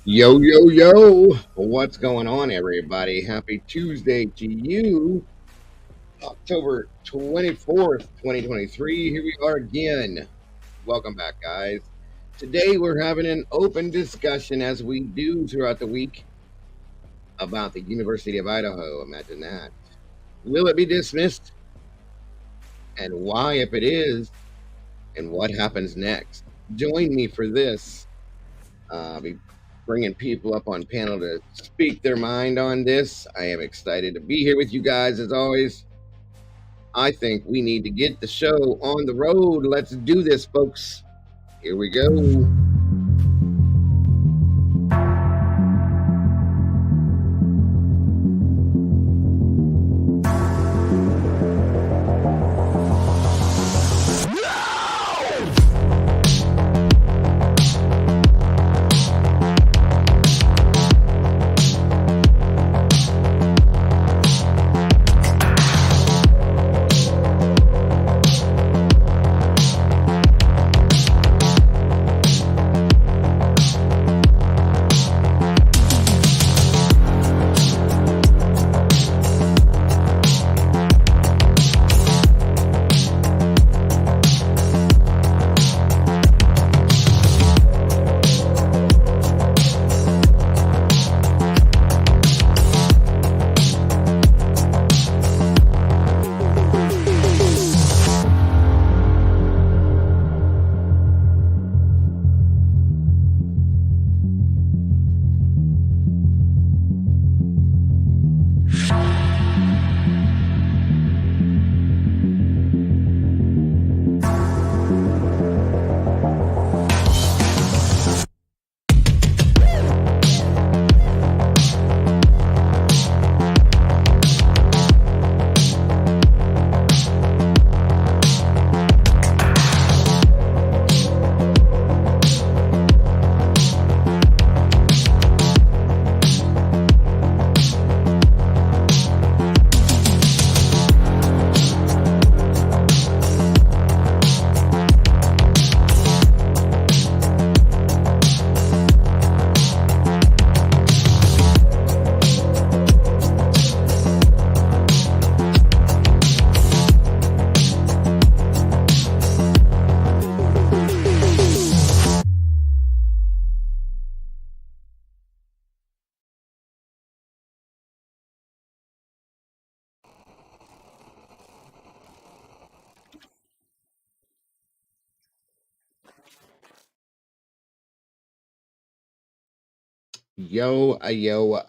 Yo, yo, yo. What's going on, everybody? Happy Tuesday to you. October 24th, 2023. Here we are again. Welcome back, guys. Today, we're having an open discussion, as we do throughout the week, about the University of Idaho. Imagine that. Will it be dismissed? And why, if it is? And what happens next? Join me for this. I'll be bringing people up on panel to speak their mind on this. I am excited to be here with you guys as always. I think we need to get the show on the road. Let's do this, folks. Here we go.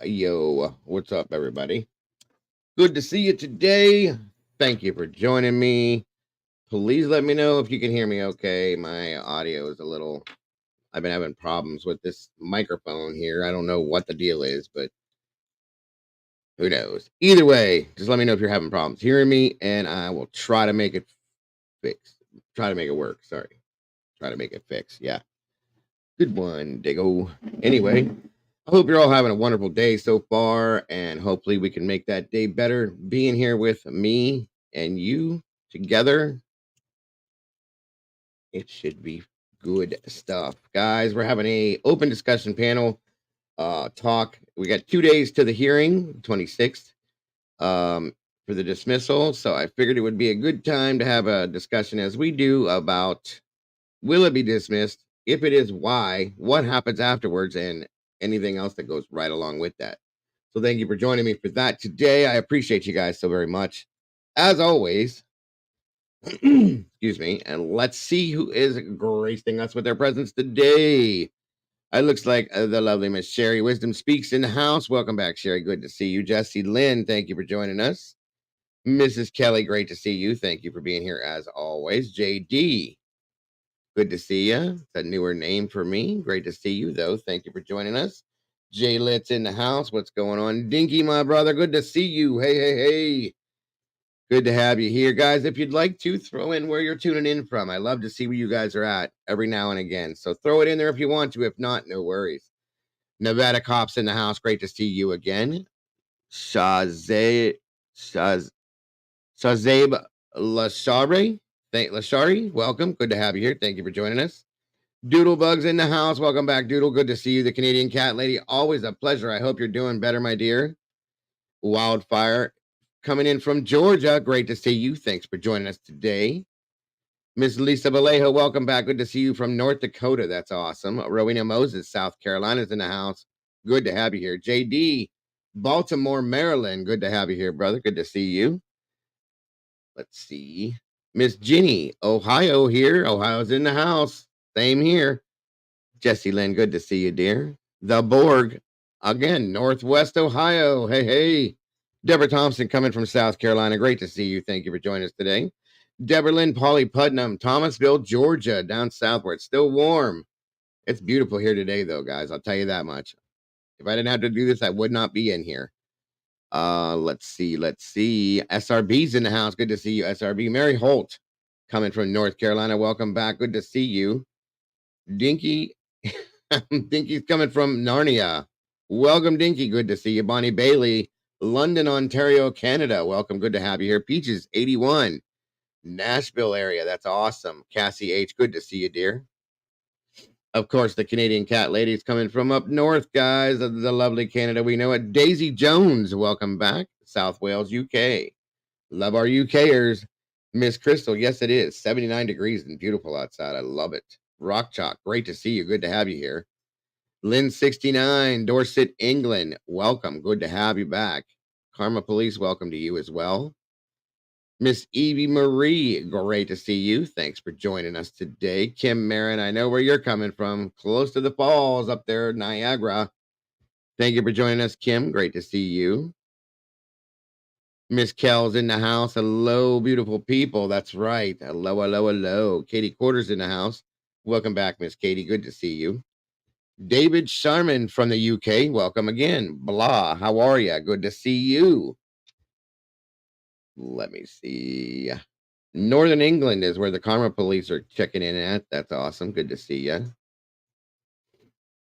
Yo. What's up, everybody? Good to see you today. Thank you for joining me. Please let me know if you can hear me okay. My audio is a little. I've been having problems with this microphone here. I don't know what the deal is, but who knows? Either way, just let me know if you're having problems hearing me, and I will try to make it fix. Try to make it work. Sorry. Try to make it fix. Yeah. Good one, Diggo. Anyway, I hope you're all having a wonderful day so far, and hopefully we can make that day better. Being here with me and you together, it should be good stuff. Guys, we're having a open discussion panel talk. We got 2 days to the hearing, 26th, for the dismissal. So I figured it would be a good time to have a discussion, as we do, about will it be dismissed? If it is, why? What happens afterwards? And anything else that goes right along with that. So thank you for joining me for that today. I appreciate you guys so very much. As always, excuse me, and let's see who is gracing us with their presence today. It looks like the lovely Miss Sherry Wisdom speaks in the house. Welcome back, Sherry. Good to see you. Jesse Lynn, thank you for joining us. Mrs. Kelly, great to see you. Thank you for being here as always. JD, good to see you. It's a newer name for me. Great to see you, though. Thank you for joining us. Jay Litz in the house. What's going on? Dinky, my brother. Good to see you. Hey. Good to have you here, guys. If you'd like to, throw in where you're tuning in from. I love to see where you guys are at every now and again. So throw it in there if you want to. If not, no worries. Nevada Cops in the house. Great to see you again. Shazay, Shaz, Shazabe Lashari. Lashari, welcome. Good to have you here. Thank you for joining us. Doodlebug's in the house. Welcome back, Doodle. Good to see you, the Canadian cat lady. Always a pleasure. I hope you're doing better, my dear. Wildfire coming in from Georgia. Great to see you. Thanks for joining us today. Miss Lisa Vallejo, welcome back. Good to see you from North Dakota. That's awesome. Rowena Moses, South Carolina's in the house. Good to have you here. JD, Baltimore, Maryland. Good to have you here, brother. Good to see you. Let's see. Miss Ginny, Ohio here. Ohio's in the house. Same here. Jesse Lynn, good to see you, dear. The Borg, again, Northwest Ohio. Hey, hey. Deborah Thompson coming from South Carolina. Great to see you. Thank you for joining us today. Deborah Lynn, Polly Putnam, Thomasville, Georgia, down south where it's still warm. It's beautiful here today, though, guys. I'll tell you that much. If I didn't have to do this, I would not be in here. Let's see. SRB's in the house. Good to see you, SRB. Mary Holt coming from North Carolina. Welcome back. Good to see you. Dinky, Dinky's coming from Narnia. Welcome, Dinky. Good to see you. Bonnie Bailey, London, Ontario, Canada. Welcome. Good to have you here. Peaches, 81. Nashville area. That's awesome. Cassie H. Good to see you, dear. Of course, the Canadian cat lady's coming from up north, guys. The lovely Canada. We know it. Daisy Jones. Welcome back. South Wales, UK. Love our UKers. Miss Crystal. Yes, it is. 79 degrees and beautiful outside. I love it. Rock Chalk. Great to see you. Good to have you here. Lynn 69, Dorset, England. Welcome. Good to have you back. Karma Police, welcome to you as well. Miss Evie Marie, great to see you. Thanks for joining us today. Kim Marin, I know where you're coming from. Close to the falls up there, Niagara. Thank you for joining us, Kim. Great to see you. Miss Kell's in the house. Hello, beautiful people. That's right. Hello, hello, hello. Katie Quarters in the house. Welcome back, Miss Katie. Good to see you. David Sharman from the UK. Welcome again. Blah. How are you? Good to see you. Let me see. Northern England is where the Karma Police are checking in at. That's awesome. Good to see you.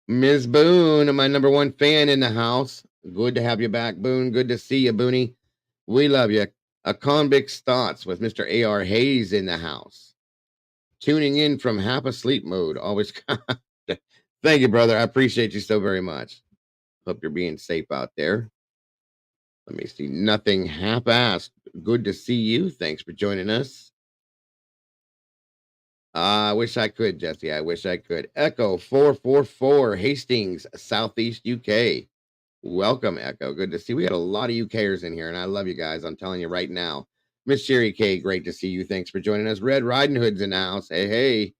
Ms. Boone, my number one fan in the house. Good to have you back, Boone. Good to see you, Booney. We love you. A Convict's Thoughts with Mr. A.R. Hayes in the house. Tuning in from half asleep mode. Always. Thank you, brother. I appreciate you so very much. Hope you're being safe out there. Let me see. Nothing half-assed. Good to see you. Thanks for joining us. I wish I could, Jesse. I wish I could. Echo 444, Hastings, Southeast UK. Welcome, Echo. Good to see. We got a lot of UKers in here, and I love you guys. I'm telling you right now. Miss Sherry K, great to see you. Thanks for joining us. Red Riding Hood's in the house. Hey, hey.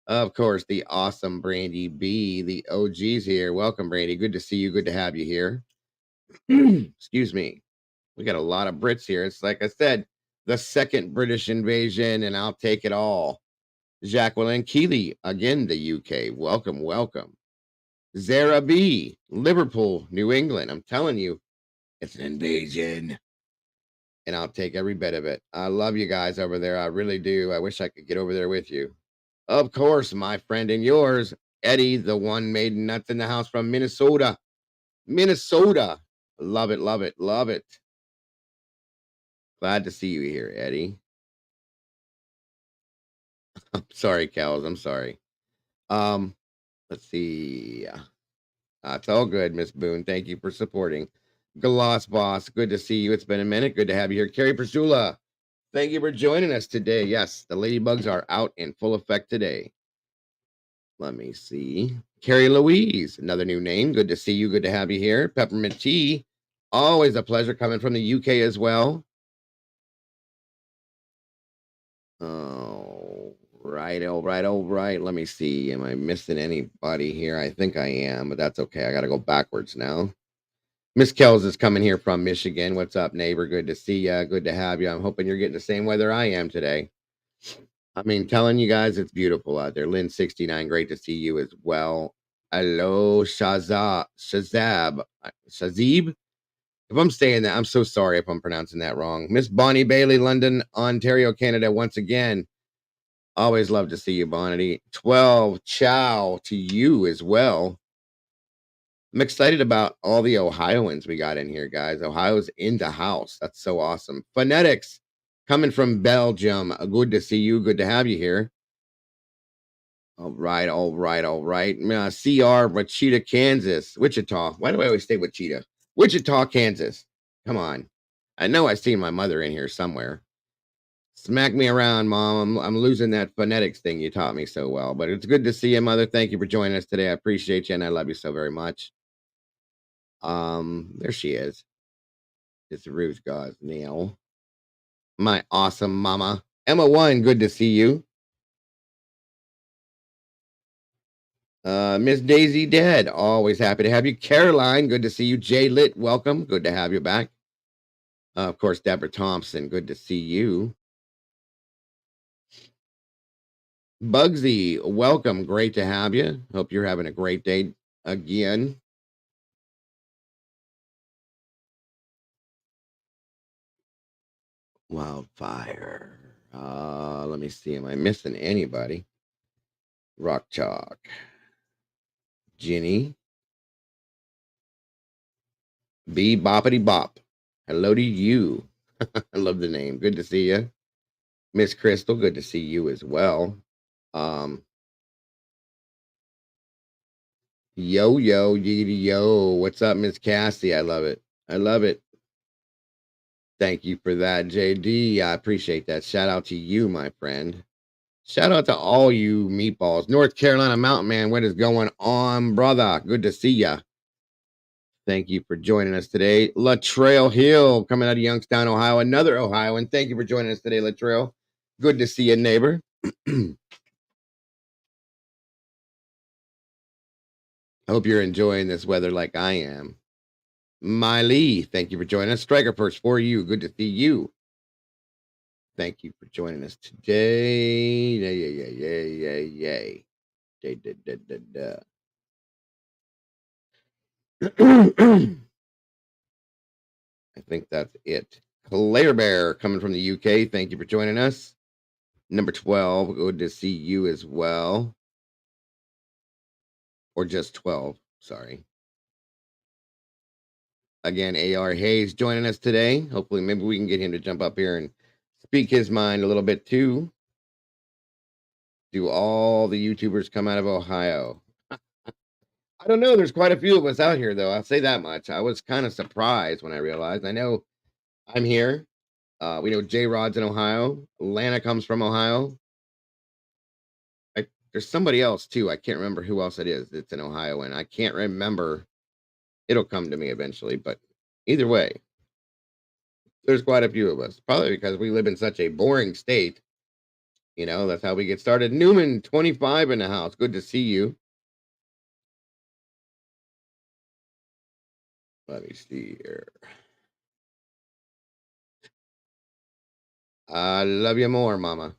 Of course, the awesome Brandy B, the OG's here. Welcome, Brandy. Good to see you. Good to have you here. Excuse me. We got a lot of Brits here. It's like I said, the second British invasion, and I'll take it all. Jacqueline Keeley, again, the UK. Welcome, welcome. Zara B, Liverpool, New England. I'm telling you, it's an invasion. And I'll take every bit of it. I love you guys over there. I really do. I wish I could get over there with you. Of course, my friend and yours, Eddie, the one made nuts in the house from Minnesota. Minnesota. Love it, love it, love it. Glad to see you here, Eddie. I'm sorry, Kels. I'm sorry. Let's see. It's all good, Miss Boone. Thank you for supporting. Gloss Boss, good to see you. It's been a minute. Good to have you here. Carrie Priscilla, thank you for joining us today. Yes, the ladybugs are out in full effect today. Let me see. Carrie Louise, another new name. Good to see you. Good to have you here. Peppermint Tea, always a pleasure coming from the UK as well. Oh, right, all right, all right. Let me see. Am I missing anybody here? I think I am, but that's okay. I got to go backwards now. Miss Kells is coming here from Michigan. What's up, neighbor? Good to see you. Good to have you. I'm hoping you're getting the same weather I am today. I mean, telling you guys it's beautiful out there. Lynn 69, great to see you as well. Hello, Shazib. If I'm saying that, I'm so sorry if I'm pronouncing that wrong. Miss Bonnie Bailey, London, Ontario, Canada, once again. Always love to see you, Bonnie. 12, ciao to you as well. I'm excited about all the Ohioans we got in here, guys. Ohio's in the house. That's so awesome. Phonetics coming from Belgium. Good to see you. Good to have you here. All right, all right, all right. CR, Wichita, Kansas. Wichita. Why do I always say Wichita? Wichita, Kansas. Come on. I know I've seen my mother in here somewhere. Smack me around, Mom. I'm losing that phonetics thing you taught me so well. But it's good to see you, Mother. Thank you for joining us today. I appreciate you and I love you so very much. There she is. It's Ruth Gosnell. My awesome mama. Emma One, good to see you. Miss Daisy Dead, always happy to have you. Caroline, good to see you. Jay Lit, welcome. Good to have you back. Of course, Deborah Thompson, good to see you. Bugsy, welcome. Great to have you. Hope you're having a great day again. Wildfire. Let me see. Am I missing anybody? Rock Chalk. Ginny. B Boppity Bop. Hello to you. I love the name. Good to see you. Miss Crystal, good to see you as well. Um, yo, yo, yo. What's up, Miss Cassie? I love it. I love it. Thank you for that, JD. I appreciate that. Shout out to you, my friend. Shout out to all you meatballs. North Carolina Mountain Man, what is going on, brother? Good to see ya. Thank you for joining us today. Latrell Hill, coming out of Youngstown, Ohio, another Ohioan. Thank you for joining us today, Latrell. Good to see you, neighbor. I hope you're enjoying this weather like I am. Miley, thank you for joining us. Striker First for you. Good to see you. Thank you for joining us today. Yay, yay, yay, yay, yay, yay. Yay, da, da, da, da. I think that's it. Claire Bear coming from the UK. Thank you for joining us. Number 12. Good to see you as well. Or just 12. Sorry. Again, AR Hayes joining us today. Hopefully, maybe we can get him to jump up here and speak his mind a little bit too. Do all the YouTubers come out of Ohio? I don't know. There's quite a few of us out here, though. I'll say that much. I was kind of surprised when I realized. I know I'm here. We know J Rod's in Ohio. Lana comes from Ohio. There's somebody else too. I can't remember who else it is. It's in Ohio, and I can't remember. It'll come to me eventually. But either way, there's quite a few of us. Probably because we live in such a boring state. You know, that's how we get started. Newman, 25 in the house. Good to see you. Let me see here. I love you more, Mama.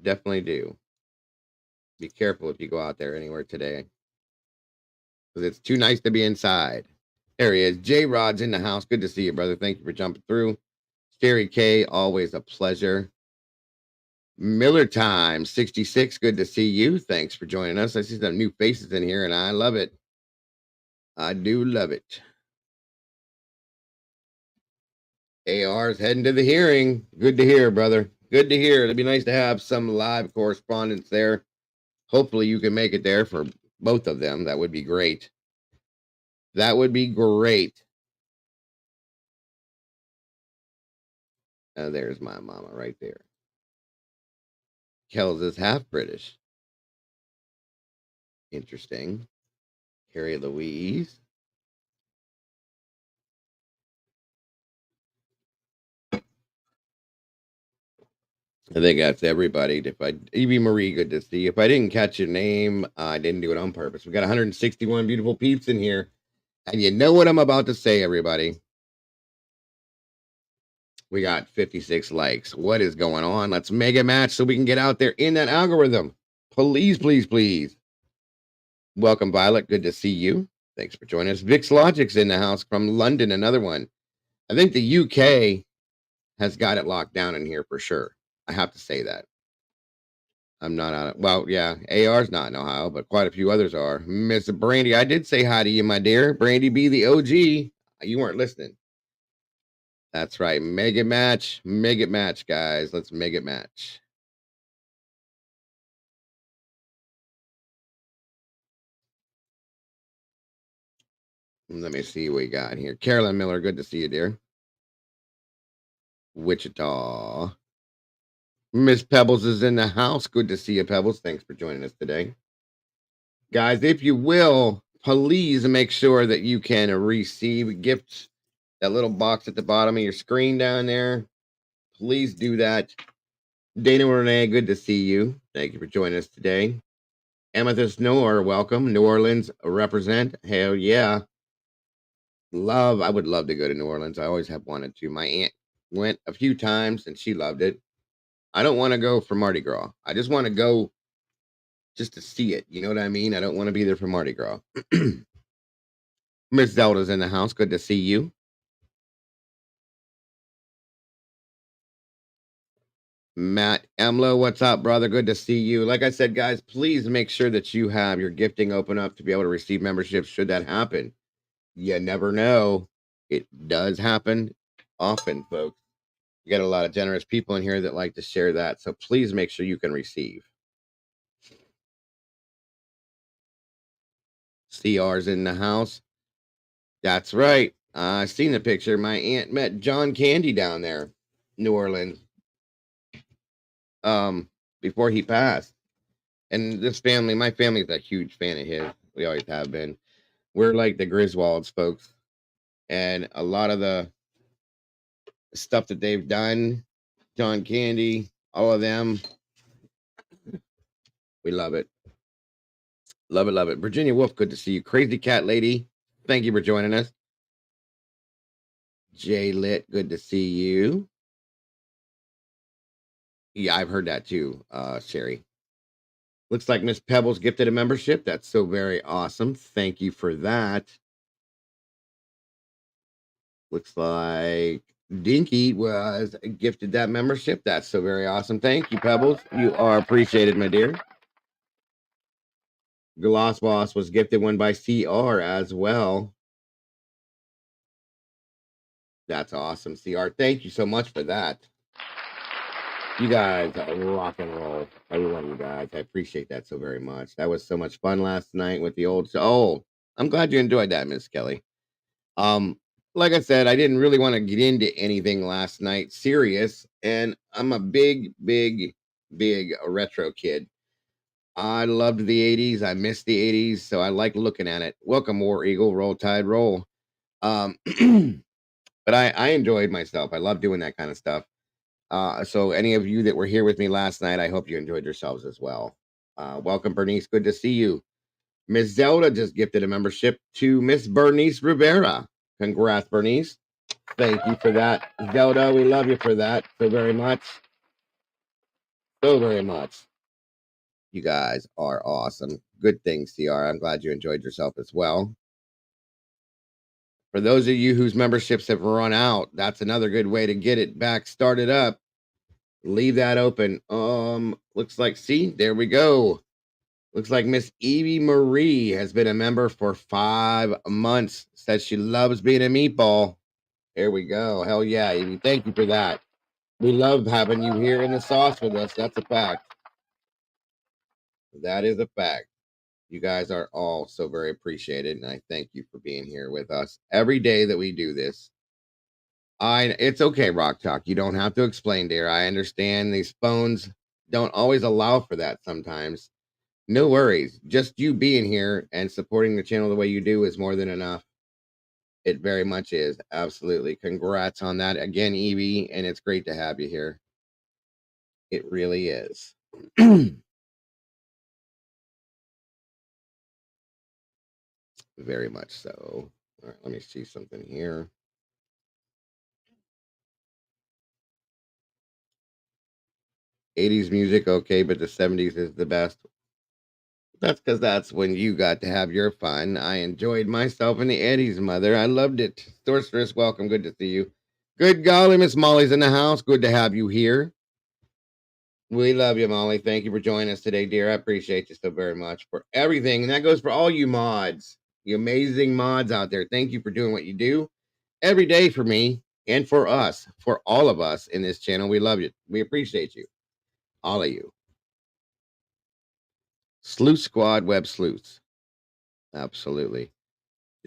Definitely do. Be careful if you go out there anywhere today, because it's too nice to be inside. There he is. J Rod's in the house. Good to see you, brother. Thank you for jumping through. Sherry K, always a pleasure. Miller Time 66. Good to see you. Thanks for joining us. I see some new faces in here, and I love it. I do love it. AR's heading to the hearing. Good to hear, brother. Good to hear. It'd be nice to have some live correspondence there. Hopefully, you can make it there for both of them. That would be great. That would be great. There's my mama right there. Kells is half British. Interesting. Carrie Louise. I think that's everybody. If I Evie Marie, good to see you. If I didn't catch your name, I didn't do it on purpose. We got 161 beautiful peeps in here. And you know what I'm about to say, everybody. We got 56 likes. What is going on? Let's mega match so we can get out there in that algorithm. Please, please, please. Welcome, Violet. Good to see you. Thanks for joining us. Vix Logic's in the house from London, another one. I think the UK has got it locked down in here for sure. I have to say that. I'm not on it. Well, yeah, AR's not in Ohio, but quite a few others are. Miss Brandy, I did say hi to you, my dear. Brandy B, the OG. You weren't listening. That's right. Mega match. Mega match, guys. Let's mega match. Let me see what we got here. Carolyn Miller, good to see you, dear. Wichita. Miss Pebbles is in the house. Good to see you, Pebbles. Thanks for joining us today. Guys, if you will, please make sure that you can receive gifts. That little box at the bottom of your screen down there. Please do that. Dana Renee, good to see you. Thank you for joining us today. Amethyst Noor, welcome. New Orleans represent. Hell yeah. I would love to go to New Orleans. I always have wanted to. My aunt went a few times and she loved it. I don't want to go for Mardi Gras. I just want to go just to see it. You know what I mean? I don't want to be there for Mardi Gras. Miss Zelda's in the house. Good to see you. Matt Emlo, what's up, brother? Good to see you. Like I said, guys, please make sure that you have your gifting open up to be able to receive memberships should that happen. You never know. It does happen often, folks. You got a lot of generous people in here that like to share that. So please make sure you can receive. CR's in the house. That's right. I seen the picture. My aunt met John Candy down there, New Orleans, before he passed. And this family, my family's a huge fan of his. We always have been. We're like the Griswolds, folks. And a lot of the stuff that they've done, John Candy, all of them, we love it. Love it, love it. Virginia Wolf, good to see you. Crazy Cat Lady, thank you for joining us. Jay Lit, good to see you. Yeah, I've heard that too, Sherry. Looks like Miss Pebbles gifted a membership. That's so very awesome. Thank you for that. Looks like Dinky was gifted that membership. That's so very awesome. Thank you, Pebbles. You are appreciated, my dear. Gloss Boss was gifted one by CR as well. That's awesome, CR. Thank you so much for that. You guys rock and roll. Every one of you guys. I appreciate that so very much. That was so much fun last night with the old. Oh, I'm glad you enjoyed that, Miss Kelly. Like I said, I didn't really want to get into anything last night serious, and I'm a big retro kid. I loved the 80s. I missed the 80s, so I like looking at it. Welcome, War Eagle. Roll Tide, roll. Um, but I enjoyed myself. I love doing that kind of stuff. So any of you that were here with me last night, I hope you enjoyed yourselves as well. Welcome, Bernice. Good to see you. Miss Zelda just gifted a membership to Miss Bernice Rivera. Congrats, Bernice. Thank you for that. Zelda, we love you for that so very much. So very much. You guys are awesome. Good thing, CR. I'm glad you enjoyed yourself as well. For those of you whose memberships have run out, that's another good way to get it back started up. Leave that open. Looks like, see, there we go. Looks like Miss Evie Marie has been a member for 5 months. Says she loves being a meatball. There we go. Hell yeah, Evie. Thank you for that. We love having you here in the sauce with us. That's a fact. That is a fact. You guys are all so very appreciated, and I thank you for being here with us every day that we do this. It's okay, Rock Talk. You don't have to explain, dear. I understand these phones don't always allow for that sometimes. No worries. Just you being here and supporting the channel the way you do is more than enough. It very much is. Absolutely. Congrats on that again, Evie, and it's great to have you here. It really is. Very much so. All right, let me see something here. '80s music, okay, but the '70s is the best. That's because that's when you got to have your fun. I enjoyed myself in the '80s, mother. I loved it. Sorceress, welcome. Good to see you. Good golly, Miss Molly's in the house. Good to have you here. We love you, Molly. Thank you for joining us today, dear. I appreciate you so very much for everything. And that goes for all you mods, you amazing mods out there. Thank you for doing what you do every day for me and for us, for all of us in this channel. We love you. We appreciate you. All of you. Sleuth Squad Web Sleuths. Absolutely.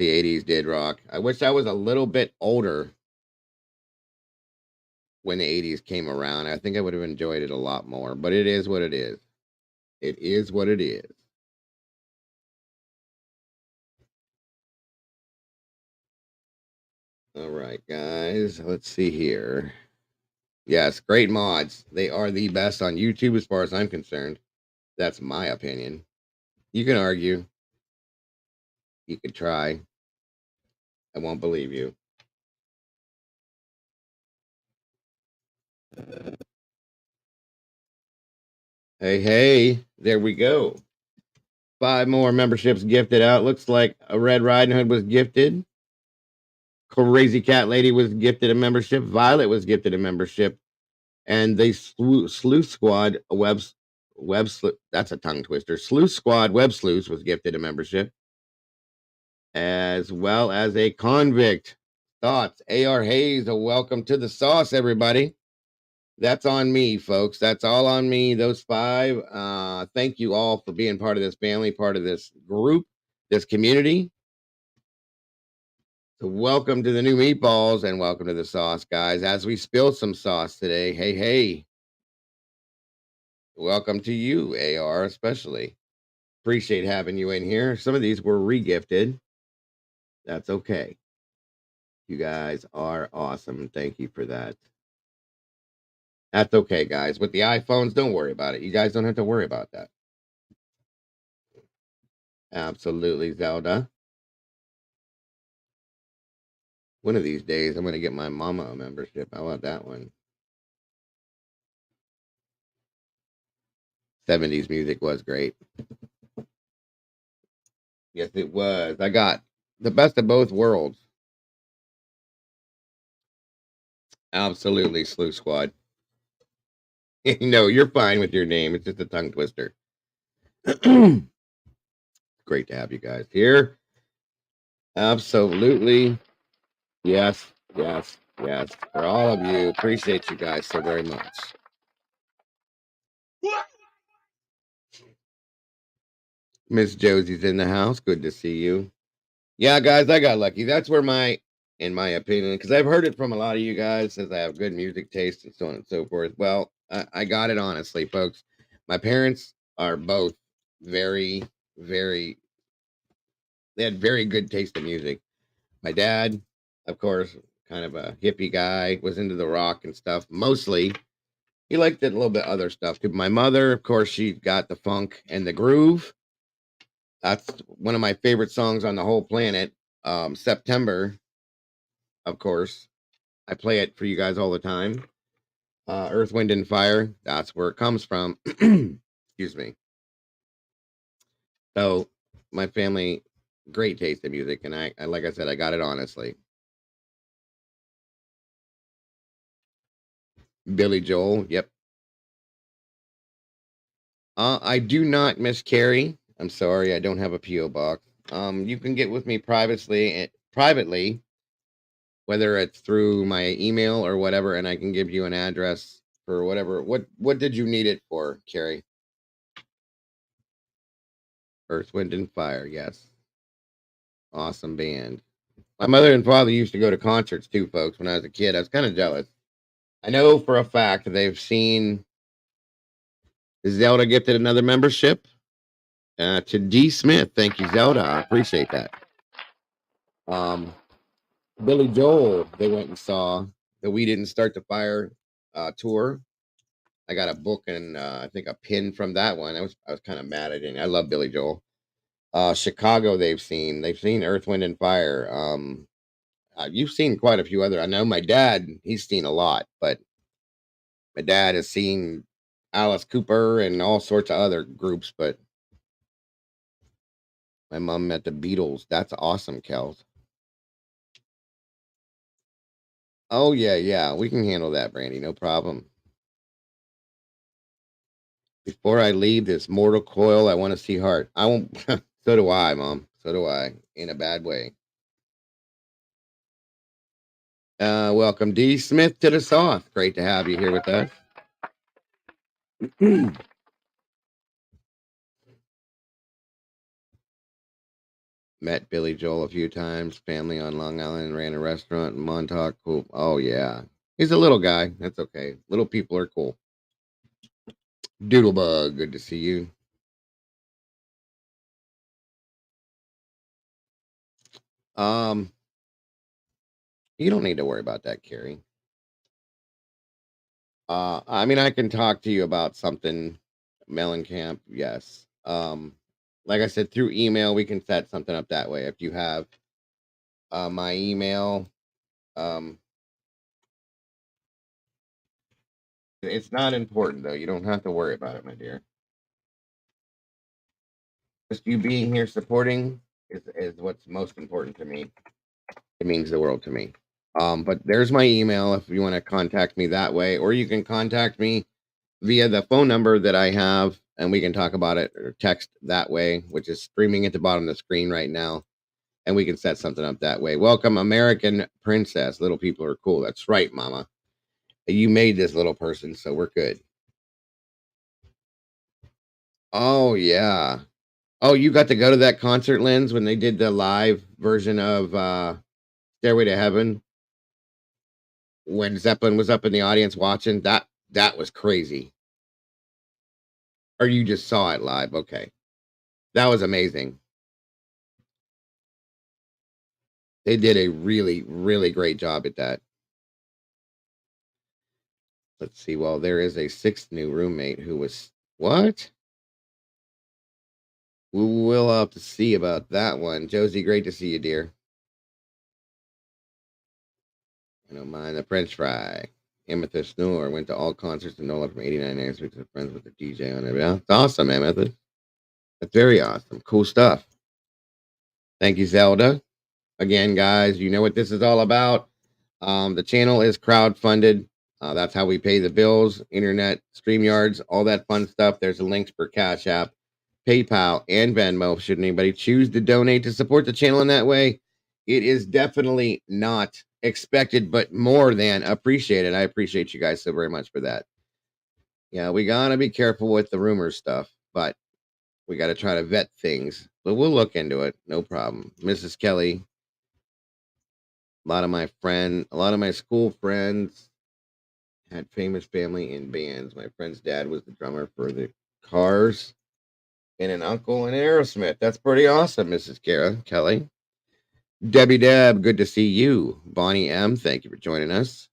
The 80s did rock. I wish I was a little bit older when the 80s came around. I think I would have enjoyed it a lot more, but it is what it is. It is what it is. All right, guys. Let's see here. Yes, great mods. They are the best on YouTube as far as I'm concerned. That's my opinion. You can argue. You could try. I won't believe you. Hey, hey. There we go. 5 more memberships gifted out. Looks like a Red Riding Hood was gifted. Crazy Cat Lady was gifted a membership. Violet was gifted a membership. And they Sleuth Squad that's a tongue twister. Sleuth Squad Web Sleuths was gifted a membership, as well as a convict. Thoughts. AR Hayes, a welcome to the sauce, everybody. That's on me, folks. That's all on me. Those 5. Thank you all for being part of this family, part of this group, this community. So welcome to the new meatballs and welcome to the sauce, guys. As we spill some sauce today, hey, hey. Welcome to you, AR, especially. Appreciate having you in here. Some of these were regifted. That's okay. You guys are awesome. Thank you for that. That's okay, guys. With the iPhones, don't worry about it. You guys don't have to worry about that. Absolutely, Zelda. One of these days, I'm going to get my mama a membership. How about that one? 70s music was great. Yes, it was. I got the best of both worlds. Absolutely, Sleuth Squad. No, you're fine with your name. It's just a tongue twister. Great to have you guys here. Absolutely. Yes, yes, yes. For all of you, appreciate you guys so very much. Miss Josie's in the house. Good to see you. Yeah, guys, I got lucky. That's where in my opinion, because I've heard it from a lot of you guys, since I have good music taste and so on and so forth. Well, I got it honestly, folks. My parents are both very, very, they had very good taste in music. My dad, of course, kind of a hippie guy, was into the rock and stuff. Mostly, he liked it a little bit other stuff too. My mother, of course, she got the funk and the groove. That's one of my favorite songs on the whole planet. September, of course. I play it for you guys all the time. Earth, Wind, and Fire. That's where it comes from. Excuse me. So my family, great taste in music, and I like I said, I got it honestly. Billy Joel. Yep. I do not, Miss Carrie. I'm sorry, I don't have a PO box. You can get with me privately, whether it's through my email or whatever, and I can give you an address for whatever. What did you need it for, Carrie? Earth, Wind, and Fire. Yes, awesome band. My mother and father used to go to concerts too, folks. When I was a kid, I was kind of jealous. I know for a fact that they've seen Zelda gifted another membership to D. Smith. Thank you, Zelda. I appreciate that. Um, Billy Joel, they went and saw the We Didn't Start the Fire tour. I got a book and I think a pin from that one. I was kind of mad I didn't. I love Billy Joel. Chicago, they've seen Earth, Wind, and Fire. You've seen quite a few other. I know my dad, he's seen a lot, but my dad has seen Alice Cooper and all sorts of other groups. But my mom met the Beatles. That's awesome, Kels. Oh yeah, yeah, we can handle that, Brandy. No problem. Before I leave this mortal coil, I want to see heart. I won't. So do I, Mom. So do I. In a bad way. Welcome, D. Smith, to the sauce. Great to have you here with us. All Met Billy Joel a few times. Family on Long Island. Ran a restaurant in Montauk. Cool. Oh yeah, he's a little guy. That's okay. Little people are cool. Doodlebug, good to see you. Um, you don't need to worry about that, Carrie. I mean, I can talk to you about something, Mellencamp. Yes. Like I said, through email, we can set something up that way. If you have my email, um, it's not important though. You don't have to worry about it, my dear. Just you being here supporting is what's most important to me. It means the world to me. But there's my email if you want to contact me that way, or you can contact me via the phone number that I have, and we can talk about it or text that way, which is streaming at the bottom of the screen right now. And we can set something up that way. Welcome, American Princess. Little people are cool. That's right, Mama. You made this little person, so we're good. Oh, yeah. Oh, you got to go to that concert, Lens, when they did the live version of Stairway to Heaven when Zeppelin was up in the audience watching. That was crazy. Or you just saw it live. Okay. That was amazing. They did a really, really great job at that. Let's see. Well, there is a sixth new roommate who was what? We'll have to see about that one. Josie, great to see you, dear. I don't mind the French fry. Amethyst Snore went to all concerts in NOLA from 89 years. We took friends with the DJ on it. Yeah, it's awesome, Amethyst. That's very awesome. Cool stuff. Thank you, Zelda. Again, guys, you know what this is all about. The channel is crowd-funded. That's how we pay the bills, internet, StreamYards, all that fun stuff. There's a links for Cash App, PayPal, and Venmo. Should anybody choose to donate to support the channel in that way, it is definitely not expected, but more than appreciated. I appreciate you guys so very much for that. Yeah, we gotta be careful with the rumor stuff, but we gotta try to vet things. But we'll look into it. No problem. Mrs. Kelly, a lot of my school friends had famous family in bands. My friend's dad was the drummer for the Cars and an uncle in Aerosmith. That's pretty awesome, Mrs. Kara Kelly. Debbie Deb, good to see you. Bonnie M, thank you for joining us.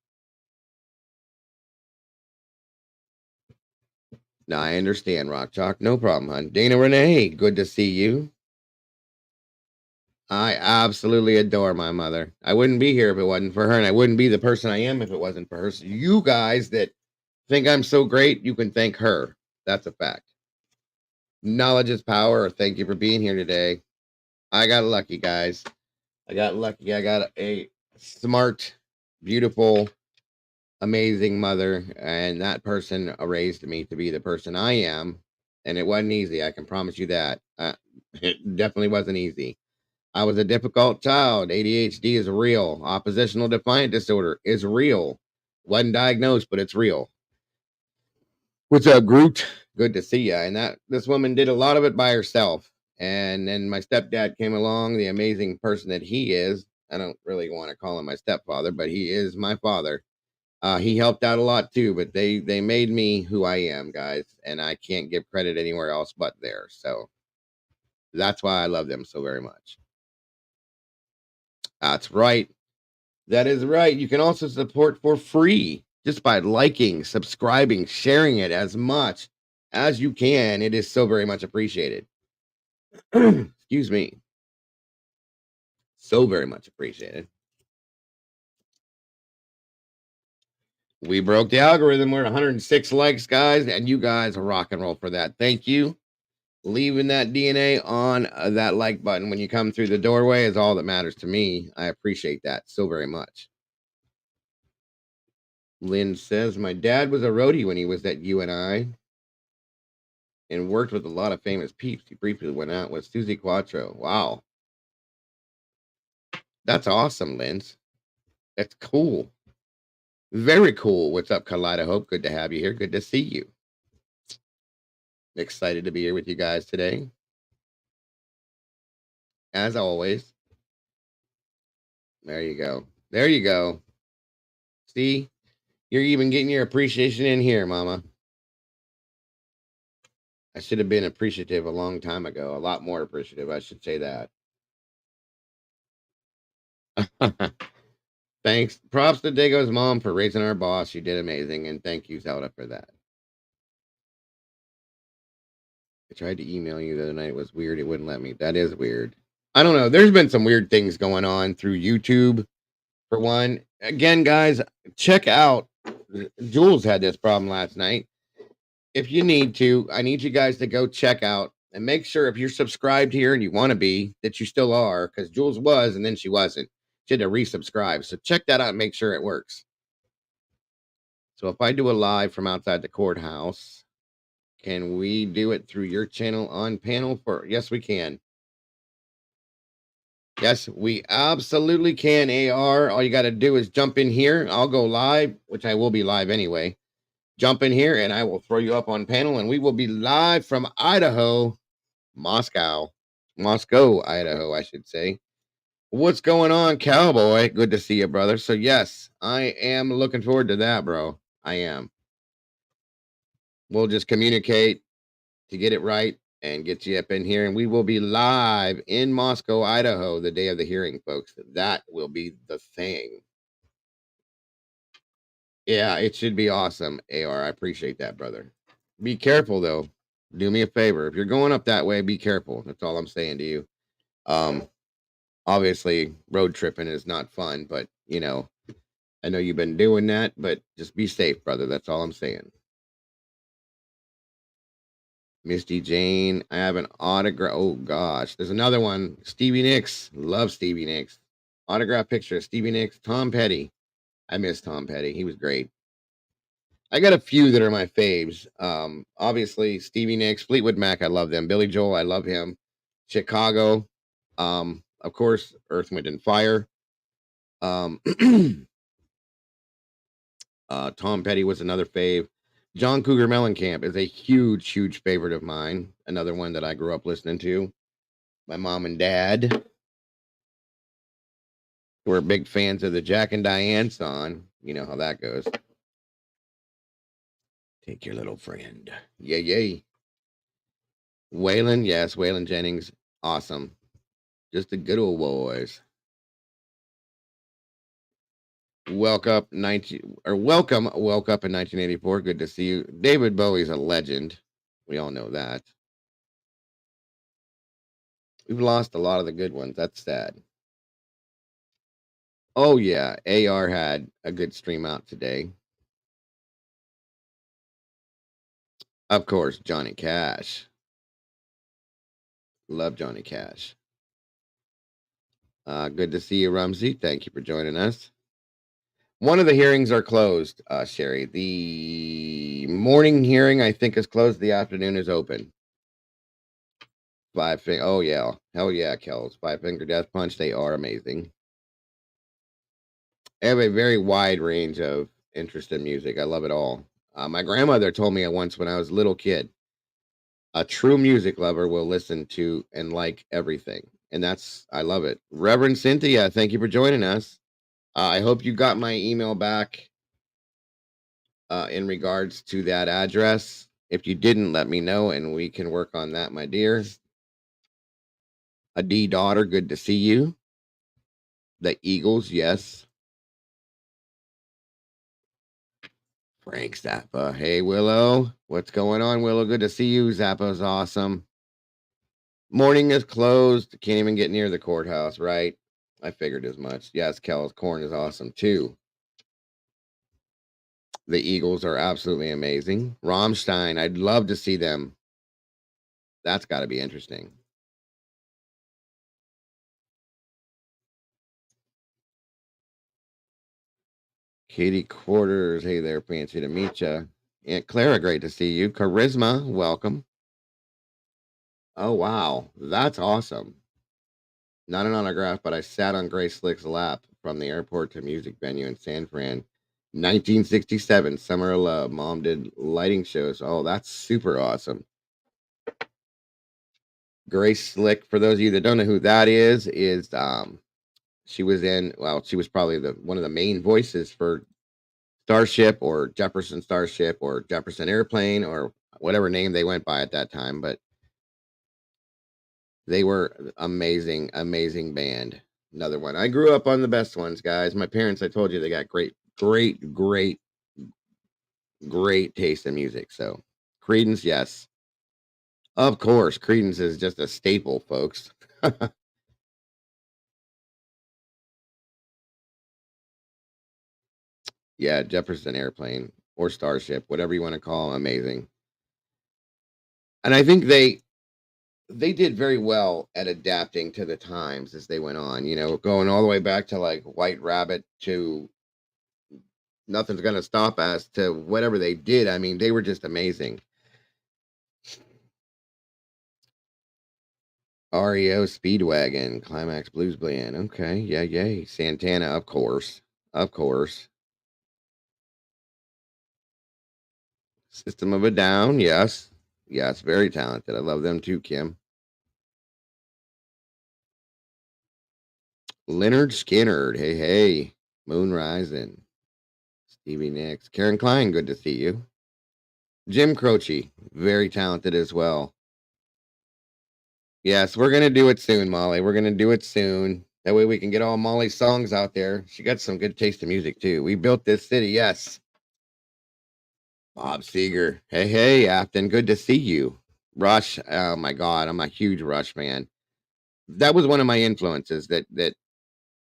Now I understand, Rock Chalk. No problem, hon. Dana Renee, good to see you. I absolutely adore my mother. I wouldn't be here if it wasn't for her, and I wouldn't be the person I am if it wasn't for her. So you guys that think I'm so great, you can thank her. That's a fact. Knowledge is power. Thank you for being here today. I got lucky, guys. I got lucky. I got a smart, beautiful, amazing mother, and that person raised me to be the person I am. And it wasn't easy. I can promise you that. It definitely wasn't easy. I was a difficult child. ADHD is real. Oppositional defiant disorder is real. Wasn't diagnosed, but it's real. What's up, Groot? Good to see you. And that this woman did a lot of it by herself. And then my stepdad came along, the amazing person that he is. I don't really want to call him my stepfather, but he is my father. He helped out a lot too, but they made me who I am, guys, and I can't give credit anywhere else but there. So that's why I love them so very much. That's right. That is right. You can also support for free just by liking, subscribing, sharing it as much as you can. It is so very much appreciated. Excuse me. So very much appreciated. We broke the algorithm. We're at 106 likes, guys, and you guys are rock and roll for that. Thank you. Leaving that DNA on that like button when you come through the doorway is all that matters to me. I appreciate that so very much. Lynn says, my dad was a roadie when he was at UNI and worked with a lot of famous peeps. He briefly went out with Susie Quattro. Wow. That's awesome, Lynn. That's cool. Very cool. What's up, Kaleidoscope? Good to have you here. Good to see you. Excited to be here with you guys today. as always. There you go. There you go. See, you're even getting your appreciation in here, Mama. I should have been appreciative a long time ago. A lot more appreciative. I should say that. Thanks. Props to Dago's mom for raising our boss. She did amazing. And thank you, Zelda, for that. I tried to email you the other night. It was weird. It wouldn't let me. That is weird. I don't know. There's been some weird things going on through YouTube, for one. Again, guys, check out. Jules had this problem last night. If you need to, I need you guys to go check out and make sure if you're subscribed here and you want to be, that you still are, because Jules was and then she wasn't. She had to resubscribe. So check that out and make sure it works. So if I do a live from outside the courthouse, can we do it through your channel on panel for? Yes, we can. Yes, we absolutely can, AR. All you got to do is jump in here. I'll go live, which I will be live anyway. Jump in here and I will throw you up on panel and we will be live from Idaho, Moscow, Idaho, I should say. What's going on, cowboy? Good to see you, brother. So yes, I am looking forward to that, bro. I am. We'll just communicate to get it right and get you up in here. And we will be live in Moscow, Idaho, the day of the hearing, folks. That will be the thing. Yeah, it should be awesome, AR. I appreciate that, brother. Be careful, though. Do me a favor. If you're going up that way, be careful. That's all I'm saying to you. Obviously, road tripping is not fun, but, you know, I know you've been doing that, but just be safe, brother. That's all I'm saying. Misty Jane, I have an autograph. Oh gosh, there's another one. Stevie Nicks, love Stevie Nicks. Autograph picture of Stevie Nicks. Tom Petty, I miss Tom Petty. He was great. I got a few that are my faves. Obviously Stevie Nicks, Fleetwood Mac, I love them. Billy Joel, I love him. Chicago, of course, Earth, Wind, and Fire. Um, Tom Petty was another fave. John Cougar Mellencamp is a huge, huge favorite of mine. Another one that I grew up listening to. My mom and dad were big fans of the Jack and Diane song. You know how that goes. Take your little friend. Yay, yay. Waylon, yes, Waylon Jennings. Awesome. Just the good old boys. Welcome in 1984. Good to see you. David Bowie's a legend. We all know that. We've lost a lot of the good ones. That's sad. Oh yeah, AR had a good stream out today. Of course, Johnny Cash. Love Johnny Cash. Good to see you, Rumsey. Thank you for joining us. One of the hearings are closed, Sherry. The morning hearing, I think, is closed. The afternoon is open. Oh yeah, hell yeah, Kells. Five Finger Death Punch. They are amazing. I have a very wide range of interest in music. I love it all. My grandmother told me once when I was a little kid, a true music lover will listen to and like everything. And I love it. Reverend Cynthia, thank you for joining us. I hope you got my email back in regards to that address. If you didn't, let me know and we can work on that, my dear. A D daughter, good to see you. The Eagles, yes. Frank Zappa. Hey, Willow. What's going on, Willow? Good to see you. Zappa's awesome. Morning is closed. Can't even get near the courthouse, right? I figured as much. Yes, Kel's corn is awesome too. The Eagles are absolutely amazing. Rammstein, I'd love to see them. That's got to be interesting. Katie Quarters, hey there, fancy to meet you. Aunt Clara, great to see you. Charisma, welcome. Oh, wow. That's awesome. Not an autograph, but I sat on Grace Slick's lap from the airport to music venue in San Fran. 1967, Summer of Love. Mom did lighting shows. Oh, that's super awesome. Grace Slick, for those of you that don't know who that is she was in, well, she was probably the one of the main voices for Starship or Jefferson Starship or Jefferson Airplane or whatever name they went by at that time, but they were amazing, amazing band. Another one. I grew up on the best ones, guys. My parents, I told you, they got great taste in music. So, Credence, yes. Of course, Credence is just a staple, folks. Yeah, Jefferson Airplane or Starship, whatever you want to call them, amazing. And I think they did very well at adapting to the times as they went on, going all the way back to like White Rabbit to Nothing's Gonna Stop Us to whatever they did. I mean, they were just amazing. REO Speedwagon, Climax Blues Band. Okay, yeah, yay. Santana, of course. Of course. System of a Down, yes. Yes, very talented. I love them too, Kim. Leonard Skinner, hey, hey. Moon Rising. Stevie Nicks. Karen Klein, good to see you. Jim Croce, very talented as well. Yes, we're gonna do it soon, Molly. We're gonna do it soon. That way we can get all Molly's songs out there. She got some good taste in music too. We built this city, yes. Bob Seger. Hey, hey, Afton. Good to see you. Rush. Oh my God, I'm a huge Rush fan. That was one of my influences. That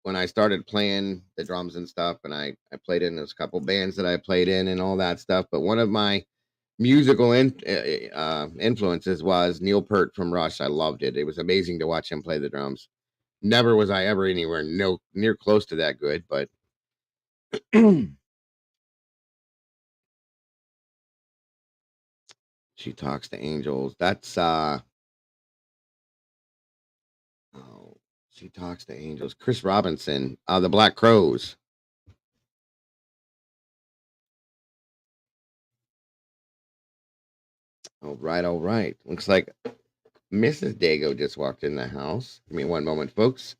when I started playing the drums and stuff, and I played in those couple bands that I played in and all that stuff. But one of my musical influences was Neil Peart from Rush. I loved it. It was amazing to watch him play the drums. Never was I ever anywhere near close to that good, but She Talks to Angels. That's oh, She Talks to Angels. Chris Robinson, the Black Crows. All right, all right. Looks like Mrs. Dago just walked in the house. Give me one moment, folks.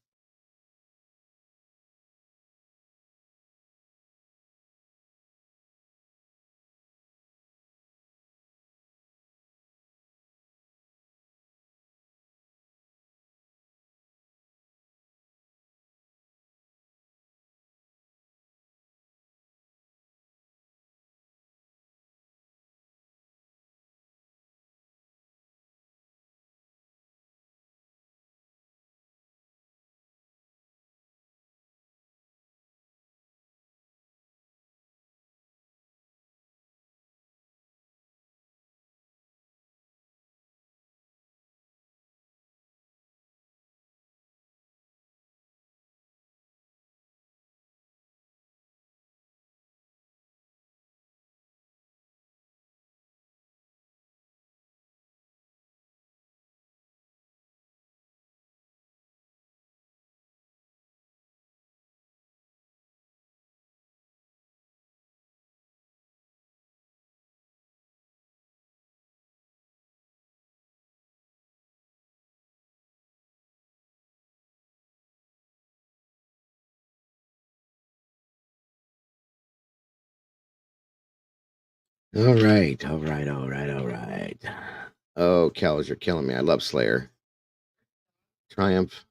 All right, all right, all right, all right. Oh, Kells, you're killing me. I love Slayer. Triumph.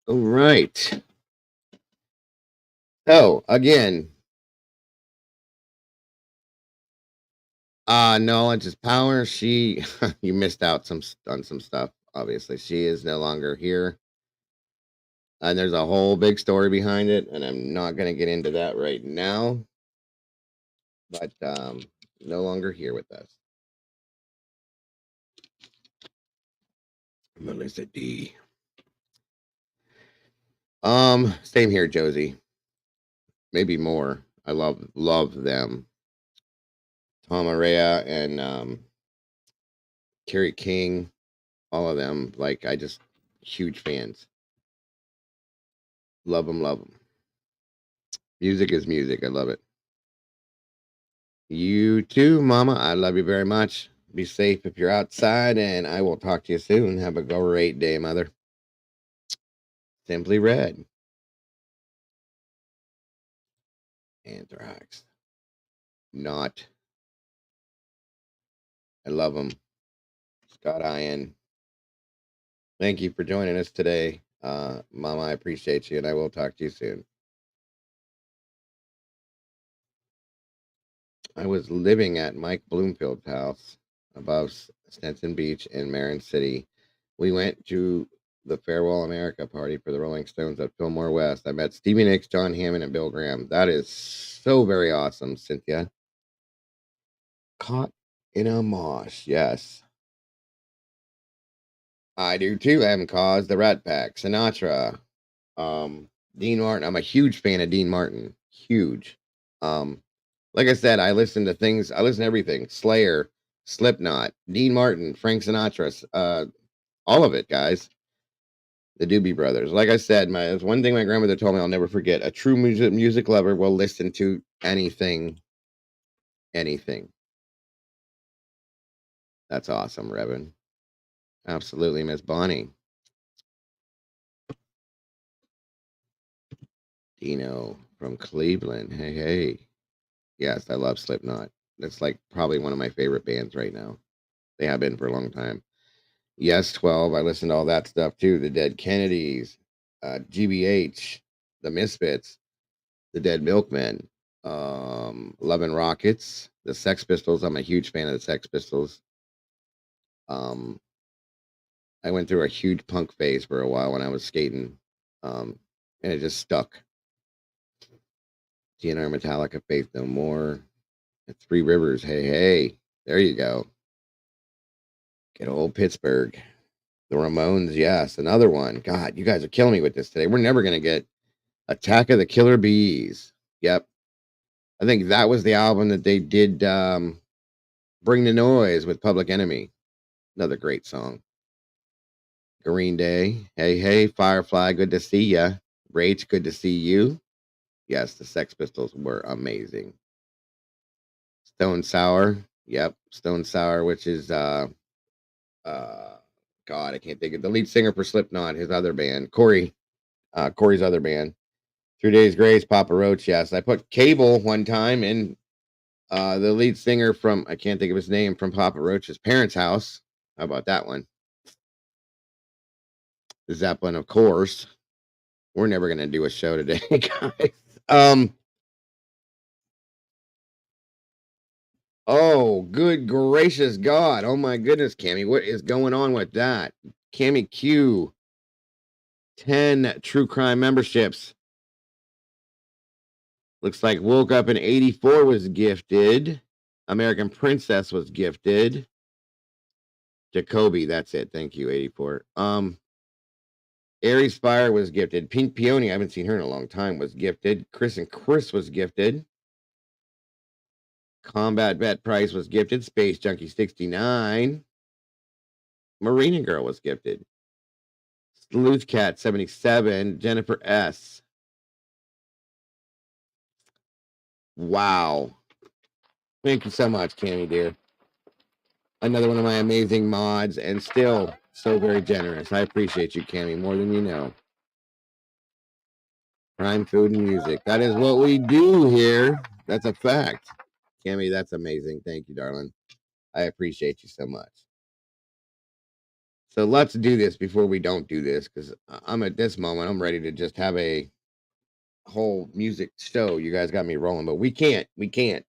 All right. Oh, again, Knowledge is power. She, you missed out on some stuff. Obviously, she is no longer here, and there's a whole big story behind it, and I'm not going to get into that right now. But no longer here with us. Melissa D. Same here, Josie. Maybe more. I love them. Tom Araya and Carrie King, all of them. Like I just huge fans. Love them, love them. Music is music. I love it. You too, Mama. I love you very much. Be safe if you're outside, and I will talk to you soon. Have a great day, Mother. Simply Red. Anthrax. Not. I love them. Scott Ian. Thank you for joining us today. Mama, I appreciate you, and I will talk to you soon. I was living at Mike Bloomfield's house above Stetson Beach in Marin City. We went to the Farewell America party for the Rolling Stones at Fillmore West. I met Stevie Nicks, John Hammond, and Bill Graham. That is so very awesome, Cynthia. Caught in a mosh. Yes. I do too. I haven't caused the Rat Pack, Sinatra, Dean Martin. I'm a huge fan of Dean Martin. Huge. Um, like I said, I listen to things. I listen to everything. Slayer, Slipknot, Dean Martin, Frank Sinatra, all of it, guys. The Doobie Brothers. Like I said, that's one thing my grandmother told me I'll never forget. A true music lover will listen to anything, anything. That's awesome, Revan. Absolutely, Miss Bonnie. Dino from Cleveland. Hey, hey. Yes, I love Slipknot. That's like probably one of my favorite bands right now. They have been for a long time. Yes, 12. I listen to all that stuff too. The Dead Kennedys, GBH, the Misfits, the Dead Milkmen, Love and Rockets, the Sex Pistols. I'm a huge fan of the Sex Pistols. Um, I went through a huge punk phase for a while when I was skating, and it just stuck. GNR, Metallica, Faith No More, and Three Rivers. Hey, hey, there you go. Get old Pittsburgh. The Ramones, yes, another one. God, you guys are killing me with this today. We're never gonna get Attack of the Killer Bees. Yep, I think that was the album that they did. Bring the Noise with Public Enemy. Another great song. Green Day. Hey, hey, Firefly. Good to see ya. Rage. Good to see you. Yes, the Sex Pistols were amazing. Stone Sour. Yep, Stone Sour, which is uh God, I can't think of the lead singer for Slipknot, his other band, Corey's other band. 3 Days Grace, Papa Roach. Yes, I put Cable one time in the lead singer from, I can't think of his name, from Papa Roach's parents' house. How about that one? Zeppelin, of course. We're never gonna do a show today, guys. Um. Oh, good gracious God! Oh my goodness, Cammy, what is going on with that? Cammy Q, 10 true crime memberships. Looks like Woke Up in 84 was gifted. American Princess was gifted. Jacoby, that's it. Thank you, 84. Aries Fire was gifted. Pink Peony, I haven't seen her in a long time, was gifted. Chris and Chris was gifted. Combat Vet Price was gifted. Space Junkie 69. Marina Girl was gifted. Sleuth Cat 77. Jennifer S. Wow. Thank you so much, Cammy, dear. Another one of my amazing mods, and still so very generous. I appreciate you, Cammy, more than you know. Crime, food, and music. That is what we do here. That's a fact. Cammy, that's amazing. Thank you, darling. I appreciate you so much. So let's do this before we don't do this, because I'm at this moment, I'm ready to just have a whole music show. You guys got me rolling, but we can't. We can't.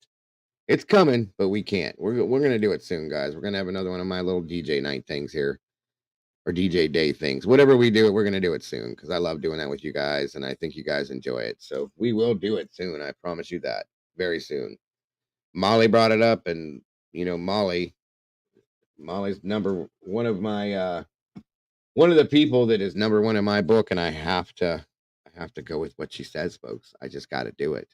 It's coming, but we can't. We're gonna do it soon, guys. We're gonna have another one of my little DJ night things here, or DJ day things. Whatever we do, we're gonna do it soon because I love doing that with you guys, and I think you guys enjoy it. So we will do it soon. I promise you that. Very soon. Molly brought it up, and Molly's number one of my one of the people that is number one in my book, and I have to go with what she says, folks. I just got to do it.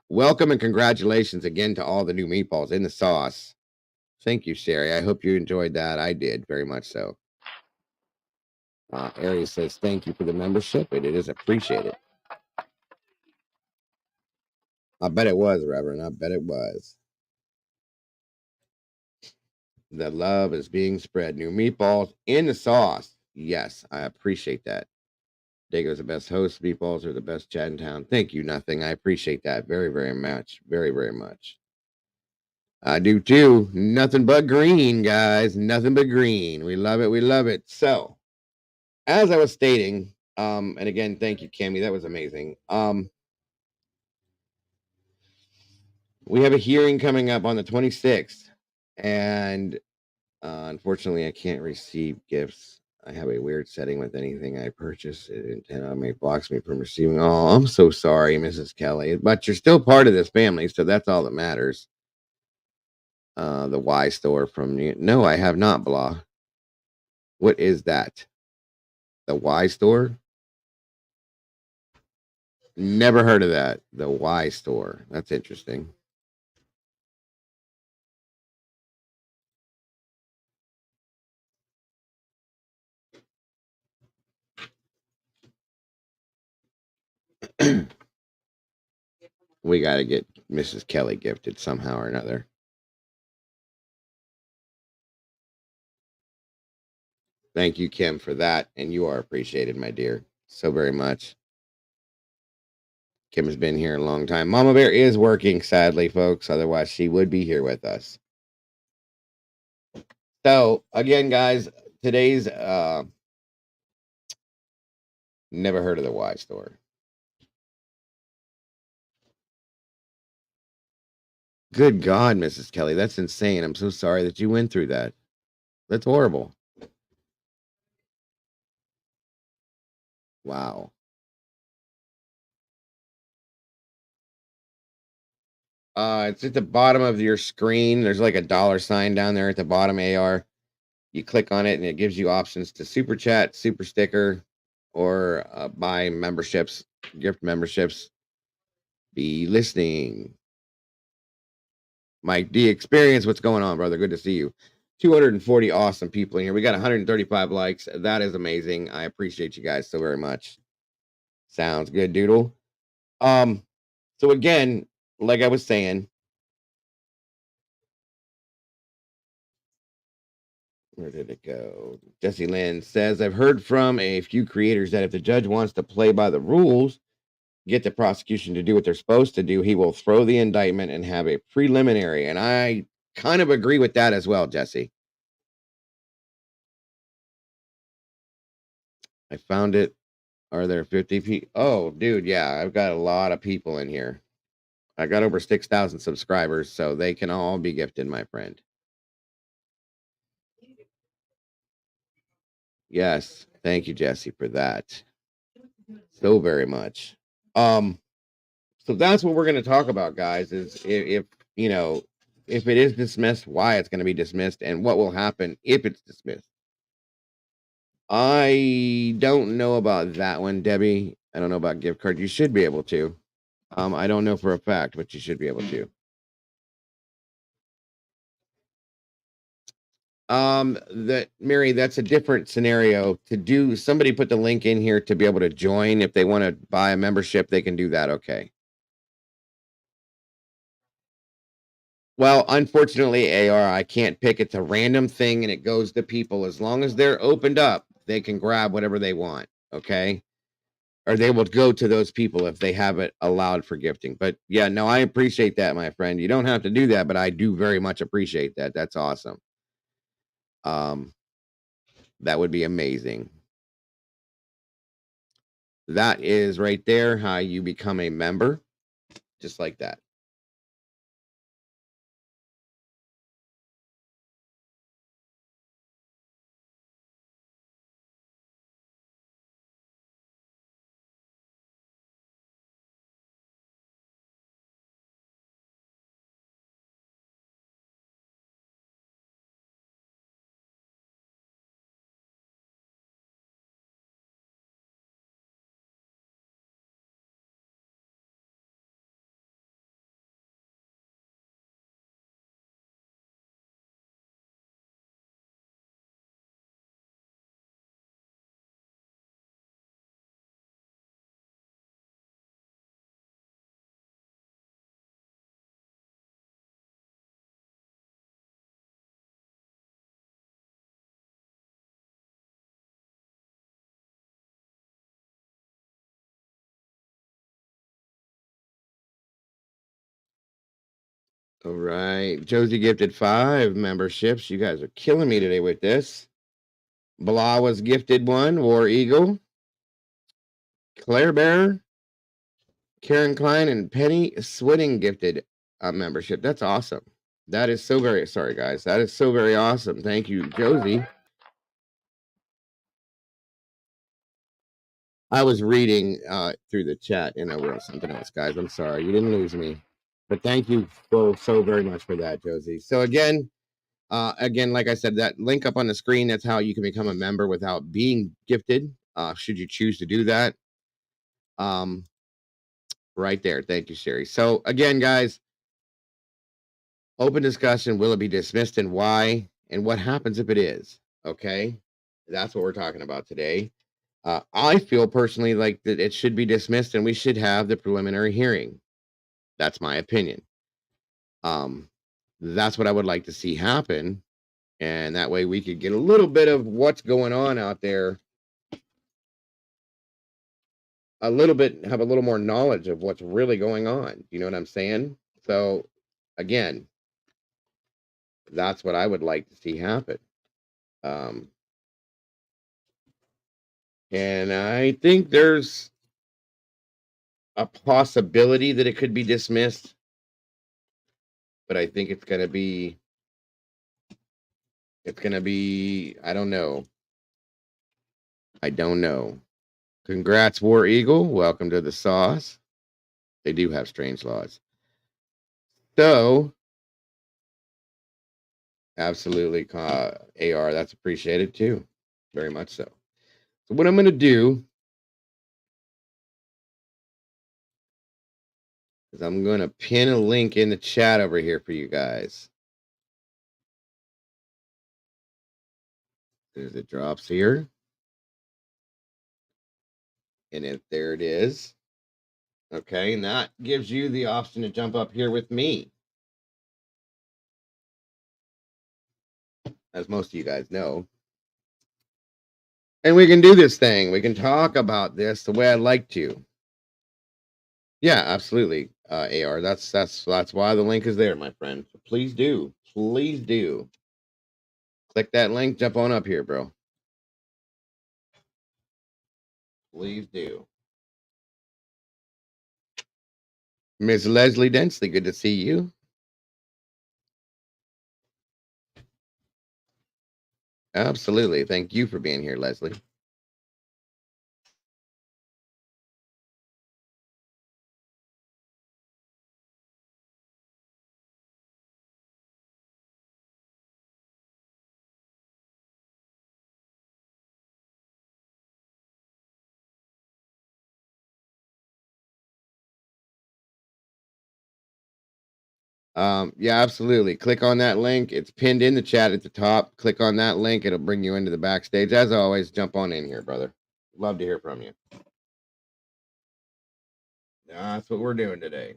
Welcome and congratulations again to all the new meatballs in the sauce. Thank you, Sherry. I hope you enjoyed that. I did very much so. Aries says thank you for the membership, and it is appreciated. I bet it was, Reverend. I bet it was. The love is being spread. New meatballs in the sauce. Yes, I appreciate that. Dago's the best host. Meatballs are the best chat in town. Thank you, nothing. I appreciate that very, very much. Very, very much. I do too. Nothing but green, guys. Nothing but green. We love it. We love it. So, as I was stating, and again, thank you, Cammy. That was amazing. We have a hearing coming up on the 26th, and unfortunately, I can't receive gifts. I have a weird setting with anything I purchase. It blocks me from receiving. Oh, I'm so sorry, Mrs. Kelly. But you're still part of this family, so that's all that matters. The Y store from you. No, I have not, blah. What is that? The Y store? Never heard of that. The Y store. That's interesting. We got to get Mrs. Kelly gifted somehow or another. Thank you, Kim, for that. And you are appreciated, my dear. So very much. Kim has been here a long time. Mama Bear is working, sadly, folks. Otherwise, she would be here with us. So, again, guys, today's never heard of the Y store. Good God, Mrs. Kelly, that's insane. I'm so sorry that you went through that. That's horrible. Wow. It's at the bottom of your screen. There's like a dollar sign down there at the bottom, AR. You click on it and it gives you options to super chat, super sticker, or buy memberships, gift memberships. Be listening. Mike D experience, what's going on, brother? Good to see you. 240 awesome people in here. We got 135 likes. That is amazing. I appreciate you guys so very much. Sounds good, doodle. So again, like I was saying, where did it go? Jesse Lynn says, I've heard from a few creators that if the judge wants to play by the rules, get the prosecution to do what they're supposed to do, he will throw the indictment and have a preliminary. And I kind of agree with that as well, Jesse. I found it. Are there 50 people? Oh, dude, yeah, I've got a lot of people in here. I got over 6,000 subscribers, so they can all be gifted, my friend. Yes, thank you, Jesse, for that. So very much. Um, so that's what we're going to talk about, guys. Is if you know if it is dismissed, why it's going to be dismissed, and what will happen if it's dismissed. I don't know about that one, Debbie. I don't know about gift card. You should be able to. I don't know for a fact, but you should be able to. That Mary, that's a different scenario. To do somebody put the link in here to be able to join. If they want to buy a membership, they can do that. Okay. Well, unfortunately, AR, I can't pick. It's a random thing and it goes to people. As long as they're opened up, they can grab whatever they want. Okay. Or they will go to those people if they have it allowed for gifting. But yeah, no, I appreciate that, my friend. You don't have to do that, but I do very much appreciate that. That's awesome. Um, that would be amazing. That is right there how you become a member, just like that. All right. Josie gifted 5 memberships. You guys are killing me today with this. Blah was gifted 1. War Eagle. Claire Bear. Karen Klein and Penny Switting gifted a membership. That's awesome. That is so very sorry, guys. That is so very awesome. Thank you, Josie. I was reading through the chat and I wrote something else, guys. I'm sorry. You didn't lose me. But thank you so very much for that, Josie. So again, like I said, that link up on the screen, that's how you can become a member without being gifted, should you choose to do that. Right there. Thank you, Sherry. So again, guys, open discussion. Will it be dismissed and why? And what happens if it is? Okay. That's what we're talking about today. I feel personally like that it should be dismissed and we should have the preliminary hearing. That's my opinion. That's what I would like to see happen. And that way we could get a little bit of what's going on out there. Have a little more knowledge of what's really going on. You know what I'm saying? So again, that's what I would like to see happen. And I think there's a possibility that it could be dismissed, but I think it's going to be, I don't know. Congrats, War Eagle. Welcome to the sauce. They do have strange laws. So, absolutely, AR, that's appreciated too. Very much so. So what I'm going to do is I'm going to pin a link in the chat over here for you guys. There's it drops here. And there it is. Okay, and that gives you the option to jump up here with me. As most of you guys know. And we can do this thing. We can talk about this the way I'd like to. Yeah, absolutely, AR. That's why the link is there, my friend. So please do. Please do. Click that link. Jump on up here, bro. Please do. Miss Leslie Densley, good to see you. Absolutely. Thank you for being here, Leslie. Yeah, absolutely. Click on that link. It's pinned in the chat at the top. Click on that link. It'll bring you into the backstage. As always, jump on in here, brother. Love to hear from you. That's what we're doing today.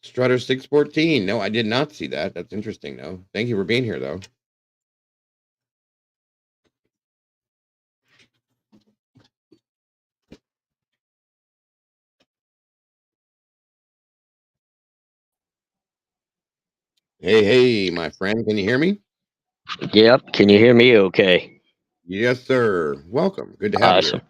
Strutter 614. No, I did not see that. That's interesting, though. Thank you for being here, though. Hey, my friend. Can you hear me? Yep. Can you hear me okay? Yes, sir. Welcome. Good to have you Awesome. here.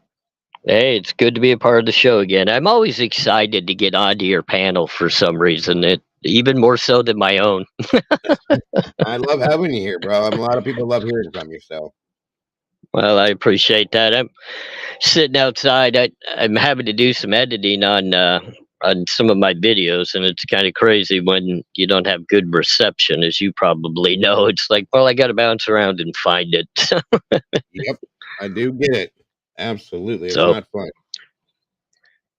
Hey, it's good to be a part of the show again. I'm always excited to get onto your panel for some reason. It even more so than my own. I love having you here, bro. A lot of people love hearing from you. So, Well, I appreciate that. I'm sitting outside. I'm having to do some editing on some of my videos, and it's kind of crazy when you don't have good reception, as you probably know. It's like, well, I got to bounce around and find it. yep, I do get it. Absolutely. It's So not fun.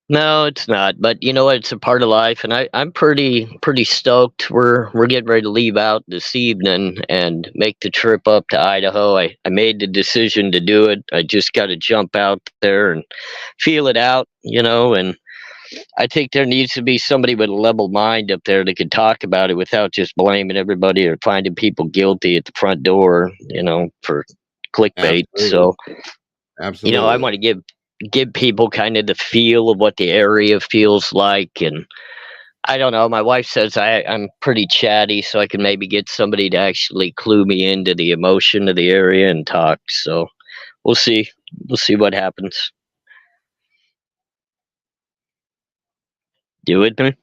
no, it's not. But you know what? It's a part of life, and I'm pretty stoked. We're getting ready to leave out this evening and make the trip up to Idaho. I made the decision to do it. I just got to jump out there and feel it out, and I think there needs to be somebody with a level mind up there that can talk about it without just blaming everybody or finding people guilty at the front door, for clickbait. Absolutely. So, I Absolutely. want to give people kind of the feel of what the area feels like. And I don't know. My wife says I'm pretty chatty, so I can maybe get somebody to actually clue me into the emotion of the area and talk. So we'll see. We'll see what happens. Do it, man.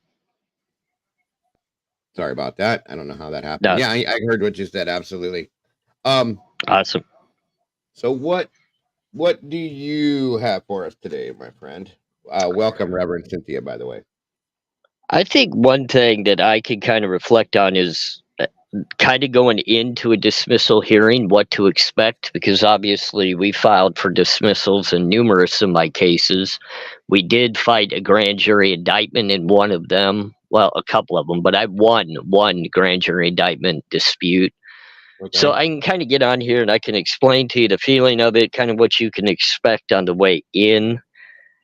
Sorry about that. I don't know how that happened. No, Yeah, I heard what you said. Absolutely. Um, awesome. so what do you have for us today, my friend? Welcome, Reverend Cynthia, by the way. I think one thing that I can kind of reflect on is kind of going into a dismissal hearing, what to expect, because obviously we filed for dismissals in numerous of my cases. We did fight a grand jury indictment in one of them. Well, a couple of them, but I won one grand jury indictment dispute. So Okay. I can kind of get on here and I can explain to you the feeling of it, kind of what you can expect on the way in,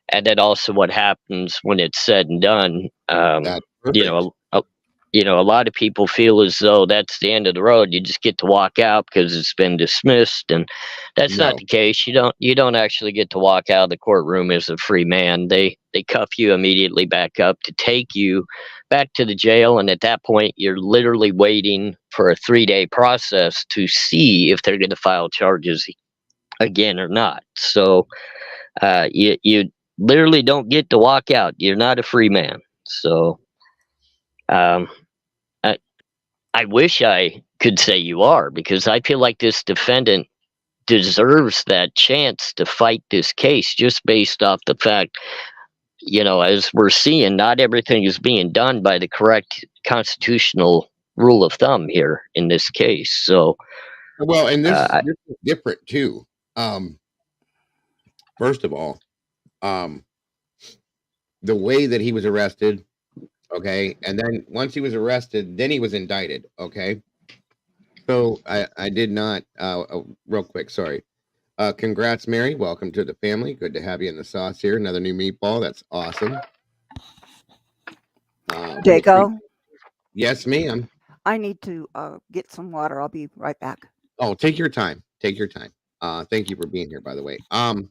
and then also what happens when it's said and done. That's You perfect. know, a lot of people feel as though that's the end of the road. You just get to walk out because it's been dismissed, and that's not No. the case. You don't actually get to walk out of the courtroom as a free man. They cuff you immediately back up to take you back to the jail, and at that point, you're literally waiting for a 3-day process to see if they're going to file charges again or not. So you literally don't get to walk out. You're not a free man. So. Um, I, I wish I could say you are, because I feel like this defendant deserves that chance to fight this case just based off the fact, as we're seeing, not everything is being done by the correct constitutional rule of thumb here in this case. So, Well, and uh, this is different too. Um, First of all, um, the way that he was arrested, okay, and then once he was arrested, then he was indicted, okay. So I did not. Real quick, sorry. Congrats, Mary. Welcome to the family. Good to have you in the sauce here. Another new meatball. That's awesome. We appreciate. Dago, Yes, ma'am. I need to get some water. I'll be right back. Oh, take your time. Take your time. Thank you for being here, by the way. And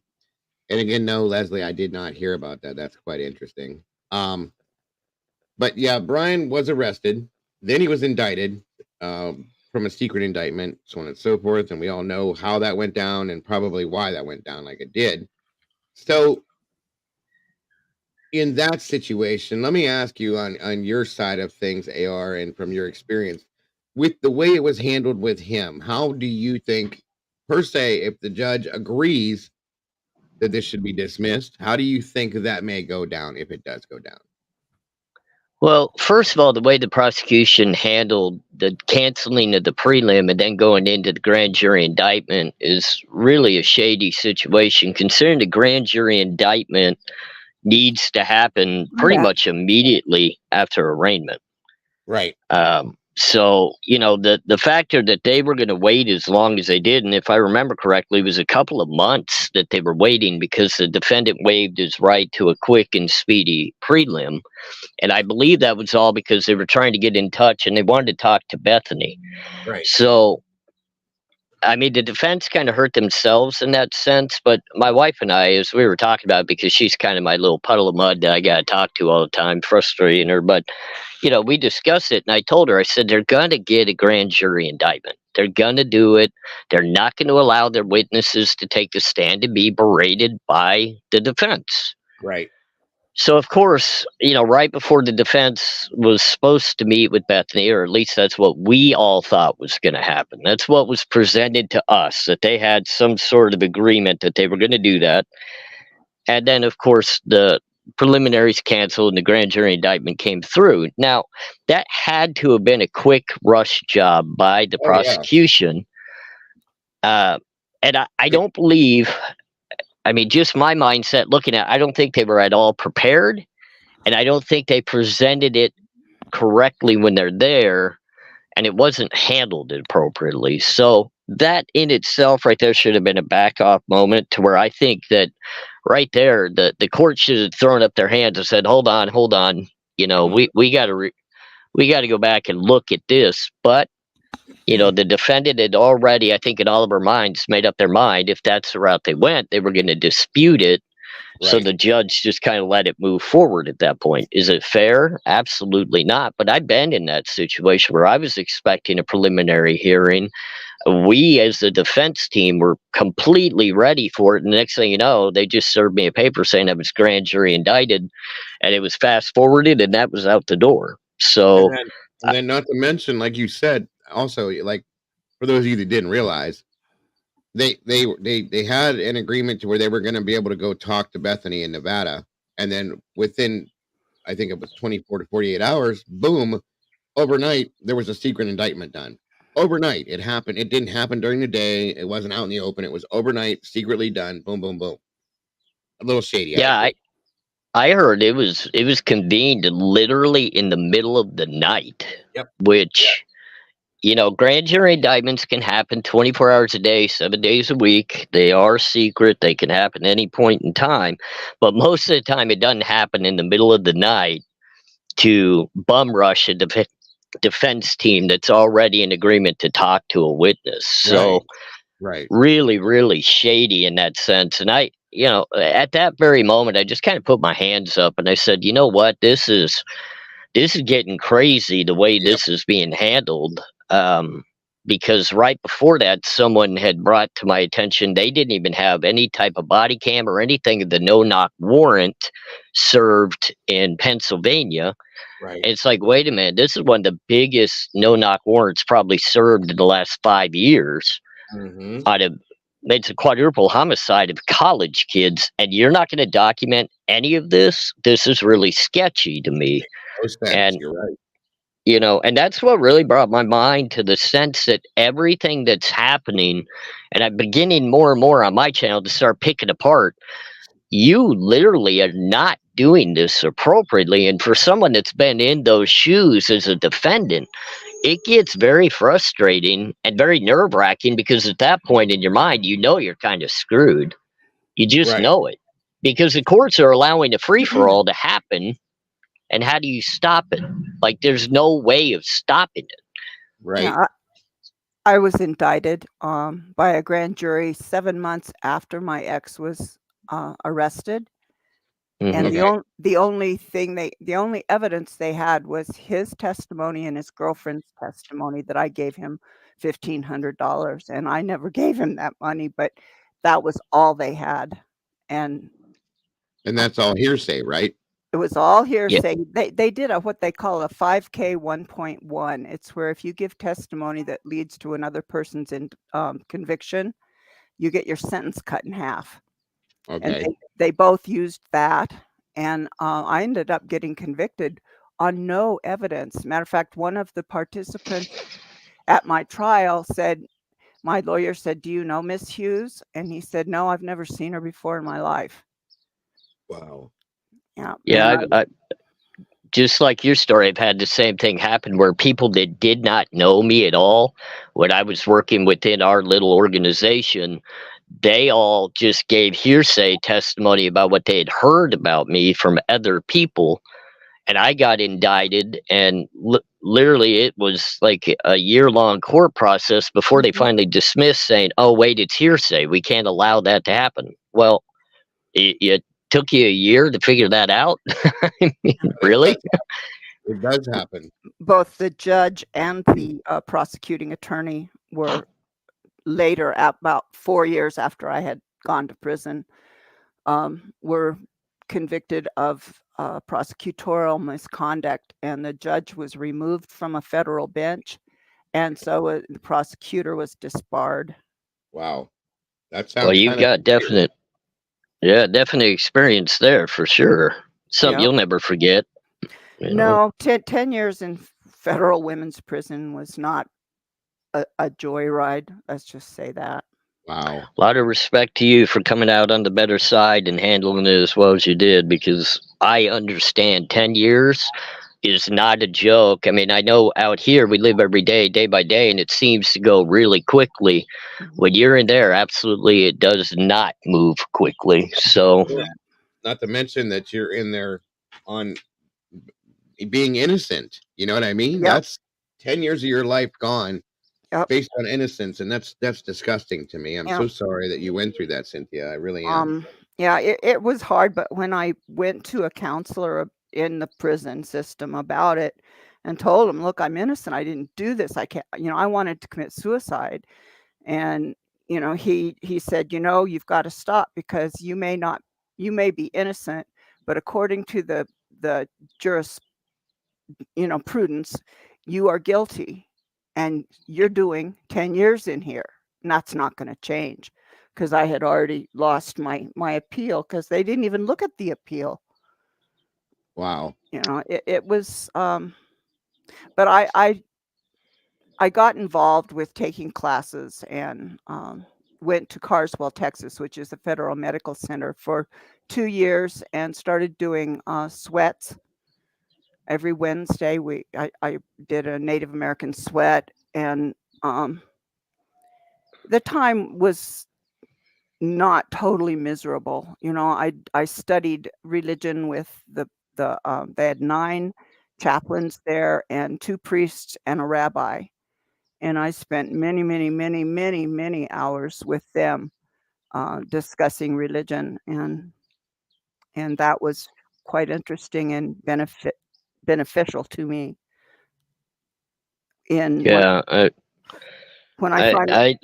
again, no, Leslie, I did not hear about that. That's quite interesting. But yeah, Brian was arrested. Then he was indicted from a secret indictment, so on and so forth. And we all know how that went down and probably why that went down like it did. So in that situation, let me ask you on your side of things, AR, and from your experience with the way it was handled with him, how do you think, per se, if the judge agrees that this should be dismissed, how do you think that may go down if it does go down? well, first of all, the way the prosecution handled the canceling of the prelim and then going into the grand jury indictment is really a shady situation, considering the grand jury indictment needs to happen I'm pretty back. much immediately after arraignment. Right. So the factor that they were going to wait as long as they did, and if I remember correctly, it was a couple of months that they were waiting because the defendant waived his right to a quick and speedy prelim, and I believe that was all because they were trying to get in touch and they wanted to talk to Bethany. Right. So I mean, the defense kind of hurt themselves in that sense, but my wife and I, as we were talking about, because she's kind of my little puddle of mud that I got to talk to all the time, frustrating her. But, we discussed it, and I told her, I said, they're going to get a grand jury indictment. They're going to do it. They're not going to allow their witnesses to take the stand and be berated by the defense. Right. So, of course, right before the defense was supposed to meet with Bethany, or at least that's what we all thought was going to happen. That's what was presented to us, that they had some sort of agreement that they were going to do that. And then, of course, the preliminaries canceled and the grand jury indictment came through. Now, that had to have been a quick rush job by the Oh yeah. prosecution. And I don't believe. I mean, just my mindset looking at, I don't think they were at all prepared, and I don't think they presented it correctly when they're there, and it wasn't handled appropriately. So that in itself right there should have been a back off moment to where I think that right there, the court should have thrown up their hands and said, hold on, you know, we got to we got to go back and look at this. But you know, the defendant had already, I think, in all of their minds, made up their mind if that's the route they went, they were going to dispute it. So Right. the judge just kind of let it move forward at that point. Is it fair? Absolutely not. But I've been in that situation where I was expecting a preliminary hearing. We, as the defense team, were completely ready for it. And the next thing you know, they just served me a paper saying I was grand jury indicted, and it was fast forwarded, and that was out the door. So, And then not to mention, like you said, also, like, for those of you that didn't realize, they had an agreement to where they were going to be able to go talk to Bethany in Nevada, and then within, I think it was 24 to 48 hours, boom, overnight there was a secret indictment done. Overnight it happened. It didn't happen during the day. It wasn't out in the open. It was overnight, secretly done. Boom, boom, boom. A little shady. yeah, I agree. I heard it was convened literally in the middle of the night, Yep. which you know, grand jury indictments can happen 24 hours a day, 7 days a week. They are secret. They can happen any point in time. But most of the time, it doesn't happen in the middle of the night to bum rush a defense team that's already in agreement to talk to a witness. So, Right. really, really shady in that sense. And I, you know, at that very moment, I just kind of put my hands up and I said, you know what, this is getting crazy the way this is being handled. Because right before that, someone had brought to my attention they didn't even have any type of body cam or anything of the no knock warrant served in Pennsylvania. Right. And it's like, wait a minute, this is one of the biggest no knock warrants probably served in the last 5 years. Out of it's a quadruple homicide of college kids, and you're not going to document any of this. This is really sketchy to me. No sense. And You're right. you know, and that's what really brought my mind to the sense that everything that's happening, and I'm beginning more and more on my channel to start picking apart. You literally are not doing this appropriately, and for someone that's been in those shoes as a defendant, it gets very frustrating and very nerve wracking because at that point in your mind, you know you're kind of screwed. You just Right. know it because the courts are allowing a free for all to happen. And how do you stop it? Like, there's no way of stopping it. Right. Yeah, I was indicted by a grand jury 7 months after my ex was arrested. And Okay. the only evidence they had was his testimony and his girlfriend's testimony that I gave him $1,500, and I never gave him that money, but that was all they had, and And that's all hearsay, right? it was all Yeah. hearsay. They did what they call a 5K 1.1. It's where if you give testimony that leads to another person's conviction, you get your sentence cut in half. And Okay. they both used that, and I ended up getting convicted on no evidence. Matter of fact, one of the participants at my trial said, my lawyer said, "Do you know Miss Hughes?" And he said, "No, I've never seen her before in my life." Wow. Yeah. Yeah, And I just like your story, I've had the same thing happen where people that did not know me at all, when I was working within our little organization, they all just gave hearsay testimony about what they had heard about me from other people. And I got indicted, and literally it was like a year-long court process before they finally dismissed, saying, oh, wait, it's hearsay. We can't allow that to happen. Well, it took you a year to figure that out? I mean, really? It does happen. both the judge and the prosecuting attorney were later, about 4 years after I had gone to prison, were convicted of prosecutorial misconduct, and the judge was removed from a federal bench, and so the prosecutor was disbarred. Wow. That Well, sounds you've kind of got definite experience there for sure. Something Yep. you'll never forget. You know? No, 10 years in federal women's prison was not a joyride. Let's just say that. wow. A lot of respect to you for coming out on the better side and handling it as well as you did, because I understand 10 years, is not a joke. I mean, I know out here we live every day, day by day, and it seems to go really quickly. When you're in there, absolutely, it does not move quickly. So, Well, not to mention that you're in there on being innocent. You know what I mean? Yep. That's 10 years of your life gone Yep. based on innocence, and that's disgusting to me. I'm Yep. so sorry that you went through that, Cynthia. I really am. Yeah, it was hard, but when I went to a counselor in the prison system about it and told him, look, I'm innocent. I didn't do this. I can't, I wanted to commit suicide. And, he said, you've got to stop because you may be innocent, but according to the juris, prudence, you are guilty and you're doing 10 years in here. And that's not going to change because I had already lost my appeal because they didn't even look at the appeal. Wow. It was, but I got involved with taking classes and went to Carswell, Texas, which is a federal medical center for 2 years and started doing sweats. Every Wednesday, I did a Native American sweat, and the time was not totally miserable. I studied religion with they had 9 chaplains there and 2 priests and a rabbi, and I spent many, many, many, many, many hours with them discussing religion, and that was quite interesting and beneficial to me. In yeah, when I I, finally I,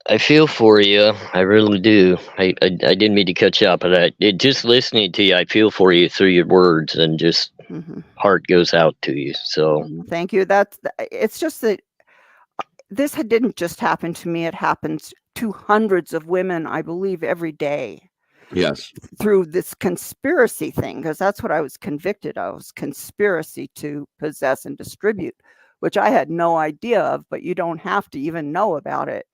I feel for you. I really do. I didn't mean to cut you off, but just listening to you, I feel for you through your words, and just Mhm. heart goes out to you. So, Thank you. It's just that this didn't just happen to me. It happens to hundreds of women, I believe, every day Yes. through this conspiracy thing, because that's what I was convicted of, was conspiracy to possess and distribute, which I had no idea of, but you don't have to even know about it.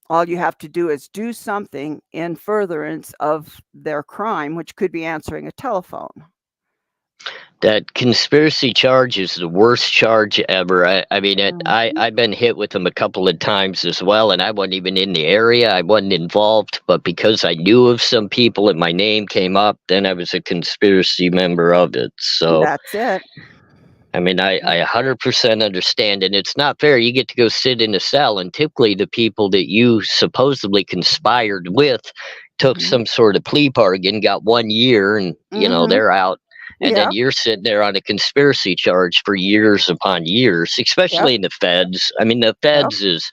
All you have to do is do something in furtherance of their crime, which could be answering a telephone. that conspiracy charge is the worst charge ever. I mean, Mhm. I've been hit with them a couple of times as well, and I wasn't even in the area. I wasn't involved, but because I knew of some people and my name came up, then I was a conspiracy member of it. So, That's it. I mean, I 100% understand, and it's not fair. You get to go sit in a cell, and typically the people that you supposedly conspired with took Mhm. some sort of plea bargain, got 1 year, and Mhm. they're out. And then Yep. you're sitting there on a conspiracy charge for years upon years, Yep. especially in the feds. I mean, the Yep. feds is,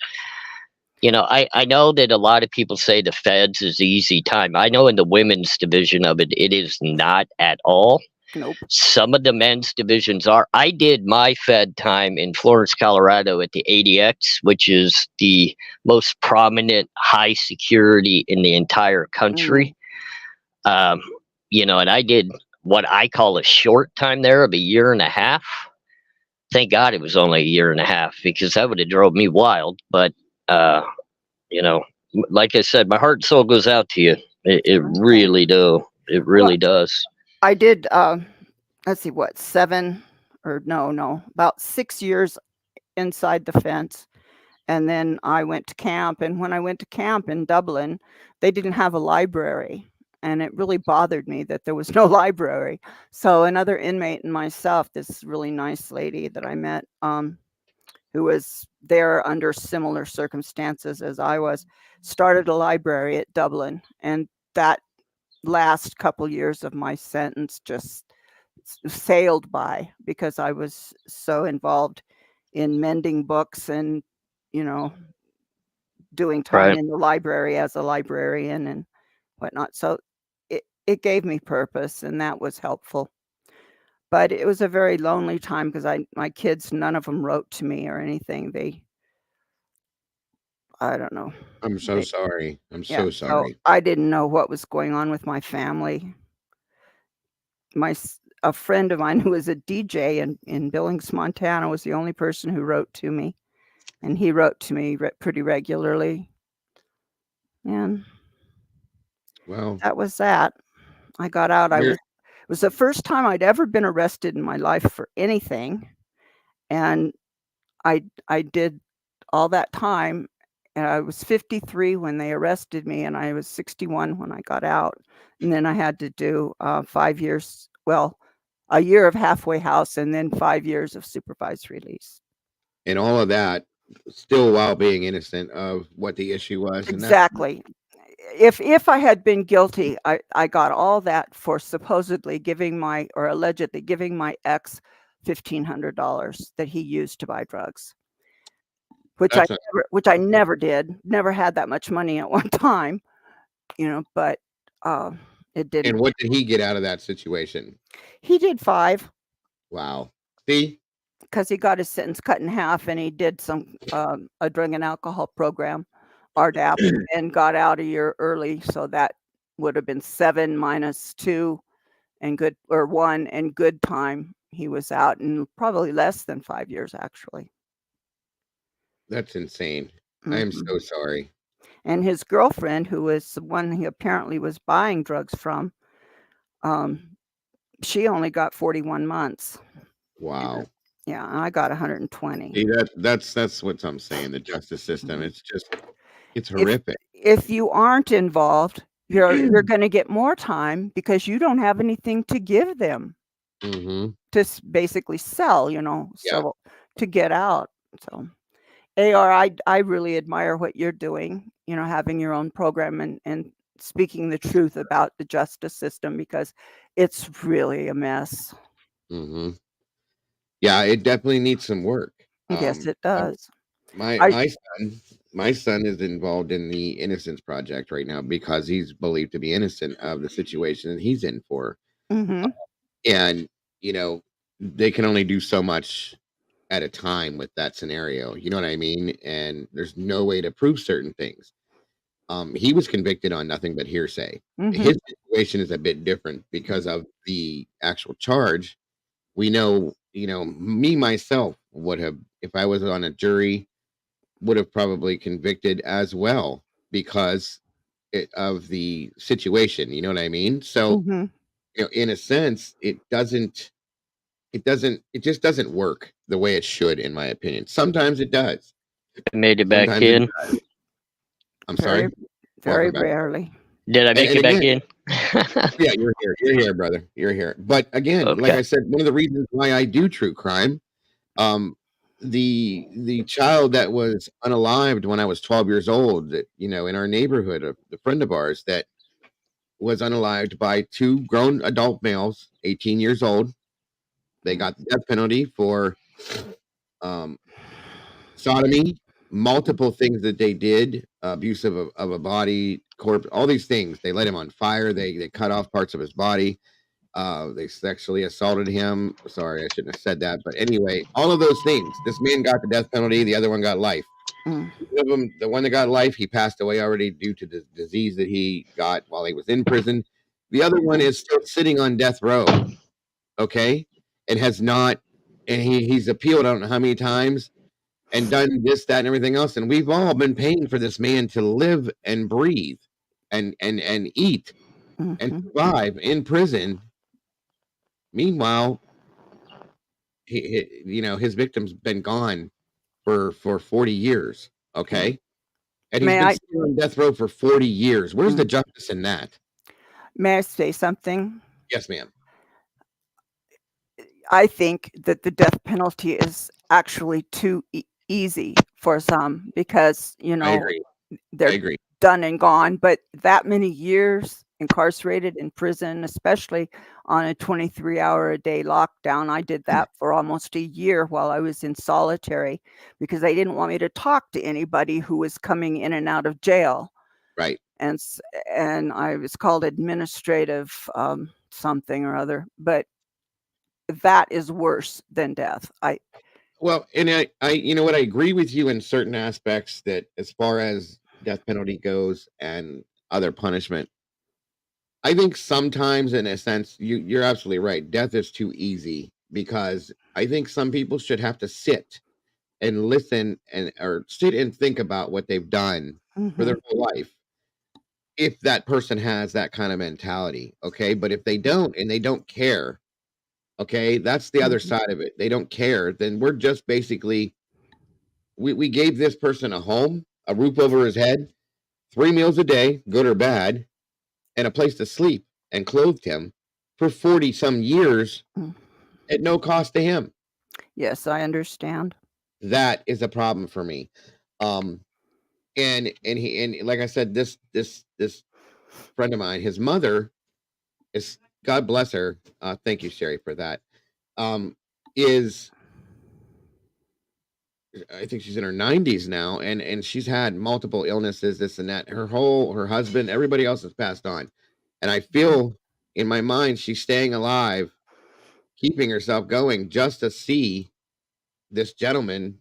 I know that a lot of people say the feds is easy time. I know in the women's division of it, it is not at all. Nope. Some of the men's divisions are. I did my Fed time in Florence, Colorado at the ADX, which is the most prominent high security in the entire Mm. country. Um, and I did what I call a short time there of a year and a half. Thank God it was only a year and a half because that would have drove me wild. But, uh, you know, like I said, my heart and soul goes out to you. It Thanks. really do. It Well, really does. I did, let's see, what, 7 or no, about 6 years inside the fence, and then I went to camp, and when I went to camp in Dublin, they didn't have a library, and it really bothered me that there was no library. So another inmate and myself, this really nice lady that I met, who was there under similar circumstances as I was, started a library at Dublin, and that last couple years of my sentence just sailed by because I was so involved in mending books and, you know, doing time Right. in the library as a librarian and whatnot. So it gave me purpose, and that was helpful. But it was a very lonely time because my kids, none of them wrote to me or anything. I don't know. I'm so sorry. I'm Yeah, so so sorry. I didn't know what was going on with my family. A friend of mine who was a DJ in Billings, Montana, was the only person who wrote to me, and he wrote to me pretty regularly, and Well, that was that. I got out. I we're was It was the first time I'd ever been arrested in my life for anything, and I did all that time, and I was 53 when they arrested me, and I was 61 when I got out, and then I had to do 5 years, well, a year of halfway house, and then 5 years of supervised release. And all of that still while being innocent of what the issue was. And that's Exactly. If I had been guilty, I got all that for supposedly giving my, or allegedly giving my ex $1,500 that he used to buy drugs, which that's a, I never did. Never had that much money at one time, but it didn't. and what did he get out of that situation? He did 5 Wow. See? because he got his sentence cut in half, and he did some a drug and alcohol program, RDAP, and got out a year early. So that would have been 7 minus 2 and good, or 1 and good time. He was out in probably less than 5 years, actually. That's insane. I am so sorry. And his girlfriend, who was the one he apparently was buying drugs from, she only got 41 months. Wow. Yeah, and I got 120. See, that's what I'm saying. The justice system, it's horrific. If you aren't involved, you're going to get more time because you don't have anything to give them Mm-hmm. to basically sell, Yeah. so to get out. So AR, I really admire what you're doing, having your own program and speaking the truth about the justice system, because it's really a mess. Mm-hmm. Yeah, it definitely needs some work. Yes, it does. My son is involved in the Innocence Project right now because he's believed to be innocent of the situation that he's in for. Mm-hmm. And they can only do so much at a time with that scenario. You know what I mean? And there's no way to prove certain things. He was convicted on nothing but hearsay. Mm-hmm. His situation is a bit different because of the actual charge. We know, me myself would have, if I was on a jury, would have probably convicted as well because of the situation. You know what I mean? So, Mm-hmm. in a sense, it just doesn't work the way it should, in my opinion. Sometimes it does. I made it back Sometimes it in. does. I'm Very, sorry. very Welcome back. rarely. Did I make And it back again, in? yeah, you're here, brother. You're here. But again, like Okay. I said, one of the reasons why I do true crime, the child that was unalived when I was 12 years old, that in our neighborhood, a friend of ours that was unalived by 2 grown adult males, 18 years old. They got the death penalty for sodomy, multiple things that they did, abuse of a body, corpse, all these things. They lit him on fire. They cut off parts of his body. They sexually assaulted him. Sorry, I shouldn't have said that. But anyway, all of those things. This man got the death penalty. The other one got life. Mm. One of them, the one that got life, he passed away already due to the disease that he got while he was in prison. The other one is still sitting on death row. Okay, and has not, and he's appealed I don't know how many times and done this, that, and everything else. And we've all been paying for this man to live and breathe and eat and survive in prison. Meanwhile, his victim's been gone for 40 years. Okay. And he's been sitting on death row for 40 years. Where's the justice in that? May I say something? Yes, ma'am. I think that the death penalty is actually too easy for some because, I agree. they're done and gone. But that many years incarcerated in prison, especially on a 23-hour-a-day lockdown, I did that for almost a year while I was in solitary because they didn't want me to talk to anybody who was coming in and out of jail. Right. And I was called administrative something or other, but that is worse than death. Well, and I I agree with you in certain aspects that as far as death penalty goes and other punishment, I think sometimes in a sense you're absolutely right. Death is too easy because I think some people should have to sit and listen or sit and think about what they've done for their whole life. if that person has that kind of mentality, okay? But if they don't and they don't care, okay, that's the other Mhm. side of it. They don't care, then we're just basically we gave this person a home, a roof over his head, 3 meals a day, good or bad, and a place to sleep and clothed him for 40 some years Mm. at no cost to him. Yes, I understand. That is a problem for me. Um and like I said, this friend of mine, his mother is, God bless her. Thank you, Sherry, for that. Is I think she's in her 90s now, and she's had multiple illnesses, this and that. Her husband, everybody else has passed on. And I feel in my mind she's staying alive, keeping herself going just to see this gentleman,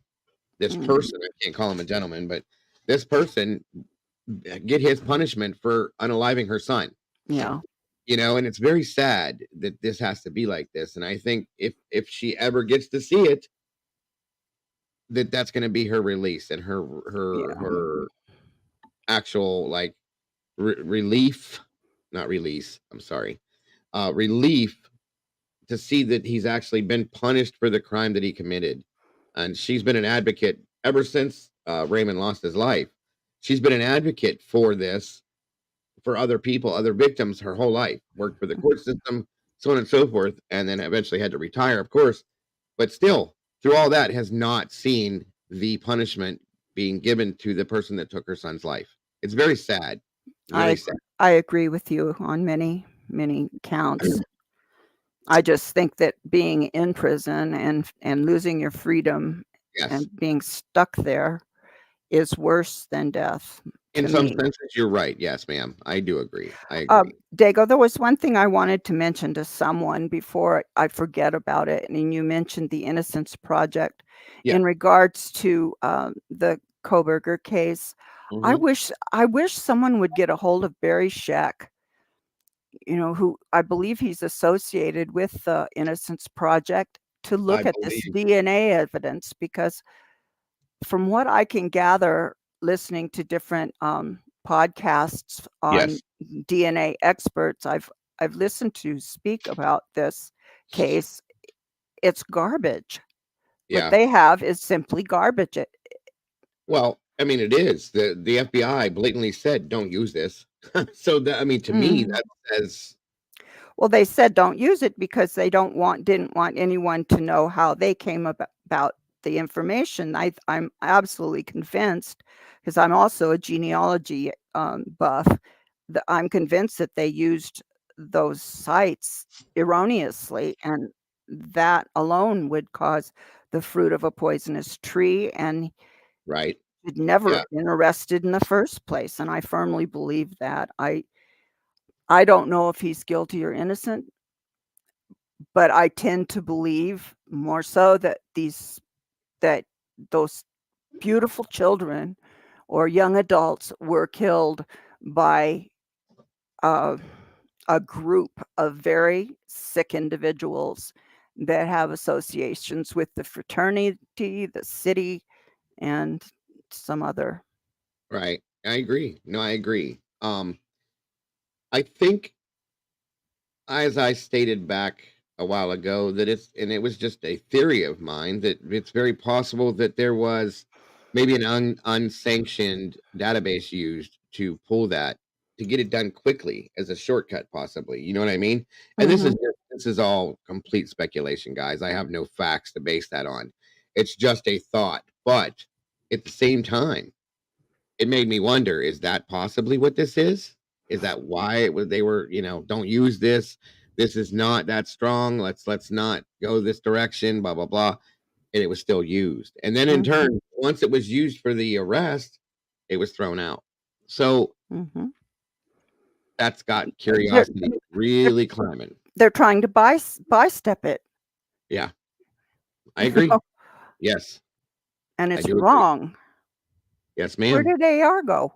this Mm. person, I can't call him a gentleman, but this person get his punishment for unaliving her son. Yeah. And it's very sad that this has to be like this. And I think if she ever gets to see it, that's going to be her release and Yeah. her actual like relief, not release. I'm sorry, relief to see that he's actually been punished for the crime that he committed. And she's been an advocate ever since Raymond lost his life. She's been an advocate for this, for other people, other victims, her whole life. Worked for the court system, so on and so forth, and then eventually had to retire, of course. But still, through all that, has not seen the punishment being given to the person that took her son's life. It's very sad. Very sad. I agree with you on many, many counts. I just think that being in prison and losing your freedom Yes. and being stuck there is worse than death In to some me. senses, you're right. Yes, ma'am. I do agree. I agree. Dago, there was one thing I wanted to mention to someone before I forget about it, and you mentioned the Innocence Project. Yeah. In regards to the Koberger case, I Mhm. wish someone would get a hold of Barry Scheck, who I believe he's associated with the Innocence Project, to I look at this believe. DNA evidence, because from what I can gather, listening to different podcasts on Yes. DNA experts I've listened to speak about this case, it's garbage. What Yeah. they have is simply garbage. Well, I mean, it is. The FBI blatantly said, "Don't use this." So that, I mean, to me, Mm. that says Well, they said don't use it because they didn't want anyone to know how they came about the information. I'm absolutely convinced, because I'm also a genealogy buff, that I'm convinced that they used those sites erroneously, and that alone would cause the fruit of a poisonous tree, and right. he'd never Yeah. been arrested in the first place. And I firmly believe that. I don't know if he's guilty or innocent, but I tend to believe more so that those beautiful children or young adults were killed by uh, a group of very sick individuals that have associations with the fraternity, the city, and some other. Right. I agree. No, I agree. I think, as I stated back a while ago, that it was just a theory of mine, that it's very possible that there was maybe an unsanctioned database used to pull that, to get it done quickly as a shortcut, possibly. You know what I mean? And Mhm. this is all complete speculation, guys. I have no facts to base that on. It's just a thought. But at the same time, it made me wonder, is that possibly what this is? Is that why they were, don't use this. This is not that strong. Let's not go this direction, blah, blah, blah. And it was still used. And then in Mhm. turn, once it was used for the arrest, it was thrown out. So Mhm. that's got They're curiosity they're really climbing. they're trying to buy step it, Yeah, I you agree. know, Yes, and I it's do agree. wrong. Yes, Where ma'am. did AR go?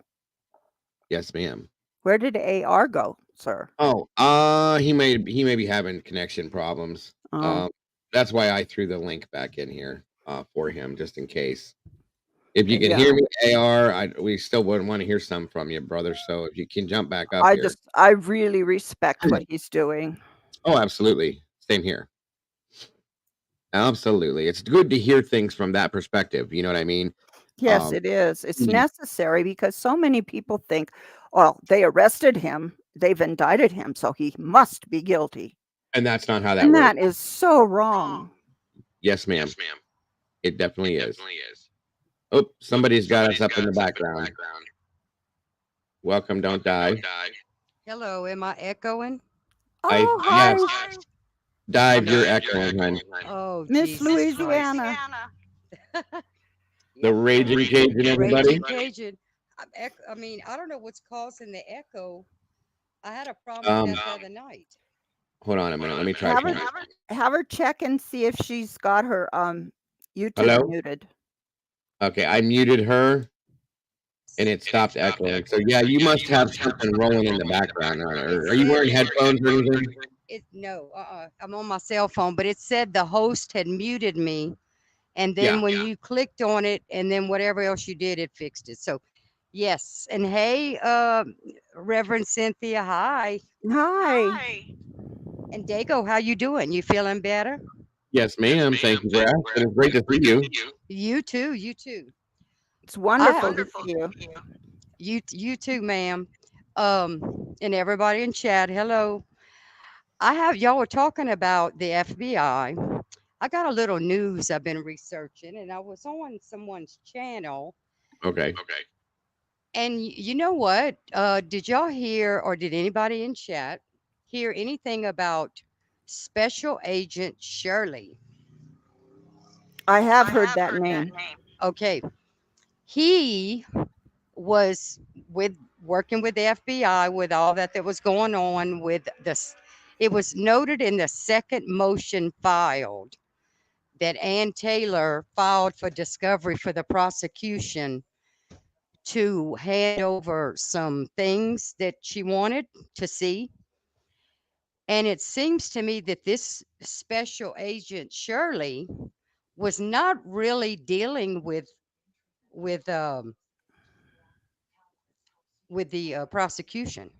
Yes, ma'am. Where did AR go, sir? Oh, he may be having connection problems. Oh. That's why I threw the link back in here for him, just in case. If you can Yeah. hear me, AR, we still would want to hear some from you, brother. So if you can jump back up here. I really respect what he's doing. Oh, absolutely. Same here. Absolutely. It's good to hear things from that perspective. You know what I mean? Yes, it is. It's Mhm. necessary because so many people think, well, they arrested him, they've indicted him, so he must be guilty. And that's not how that And works. that is so wrong. Yes, ma'am. It definitely is. Oh, somebody's got us up in the background. Welcome, don't die. Hello, am I echoing? Oh, hi, Yes. Dive, you're echoing, hon. Oh, Miss Jesus Christ. Louisiana. The raging Cajun, everybody. Raging Cajun. I mean, I don't know what's causing the echo. I had a problem with that the other night. Hold on a minute. Let me try. Have her check and see if she's got her YouTube Hello? muted. Okay, I muted her, and it stopped echoing. So yeah, you must have something rolling in the background. Are you wearing headphones or anything? No, I'm on my cell phone, but it said the host had muted me, and then Yeah. when you clicked on it, and then whatever else you did, it fixed it. So, yes, and hey, Reverend Cynthia, hi, Hi. and Dago, how you doing? You feeling better? Yes, ma'am. Thank you for asking. It's great to see you. You too. You too. It's wonderful to see you. You too, ma'am. And everybody in chat, hello. Y'all were talking about the FBI. I got a little news I've been researching, and I was on someone's channel. Okay. And you know what? Did y'all hear, or did anybody in chat hear anything about Special Agent Shirley? I have heard that name. Okay. He was working with the FBI with all that was going on with this. It was noted in the second motion filed that Ann Taylor filed for discovery for the prosecution to hand over some things that she wanted to see. And it seems to me that this special agent Shirley was not really dealing with the prosecution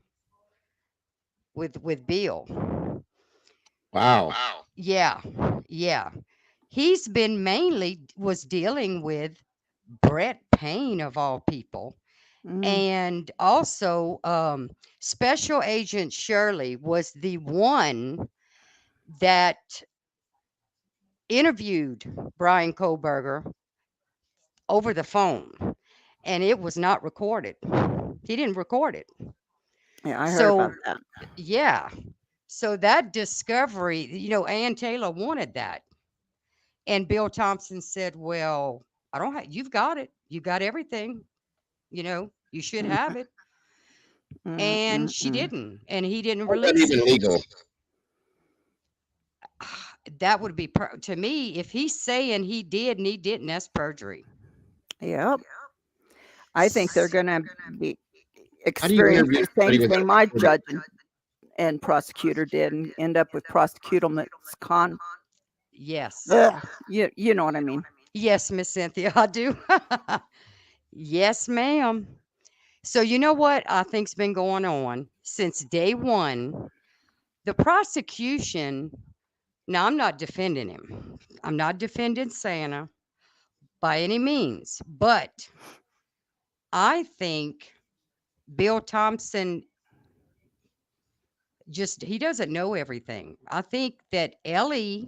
with Bill. Wow. Yeah, yeah. He's been mainly was dealing with Brett Payne of all people. And also, Special Agent Shirley was the one that interviewed Brian Kohlberger over the phone, and it was not recorded. He didn't record it. Yeah, I heard about that. Yeah. So that discovery, Ann Taylor wanted that. And Bill Thompson said, well, I don't have, you've got it. You got everything. You should have it. And she didn't. And he didn't release it. Legal. That would be, to me, if he's saying he did and he didn't, that's perjury. Yep. I think they're going to be experiencing the same thing my judge and prosecutor did and end up with prosecutor misconduct. Yes. You know what I mean. Yes, Miss Cynthia, I do. Yes, ma'am. So you know what I think's been going on since day one? The prosecution, now I'm not defending him. I'm not defending Santa by any means, but I think Bill Thompson he doesn't know everything. I think that Ellie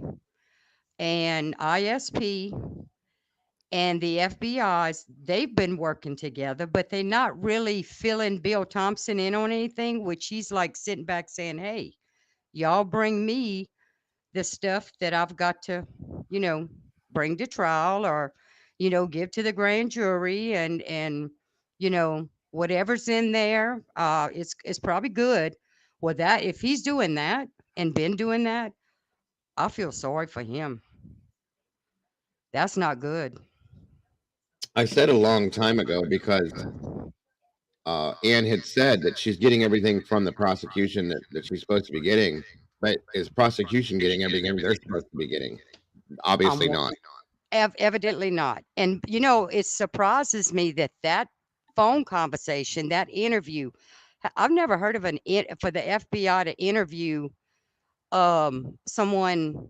and ISP and the FBI's, they've been working together, but they're not really filling Bill Thompson in on anything, which he's like sitting back saying, hey, y'all bring me the stuff that I've got to, bring to trial or, give to the grand jury and, whatever's in there, it's probably good. Well, if he's doing that and been doing that, I feel sorry for him. That's not good. I said a long time ago because Ann had said that she's getting everything from the prosecution that she's supposed to be getting, but is prosecution getting everything they're supposed to be getting? Obviously not. Evidently not. And you know, it surprises me that that phone conversation, that interview, I've never heard of for the FBI to interview someone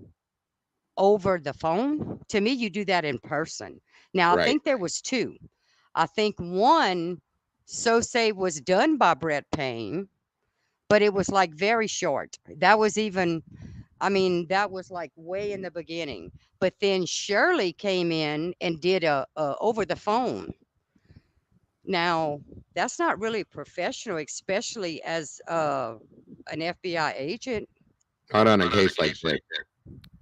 over the phone. To me, you do that in person. Now, I Right. think there was two. I think one, so say, was done by Brett Payne, but it was like very short. That was even, I mean, that was like way in the beginning. But then Shirley came in and did a over the phone. Now, that's not really professional, especially as an FBI agent. Not on a case like this.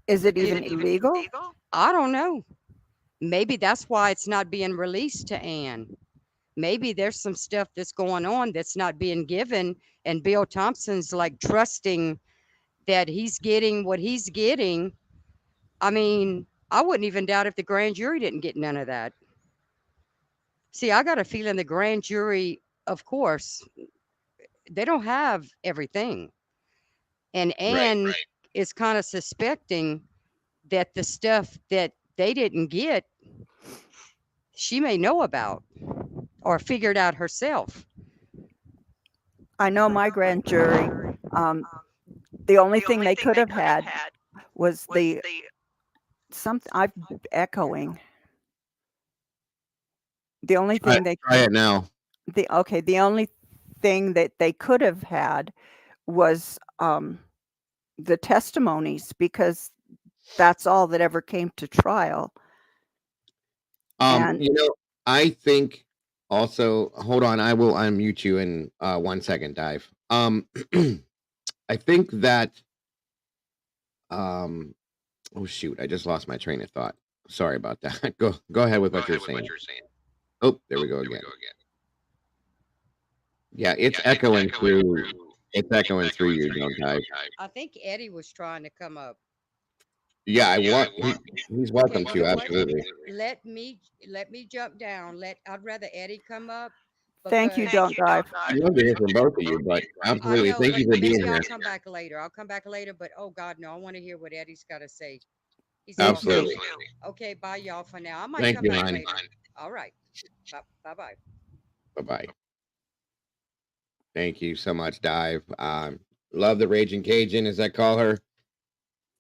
Is it even illegal? I don't know. Maybe that's why it's not being released to Anne. Maybe there's some stuff that's going on that's not being given, and Bill Thompson's like trusting that he's getting what he's getting. I mean, I wouldn't even doubt if the grand jury didn't get none of that. See, I got a feeling the grand jury, of course, they don't have everything. And Right. Anne is kind of suspecting that the stuff that they didn't get, she may know about or figured out herself. I know my grand jury. The only thing they could have had was the something. I'm echoing. The only Try, thing they try it now. the only thing that they could have had was the testimonies, because that's all that ever came to trial. And You know, I think also, hold on, I will unmute you in 1 second, Dive. I think that oh shoot, I just lost my train of thought. Sorry about that. Go ahead with what you're saying. Oh, there we go again. Yeah, it's echoing through. It's echoing through you, don't Dive. I think Eddie was trying to come up. Yeah, I want. He's welcome Okay, to, you know what? absolutely. Let me jump down. I'd rather Eddie come up. thank you, because don't dive. I'd love to hear from both of you, but I absolutely, know, thank but you for being maybe here. I'll come back later. I'll come back later, but oh God, no, I want to hear what Eddie's got to say. He's Me Absolutely. too. Okay, bye y'all for now. I might Thank come you, back hon. later. All right. Bye bye. Bye bye. Thank you so much, Dive. Love the Raging Cajun, as I call her.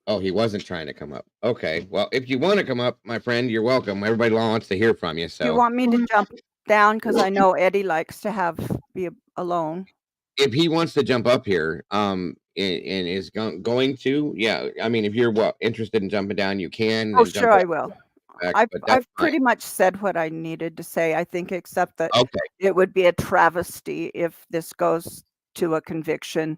Oh, he wasn't trying to come up. Okay, well, if you want to come up, my friend, you're welcome. Everybody wants to hear from you. Do you So want me to jump down? Because I know Eddie likes to be alone. if he wants to jump up here, and is going to, yeah. I mean, if you're interested in jumping down, you can. Oh, And jump sure, up I will. back, I've but that's fine. pretty much said what I needed to say, I think, except that Okay. it would be a travesty if this goes to a conviction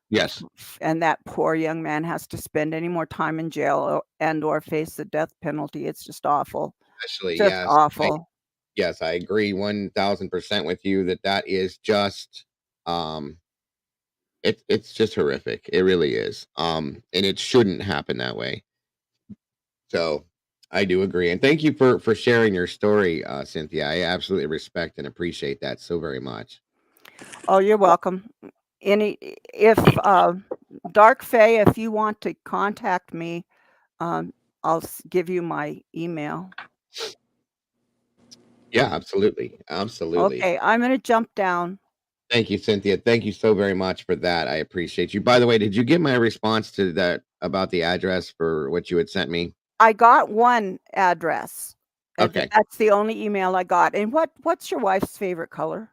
Yes. and that poor young man has to spend any more time in jail or face the death penalty. It's just awful. Especially, Just yes. awful. Yes, I agree 1000% with you that is just it's just horrific. It really is. And it shouldn't happen that way. So I do agree. And thank you for sharing your story, Cynthia. I absolutely respect and appreciate that so very much. Oh, you're welcome. If Dark Fae, if you want to contact me, I'll give you my email. Yeah, absolutely. Absolutely. Okay, I'm going to jump down. Thank you, Cynthia. Thank you so very much for that. I appreciate you. By the way, did you get my response to that about the address for what you had sent me? I got one address. Okay. That's the only email I got. And what's your wife's favorite color?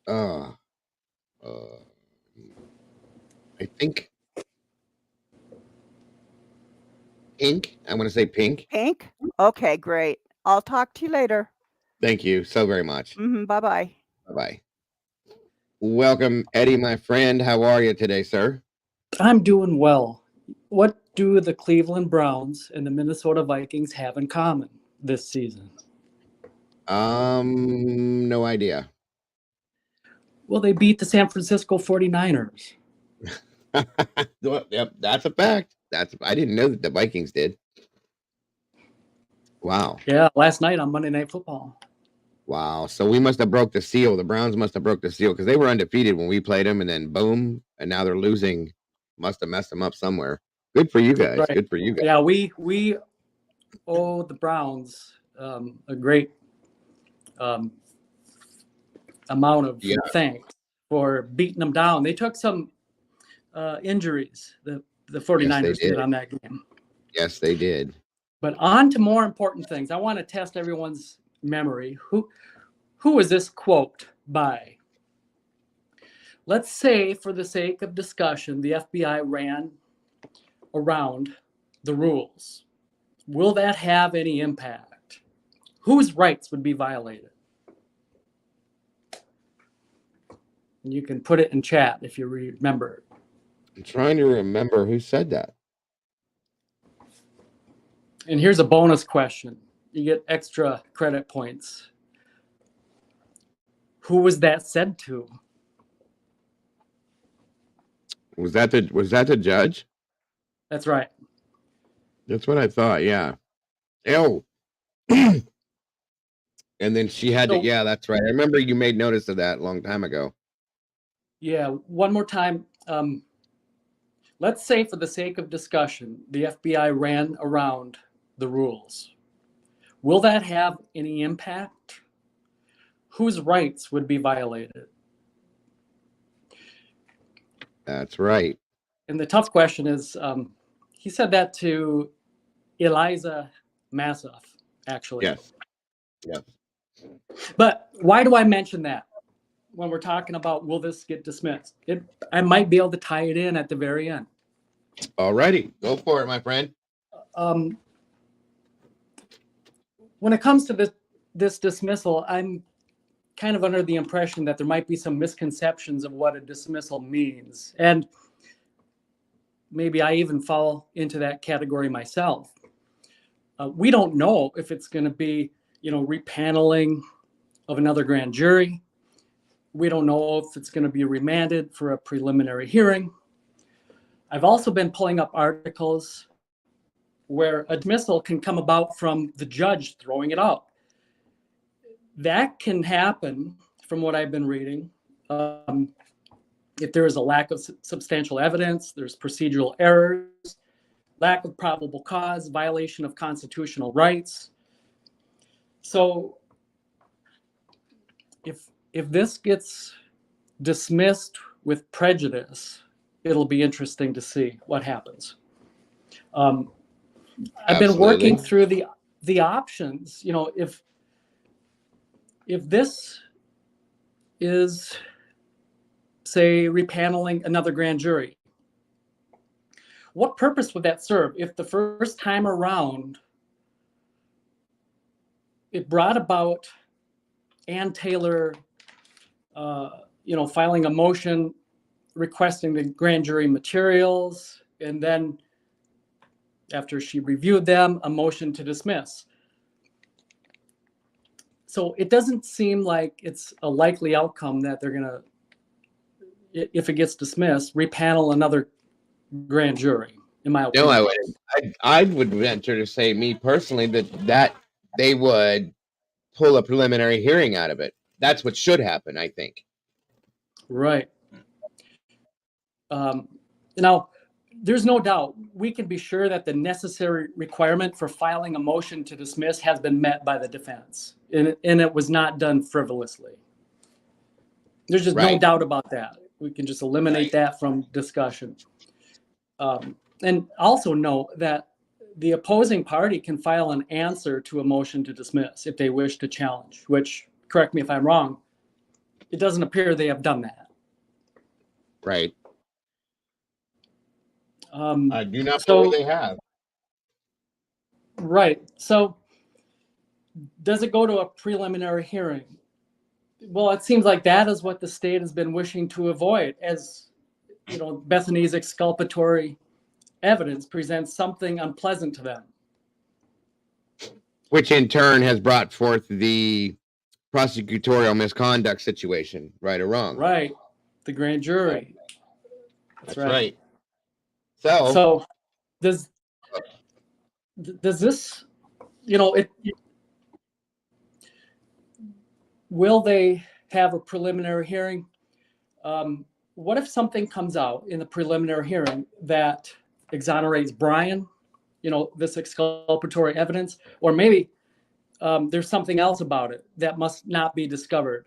I think pink. I want to say pink. Pink? Okay, great. I'll talk to you later. Thank you so very much. Bye-bye. Bye-bye. Welcome, Eddie, my friend. How are you today, sir? I'm doing well. What do the Cleveland Browns and the Minnesota Vikings have in common this season? No idea. Well, they beat the San Francisco 49ers. Yep, that's a fact. I didn't know that the Vikings did. Wow. Yeah, last night on Monday Night Football. Wow. So we must have broke the seal. The Browns must have broke the seal because they were undefeated when we played them, and then boom, and now they're losing. Must have messed them up somewhere. Good for you guys. Right. Good for you guys. Yeah, we owe the Browns a great amount of Yeah. thanks for beating them down. They took some injuries, the 49ers did on that game. Yes, they did. But on to more important things. I want to test everyone's memory. Who was this quote by? Let's say, for the sake of discussion, the FBI ran around the rules. Will that have any impact? Whose rights would be violated? And you can put it in chat if you remember. I'm trying to remember who said that. And here's a bonus question. You get extra credit points. Who was that said to? Was that the judge? That's right. That's what I thought. Yeah. Oh. And then she had to. Yeah, that's right. I remember you made notice of that a long time ago. Yeah. One more time. Let's say, for the sake of discussion, the FBI ran around the rules. Will that have any impact? Whose rights would be violated? That's right. And the tough question is, he said that to Eliza Massoff, actually. Yes. Yes. But why do I mention that when we're talking about will this get dismissed? I might be able to tie it in at the very end. All righty. Go for it, my friend. When it comes to this dismissal, I'm kind of under the impression that there might be some misconceptions of what a dismissal means. And maybe I even fall into that category myself. We don't know if it's going to be, repaneling of another grand jury. We don't know if it's going to be remanded for a preliminary hearing. I've also been pulling up articles where a dismissal can come about from the judge throwing it out. That can happen, from what I've been reading, if there is a lack of substantial evidence, there's procedural errors, lack of probable cause, violation of constitutional rights. So if this gets dismissed with prejudice, it'll be interesting to see what happens. I've been working through the options. If this is, say, repaneling another grand jury, what purpose would that serve? If the first time around it brought about Ann Taylor, filing a motion requesting the grand jury materials, and then after she reviewed them, a motion to dismiss. So it doesn't seem like it's a likely outcome that they're going to, if it gets dismissed, repanel another grand jury, in my opinion. No, I would venture to say, me personally, that they would pull a preliminary hearing out of it. That's what should happen, I think. Right. Now, there's no doubt we can be sure that the necessary requirement for filing a motion to dismiss has been met by the defense, and it was not done frivolously. There's just no doubt about that. We can just eliminate that from discussion. And also know that the opposing party can file an answer to a motion to dismiss if they wish to challenge, which, correct me if I'm wrong, it doesn't appear they have done that. Right. I do not believe they have. Right. So does it go to a preliminary hearing? Well, it seems like that is what the state has been wishing to avoid, as Bethany's exculpatory evidence presents something unpleasant to them. Which in turn has brought forth the prosecutorial misconduct situation, right or wrong. Right. The grand jury. That's right. So does this, will they have a preliminary hearing? What if something comes out in the preliminary hearing that exonerates Brian, this exculpatory evidence, or maybe there's something else about it that must not be discovered,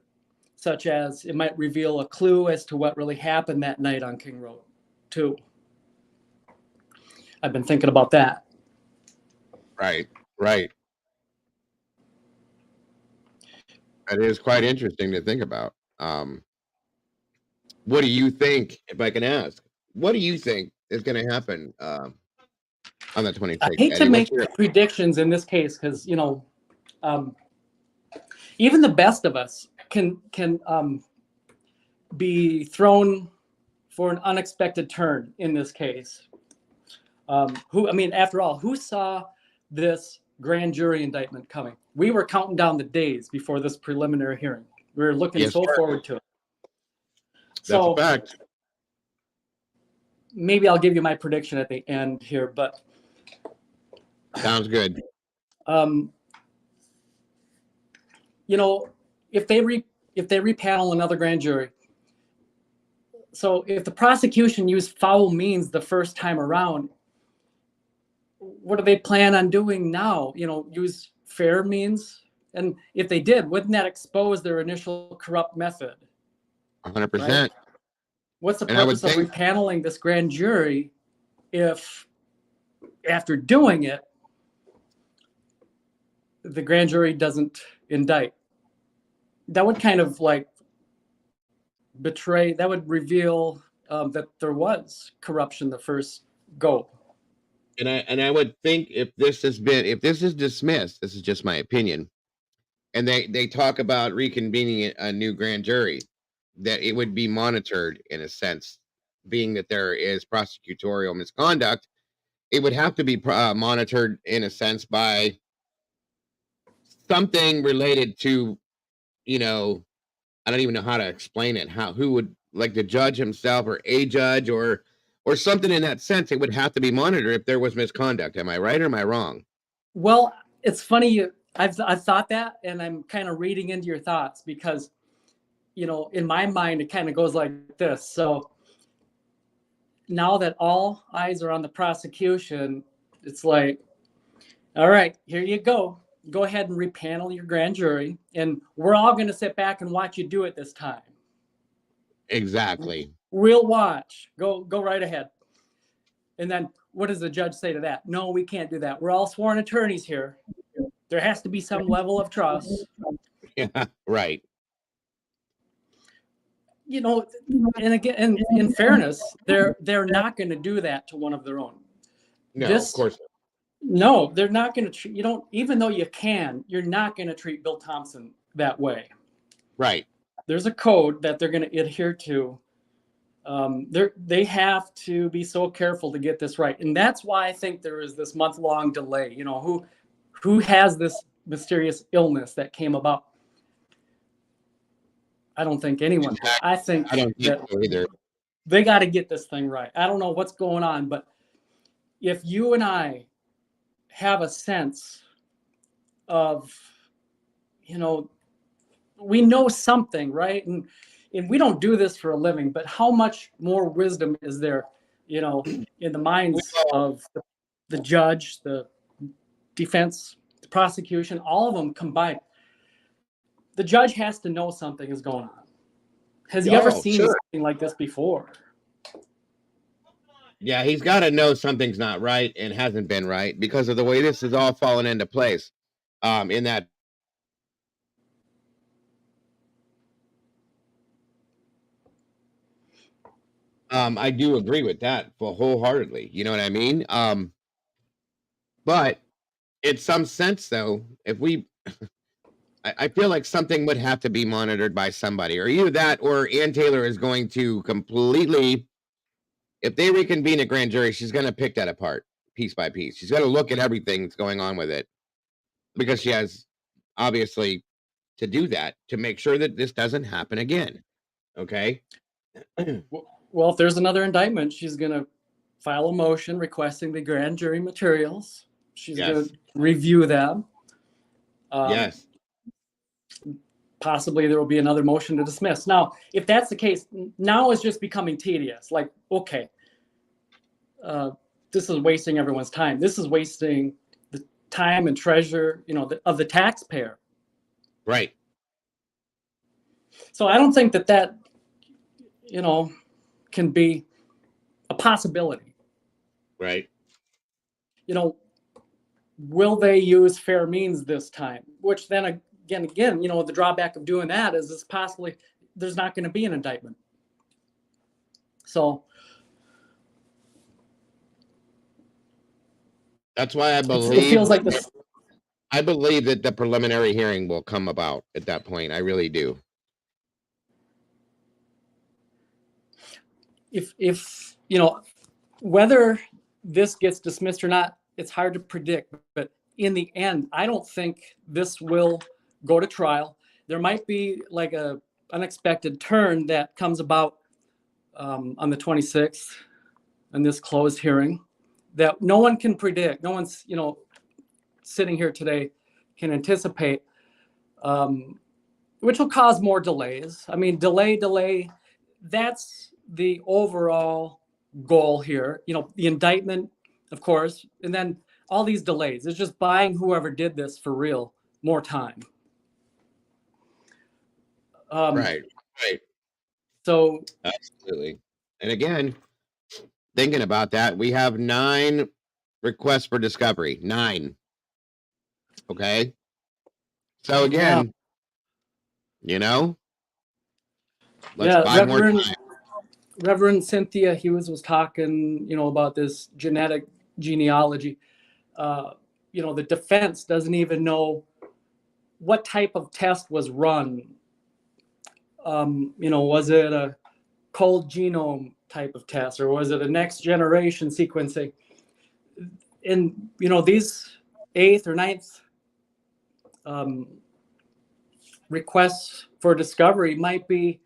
such as it might reveal a clue as to what really happened that night on King Road 2. I've been thinking about that. Right. That is quite interesting to think about. What do you think, if I can ask, what do you think is going to happen on the 26th? I hate to Eddie, make predictions in this case because, even the best of us can be thrown for an unexpected turn in this case. After all, who saw this grand jury indictment coming? We were counting down the days before this preliminary hearing. We were looking forward to it. That's a fact. Maybe I'll give you my prediction at the end here, but sounds good. If they repanel another grand jury, so if the prosecution used foul means the first time around, what do they plan on doing now? Use fair means? And if they did, wouldn't that expose their initial corrupt method? 100%. Right? What's the purpose of repaneling this grand jury if, after doing it, the grand jury doesn't indict? That would kind of betray, that would reveal that there was corruption the first go. And I would think if this is dismissed, this is just my opinion, and they talk about reconvening a new grand jury, that it would be monitored in a sense, being that there is prosecutorial misconduct. It would have to be monitored in a sense by something related to, I don't even know how to explain it. Who would, like the judge himself or a judge or something in that sense? It would have to be monitored if there was misconduct. Am I right or am I wrong? Well, it's funny. I've thought that, and I'm kind of reading into your thoughts because, in my mind, it kind of goes like this. So now that all eyes are on the prosecution, it's like, all right, here you go. Go ahead and repanel your grand jury, and we're all going to sit back and watch you do it this time. Exactly. We'll watch. Go right ahead. And then what does the judge say to that? No, we can't do that. We're all sworn attorneys here. There has to be some level of trust. Yeah, right. And again, in fairness, they're not going to do that to one of their own. No, of course not. No, they're not going to treat, even though you're not going to treat Bill Thompson that way. Right. There's a code that they're going to adhere to. They have to be so careful to get this right. And that's why I think there is this month-long delay. Who has this mysterious illness that came about? I don't think anyone. I don't think so either. They got to get this thing right. I don't know what's going on, but if you and I have a sense of, we know something, right? And we don't do this for a living, but how much more wisdom is there, in the minds of the judge, the defense, the prosecution, all of them combined. The judge has to know something is going on. Has he ever seen something like this before? Yeah, he's got to know something's not right and hasn't been right because of the way this is all fallen into place. In that. I do agree with that wholeheartedly. You know what I mean? But in some sense, though, if we, I feel like something would have to be monitored by somebody, or either that, or Ann Taylor is going to completely. If they reconvene a grand jury, she's going to pick that apart piece by piece. She's got to look at everything that's going on with it because she has obviously to do that to make sure that this doesn't happen again. Okay. Well, if there's another indictment, she's going to file a motion requesting the grand jury materials. She's going to review them. Yes. Possibly there will be another motion to dismiss. Now, if that's the case, now it's just becoming tedious. Like, okay, this is wasting everyone's time. This is wasting the time and treasure, of the taxpayer. Right. So I don't think that can be a possibility. Right. Will they use fair means this time? Which then again, the drawback of doing that is it's possibly there's not going to be an indictment. So That's why I it believe feels like this. I believe that the preliminary hearing will come about at that point. I really do. If whether this gets dismissed or not, it's hard to predict. But in the end, I don't think this will go to trial. There might be like a unexpected turn that comes about on the 26th in this closed hearing that no one can predict. No one's sitting here today can anticipate, which will cause more delays. I mean, delay. That's the overall goal here. The indictment, of course, and then all these delays. It's just buying whoever did this for real more time. Right. So Absolutely. And again, thinking about that, we have 9 requests for discovery. 9. Okay. So again, let's buy more time. Reverend Cynthia Hughes was talking, about this genetic genealogy. The defense doesn't even know what type of test was run. Was it a cold genome type of test, or was it a next generation sequencing? And these 8th or 9th requests for discovery might be,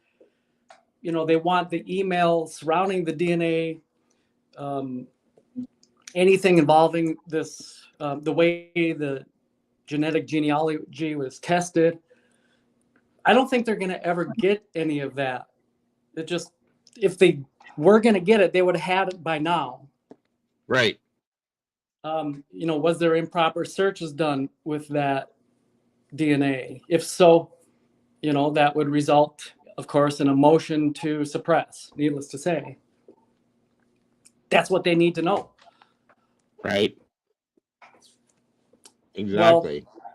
they want the email surrounding the DNA, anything involving this, the way the genetic genealogy was tested. I don't think they're going to ever get any of that. It just, if they were going to get it, they would have had it by now. Right. Was there improper searches done with that DNA? If so, that would result, of course, in a motion to suppress, needless to say. That's what they need to know. Right. Exactly. Well,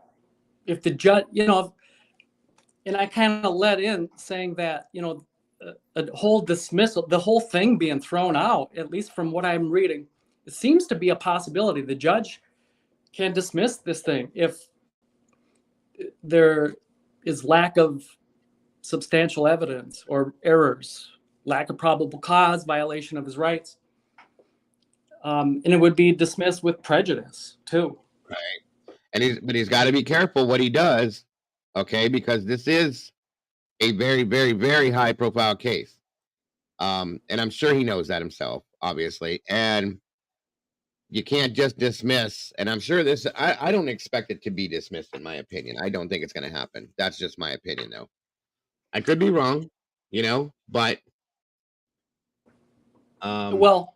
if the judge, and I kind of let in saying that, a whole dismissal, the whole thing being thrown out, at least from what I'm reading, it seems to be a possibility. The judge can dismiss this thing if there is lack of substantial evidence or errors, lack of probable cause, violation of his rights. And it would be dismissed with prejudice too. Right. But he's got to be careful what he does. Okay. Because this is a very, very, very high profile case. And I'm sure he knows that himself, obviously. And you can't just dismiss. And I'm sure I don't expect it to be dismissed, in my opinion. I don't think it's going to happen. That's just my opinion, though. I could be wrong, but. Well,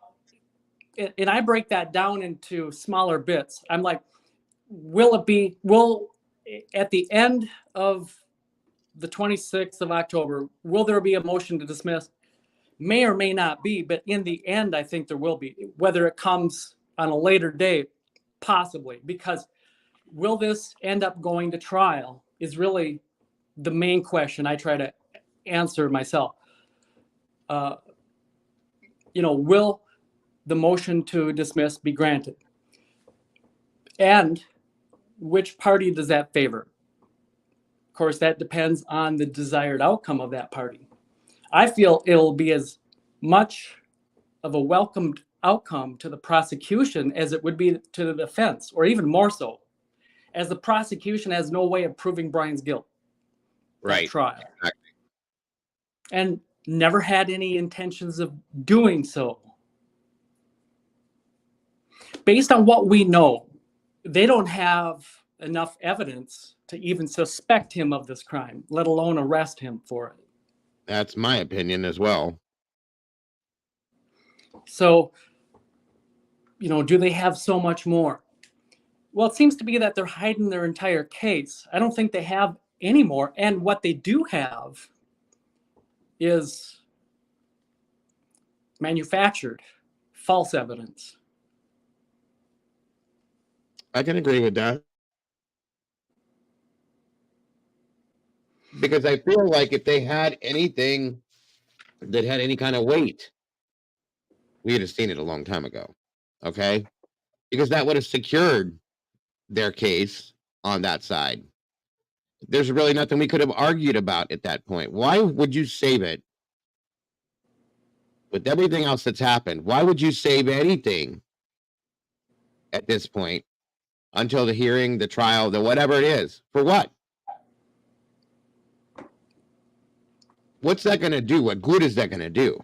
and I break that down into smaller bits. I'm like, will at the end of the 26th of October, will there be a motion to dismiss? May or may not be, but in the end, I think there will be. Whether it comes on a later date, possibly, because will this end up going to trial is really the main question I try to answer myself. Will the motion to dismiss be granted? And which party does that favor? Of course, that depends on the desired outcome of that party. I feel it'll be as much of a welcomed outcome to the prosecution as it would be to the defense, or even more so, as the prosecution has no way of proving Brian's guilt at trial. Exactly. And never had any intentions of doing so. Based on what we know, they don't have enough evidence to even suspect him of this crime, let alone arrest him for it. That's my opinion as well. So, do they have so much more? Well, it seems to be that they're hiding their entire case. I don't think they have any more. And what they do have is manufactured false evidence. I can agree with that. Because I feel like if they had anything that had any kind of weight, we would have seen it a long time ago. Okay? Because that would have secured their case on that side. There's really nothing we could have argued about at that point. Why would you save it? With everything else that's happened, why would you save anything at this point until the hearing, the trial, the whatever it is? For what? What's that going to do? What good is that going to do?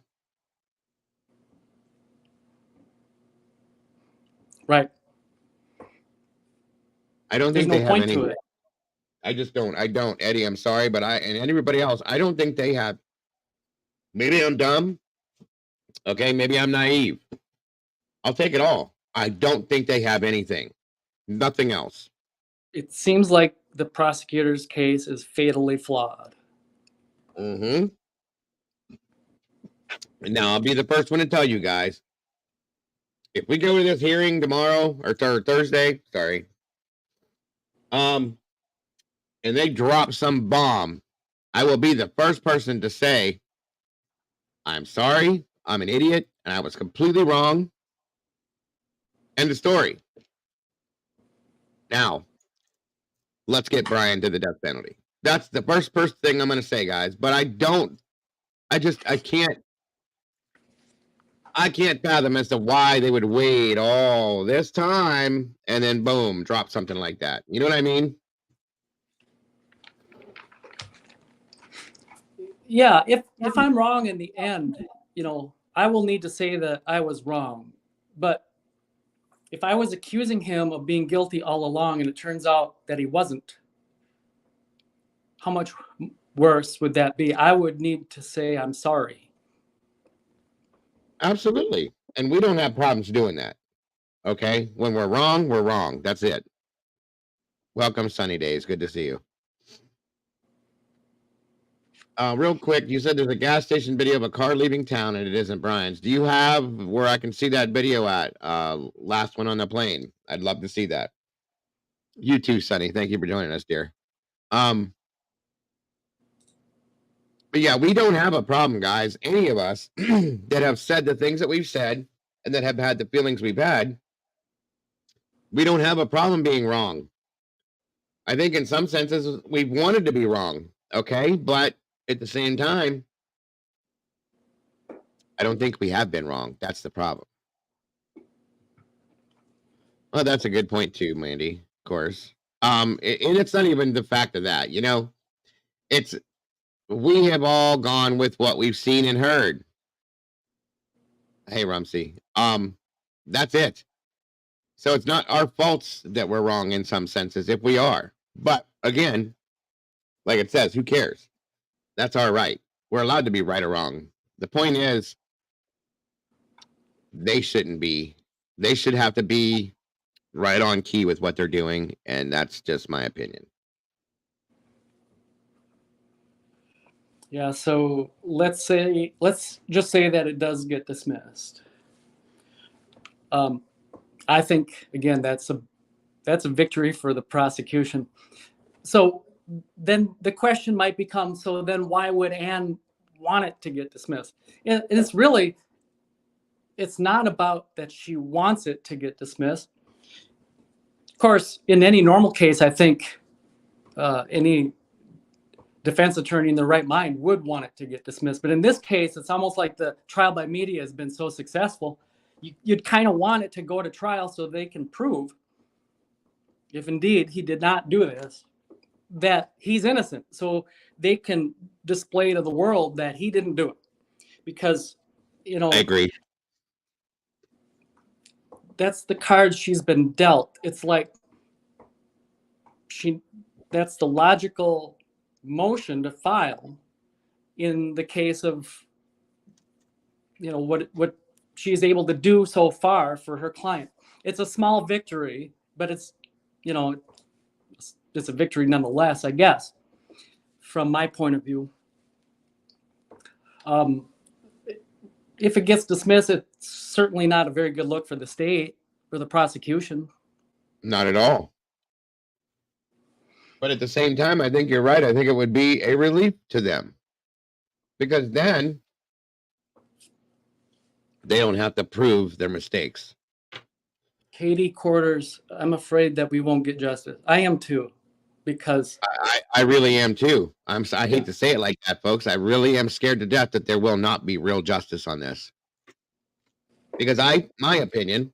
Right. I don't There's think no they have point any. to it. I just don't. I don't, Eddie. I'm sorry, but and everybody else, I don't think they have. Maybe I'm dumb. Okay, maybe I'm naive. I'll take it all. I don't think they have anything. Nothing else. It seems like the prosecutor's case is fatally flawed. Mm-hmm. And now I'll be the first one to tell you guys. If we go to this hearing tomorrow or Thursday, sorry, and they drop some bomb, I will be the first person to say, I'm sorry, I'm an idiot, and I was completely wrong. End of story. Now, let's get Brian to the death penalty. That's the first thing I'm going to say, guys. But I can't fathom as to why they would wait all this time and then boom, drop something like that. You know what I mean? Yeah, if I'm wrong in the end, I will need to say that I was wrong. But if I was accusing him of being guilty all along and it turns out that he wasn't, how much worse would that be? I would need to say I'm sorry. Absolutely. And we don't have problems doing that. Okay? When we're wrong, we're wrong. That's it. Welcome, Sunny Days. Good to see you. Real quick, you said there's a gas station video of a car leaving town and it isn't Brian's. Do you have where I can see that video at? Last one on the plane. I'd love to see that. You too, Sunny. Thank you for joining us, dear. But yeah, we don't have a problem, guys. Any of us that have said the things that we've said and that have had the feelings we've had, we don't have a problem being wrong. I think in some senses we've wanted to be wrong, okay? But at the same time, I don't think we have been wrong. That's the problem. Well, that's a good point too, Mandy, of course. And it's not even the fact of that, it's we have all gone with what we've seen and heard. Hey, Rumsey. That's it. So it's not our faults that we're wrong in some senses, if we are. But again, like it says, who cares? That's our right. We're allowed to be right or wrong. The point is, they shouldn't be. They should have to be right on key with what they're doing, and that's just my opinion. Yeah, so let's just say that it does get dismissed. I think again that's a victory for the prosecution. So then the question might become, so then why would Anne want it to get dismissed? It's not about that she wants it to get dismissed. Of course, in any normal case, I think any defense attorney in their right mind would want it to get dismissed. But in this case, it's almost like the trial by media has been so successful. You'd kind of want it to go to trial so they can prove, if indeed he did not do this, that he's innocent. So they can display to the world that he didn't do it. Because, I agree. That's the card she's been dealt. It's like that's the logical motion to file in the case of what she's able to do so far for her client. It's a small victory, but it's, you know, it's a victory nonetheless, I guess, from my point of view. If it gets dismissed, it's certainly not a very good look for the state, for the prosecution. Not at all. But at the same time, I think you're right. I think it would be a relief to them, because then they don't have to prove their mistakes. Katie Quarters, I'm afraid that we won't get justice. I am too, because I really am too. I hate to say it like that, folks. I really am scared to death that there will not be real justice on this. Because my opinion,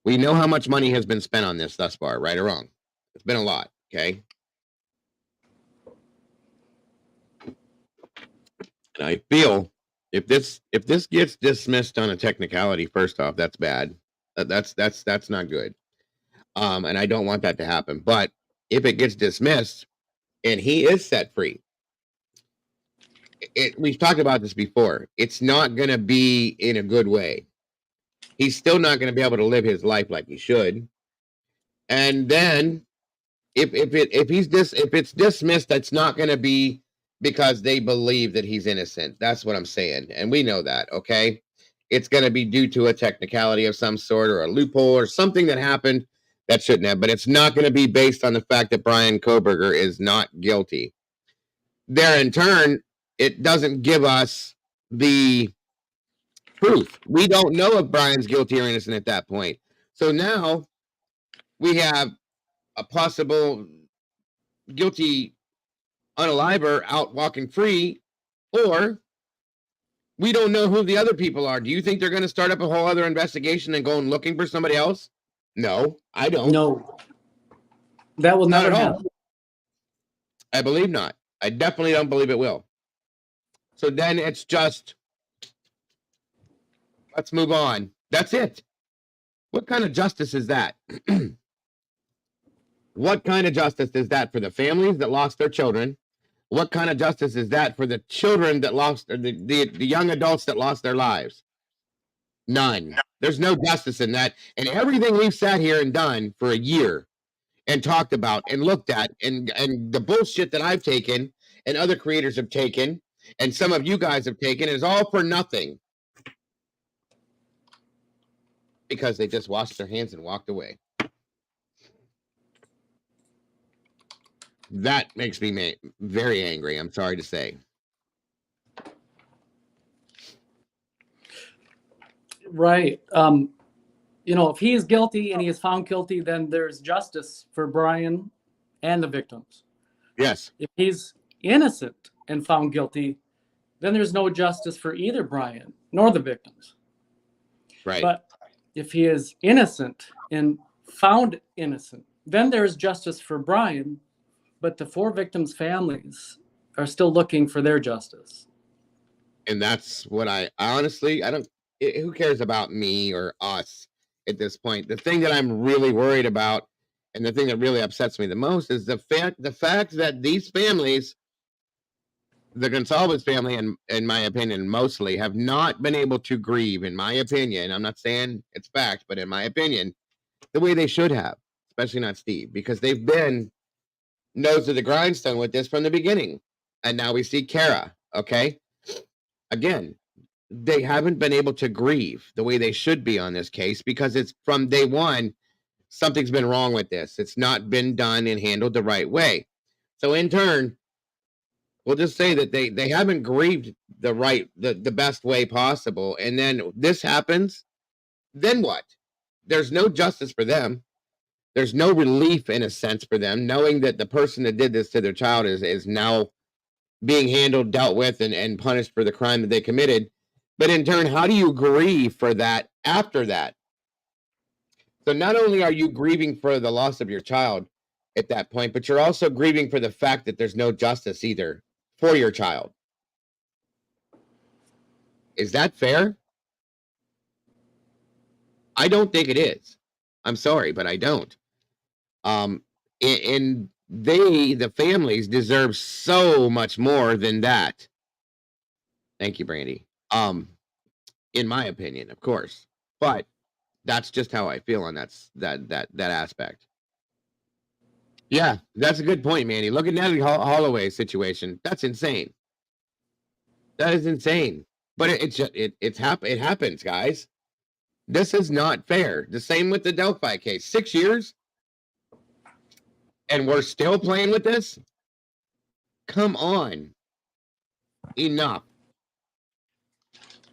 we know how much money has been spent on this thus far, right or wrong. It's been a lot, okay? And I feel if this gets dismissed on a technicality, first off, that's bad. That's not good. And I don't want that to happen. But if it gets dismissed and he is set free, we've talked about this before. It's not going to be in a good way. He's still not going to be able to live his life like he should. And then if it's dismissed, that's not going to be because they believe that he's innocent. That's what I'm saying. And we know that, okay? It's going to be due to a technicality of some sort or a loophole or something that happened that shouldn't have. But it's not going to be based on the fact that Brian Koberger is not guilty. There, in turn, it doesn't give us the proof. We don't know if Brian's guilty or innocent at that point. So now we have a possible guilty unaliver out walking free, or we don't know who the other people are. Do you think they're going to start up a whole other investigation and go and looking for somebody else? No, I don't. no, that will Not never at all. happen. I believe not. I definitely don't believe it will. So then it's just, let's move on. That's it. What kind of justice is that? What kind of justice is that for the families that lost their children? What kind of justice is that for the children that lost, or the young adults that lost their lives? None. There's no justice in that. And everything we've sat here and done for a year and talked about and looked at, and the bullshit that I've taken and other creators have taken and some of you guys have taken is all for nothing, because they just washed their hands and walked away. That makes me very angry, I'm sorry to say. Right. You know, if he is guilty and he is found guilty, then there's justice for Brian and the victims. Yes. If he's innocent and found guilty, then there's no justice for either Brian nor the victims. Right. But if he is innocent and found innocent, then there's justice for Brian, but the 4 victims' families are still looking for their justice. And that's what I honestly, who cares about me or us at this point? The thing that I'm really worried about, and the thing that really upsets me the most, is the fact that these families, the Gonsalves family, in my opinion, mostly have not been able to grieve, in my opinion. I'm not saying it's fact, but in my opinion, the way they should have, especially not Steve, because they've been nose to the grindstone with this from the beginning. And now we see Kara, okay? Again, they haven't been able to grieve the way they should be on this case, because it's from day one, something's been wrong with this. It's not been done and handled the right way. So in turn, we'll just say that they haven't grieved the best way possible. And then this happens, then what? There's no justice for them. There's no relief, in a sense, for them, knowing that the person that did this to their child is now being handled, dealt with, and punished for the crime that they committed. But in turn, how do you grieve for that after that? So not only are you grieving for the loss of your child at that point, but you're also grieving for the fact that there's no justice either for your child. Is that fair? I don't think it is. I'm sorry, but I don't. And the families deserve so much more than that. Thank you, Brandy. in my opinion, of course. But that's just how I feel on that aspect. Yeah, that's a good point, Manny. Look at Natalie Holloway's situation. That's insane. That is insane. But it happens, guys. This is not fair. The same with the Delphi case. 6 years, and we're still playing with this. Come on, enough.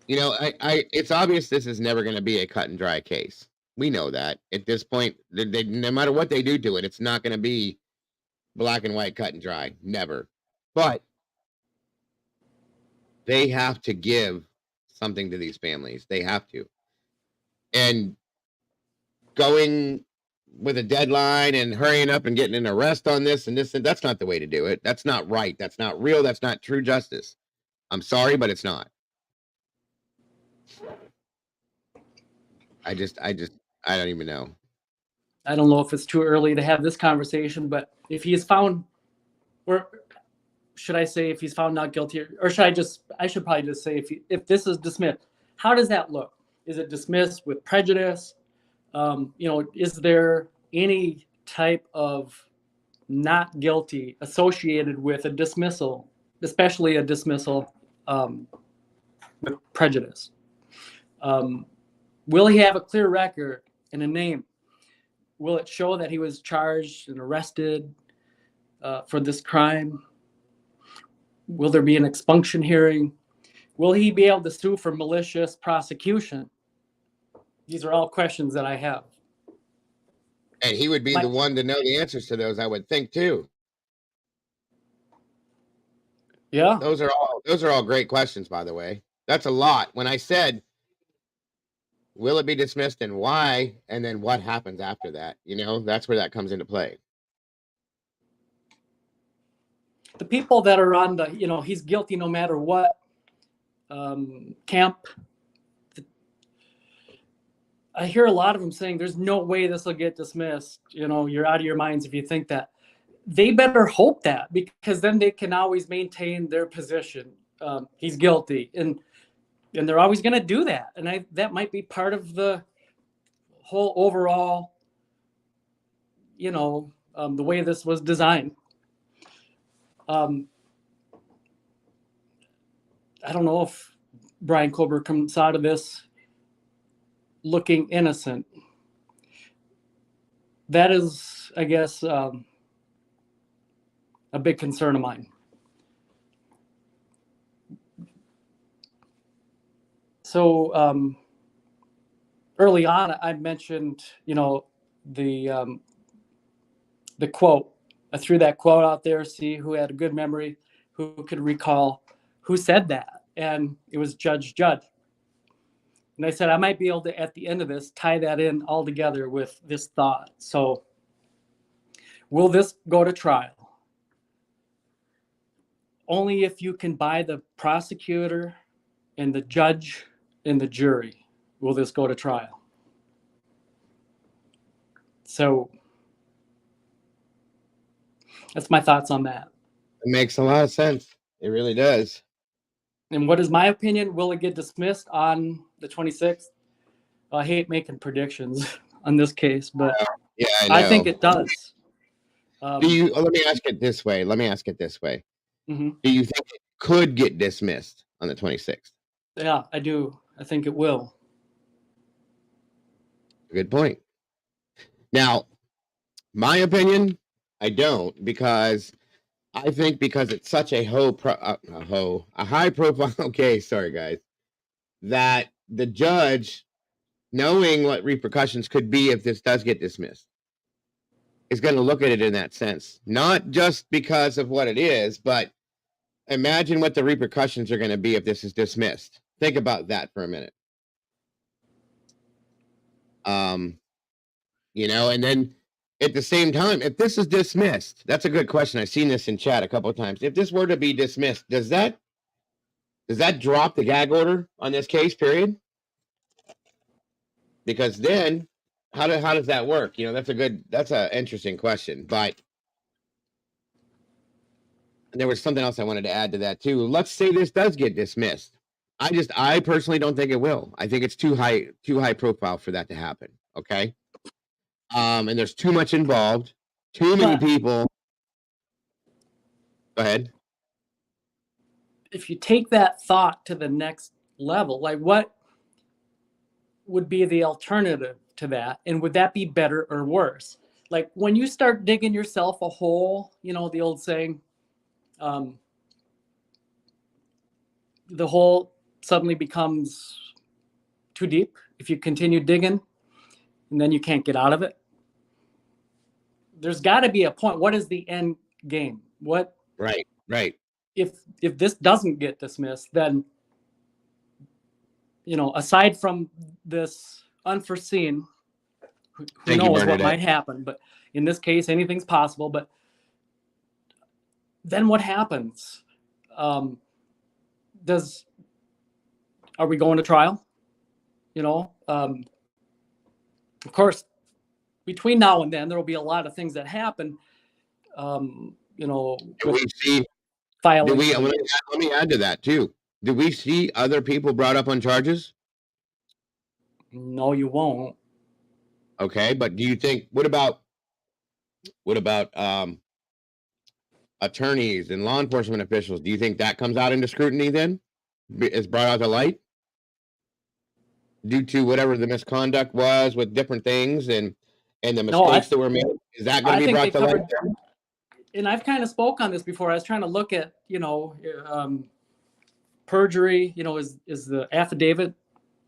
You know, it's obvious this is never going to be a cut and dry case. We know that at this point. No matter what they do to it, it's not going to be black and white, cut and dry. Never. But they have to give something to these families. They have to. And going with a deadline and hurrying up and getting an arrest on this and that's not the way to do it. That's not right. That's not real. That's not true justice. I'm sorry, but it's not. I don't even know. I don't know if it's too early to have this conversation, but if he is found, or should I say if he's found not guilty, or I should probably just say if this is dismissed, how does that look? Is it dismissed with prejudice? Is there any type of not guilty associated with a dismissal, especially a dismissal with prejudice? Will he have a clear record and a name? Will it show that he was charged and arrested for this crime? Will there be an expunction hearing? Will he be able to sue for malicious prosecution? These are all questions that I have. And he would be the one to know the answers to those, I would think, too. Yeah. Those are all great questions, by the way. That's a lot. When I said, will it be dismissed and why? And then what happens after that? That's where that comes into play. The people that are on the, he's guilty no matter what camp. I hear a lot of them saying there's no way this will get dismissed. You're out of your minds if you think that. They better hope that, because then they can always maintain their position. He's guilty. And they're always going to do that. And that might be part of the whole overall, the way this was designed. I don't know if Brian Kober comes out of this looking innocent. That is, I guess, a big concern of mine. So early on, I mentioned, the quote. I threw that quote out there, see who had a good memory, who could recall who said that. And it was Judge Judd. And I said, I might be able to, at the end of this, tie that in all together with this thought. So will this go to trial? Only if you can buy the prosecutor and the judge and the jury will this go to trial. So that's my thoughts on that. It makes a lot of sense. It really does. And what is my opinion? Will it get dismissed on the 26th? I hate making predictions on this case, but yeah, I think it does. Let me ask it this way. Mm-hmm. Do you think it could get dismissed on the 26th? Yeah, I do. I think it will. Good point. Now, my opinion, I don't, because I think because it's such a high profile case, sorry guys, that the judge, knowing what repercussions could be if this does get dismissed, is going to look at it in that sense. Not just because of what it is, but imagine what the repercussions are going to be if this is dismissed. Think about that for a minute. And then at the same time, if this is dismissed, that's a good question. I've seen this in chat a couple of times. If this were to be dismissed, does that drop the gag order on this case, period? Because then how does that work? That's an interesting question. But there was something else I wanted to add to that too. Let's say this does get dismissed. I personally don't think it will. I think it's too high profile for that to happen. Okay. And there's too much involved, too many But people. Go ahead. if you take that thought to the next level, like what would be the alternative to that? And would that be better or worse? Like when you start digging yourself a hole, you know, the old saying, the hole suddenly becomes too deep if you continue digging, and then you can't get out of it. There's got to be a point. What is the end game? What? Right. If this doesn't get dismissed, then, you know, aside from this unforeseen, who knows what might happen, but in this case, anything's possible. But then what happens? Are we going to trial? You know, of course, between now and then, there will be a lot of things that happen. You know, Do we see? filing. Let me add to that too. Do we see other people brought up on charges? No, you won't. Okay, but do you think? What about attorneys and law enforcement officials? Do you think that comes out into scrutiny then? Is brought out to light due to whatever the misconduct was with different things and the mistakes that were made? Is that going to be brought to light? And I've kind of spoke on this before. I was trying to look at, you know, perjury. You know, is the affidavit,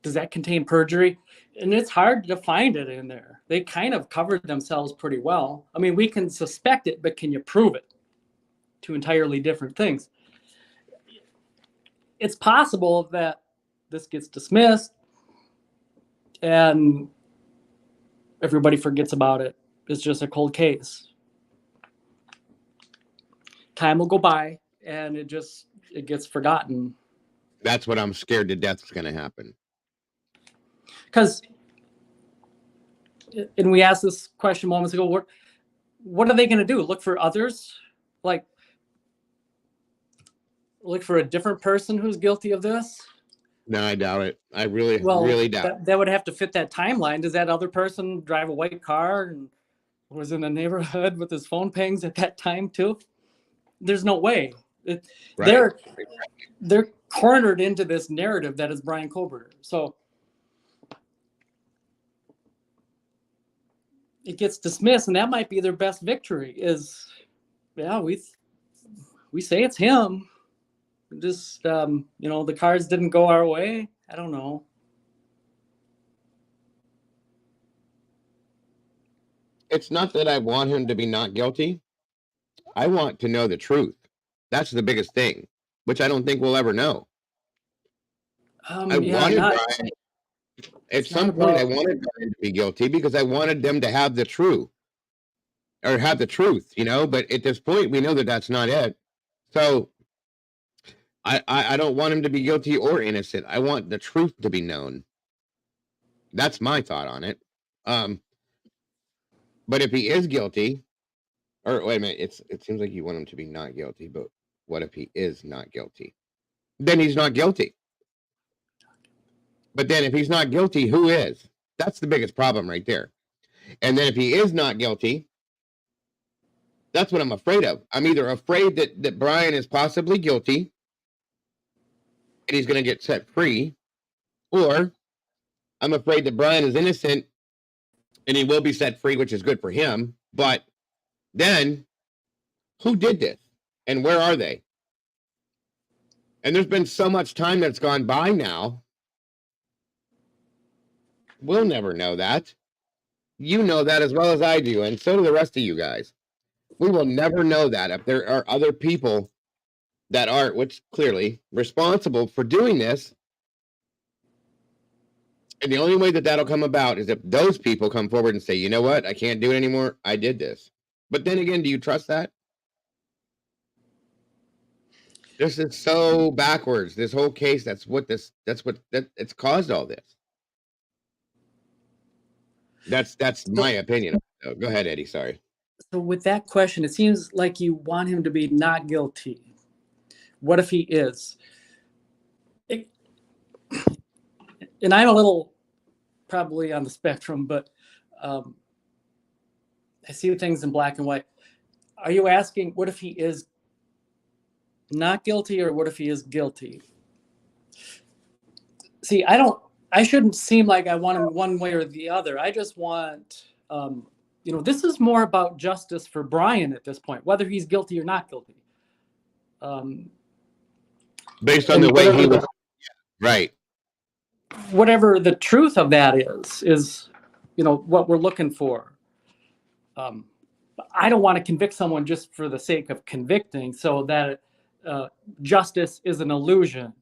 does that contain perjury? And it's hard to find it in there. They kind of covered themselves pretty well. I mean, we can suspect it, but can you prove it? Two entirely different things. It's possible that this gets dismissed and everybody forgets about it. It's just a cold case. Time will go by and it gets forgotten. That's what I'm scared to death is going to happen. Because, and we asked this question moments ago, what are they going to do? Look for others? Like, look for a different person who's guilty of this? No, I doubt it. I really doubt it. That would have to fit that timeline. Does that other person drive a white car and was in the neighborhood with his phone pings at that time too? There's no way. They're cornered into this narrative that is Brian Koberger. So it gets dismissed, and that might be their best victory. Is, yeah, we say it's him. Just you know, the cards didn't go our way. I don't know. It's not that I want him to be not guilty. I want to know the truth. That's the biggest thing, which I don't think we'll ever know. I wanted Brian. At some point, I wanted Brian to be guilty because I wanted them to have the truth, you know. But at this point, we know that that's not it. So I don't want him to be guilty or innocent. I want the truth to be known. That's my thought on it. But if he is guilty, or wait a minute, it seems like you want him to be not guilty, but what if he is not guilty? Then he's not guilty. But then if he's not guilty, who is? That's the biggest problem right there. And then if he is not guilty, that's what I'm afraid of. I'm either afraid that Brian is possibly guilty and he's going to get set free, or I'm afraid that Brian is innocent and he will be set free, which is good for him. But then who did this and where are they? And there's been so much time that's gone by now. We'll never know that. You know that as well as I do, and so do the rest of you guys. We will never know that if there are other people that are, which clearly, responsible for doing this. And the only way that that'll come about is if those people come forward and say, you know what, I can't do it anymore. I did this. But then again, do you trust that? This is so backwards. This whole case, that's what it's caused all this. That's my opinion. Oh, go ahead, Eddie. Sorry. So with that question, it seems like you want him to be not guilty. What if he is? and I'm a little probably on the spectrum, but I see things in black and white. Are you asking what if he is not guilty or what if he is guilty? See, I shouldn't seem like I want him one way or the other. I just want, this is more about justice for Brian at this point, whether he's guilty or not guilty. Based on the way he was, right. Whatever the truth of that is, what we're looking for. I don't want to convict someone just for the sake of convicting, so that justice is an illusion.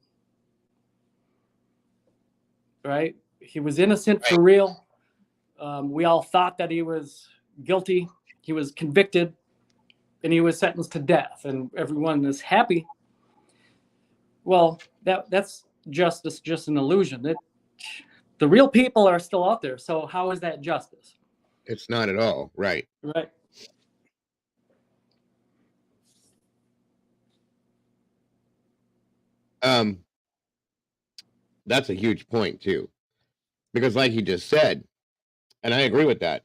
Right? He was innocent for real. We all thought that he was guilty. He was convicted, and he was sentenced to death, and everyone is happy. Well, that's justice, just an illusion. The real people are still out there. So how is that justice? It's not at all. Right. Right. That's a huge point too, because like you just said, and I agree with that.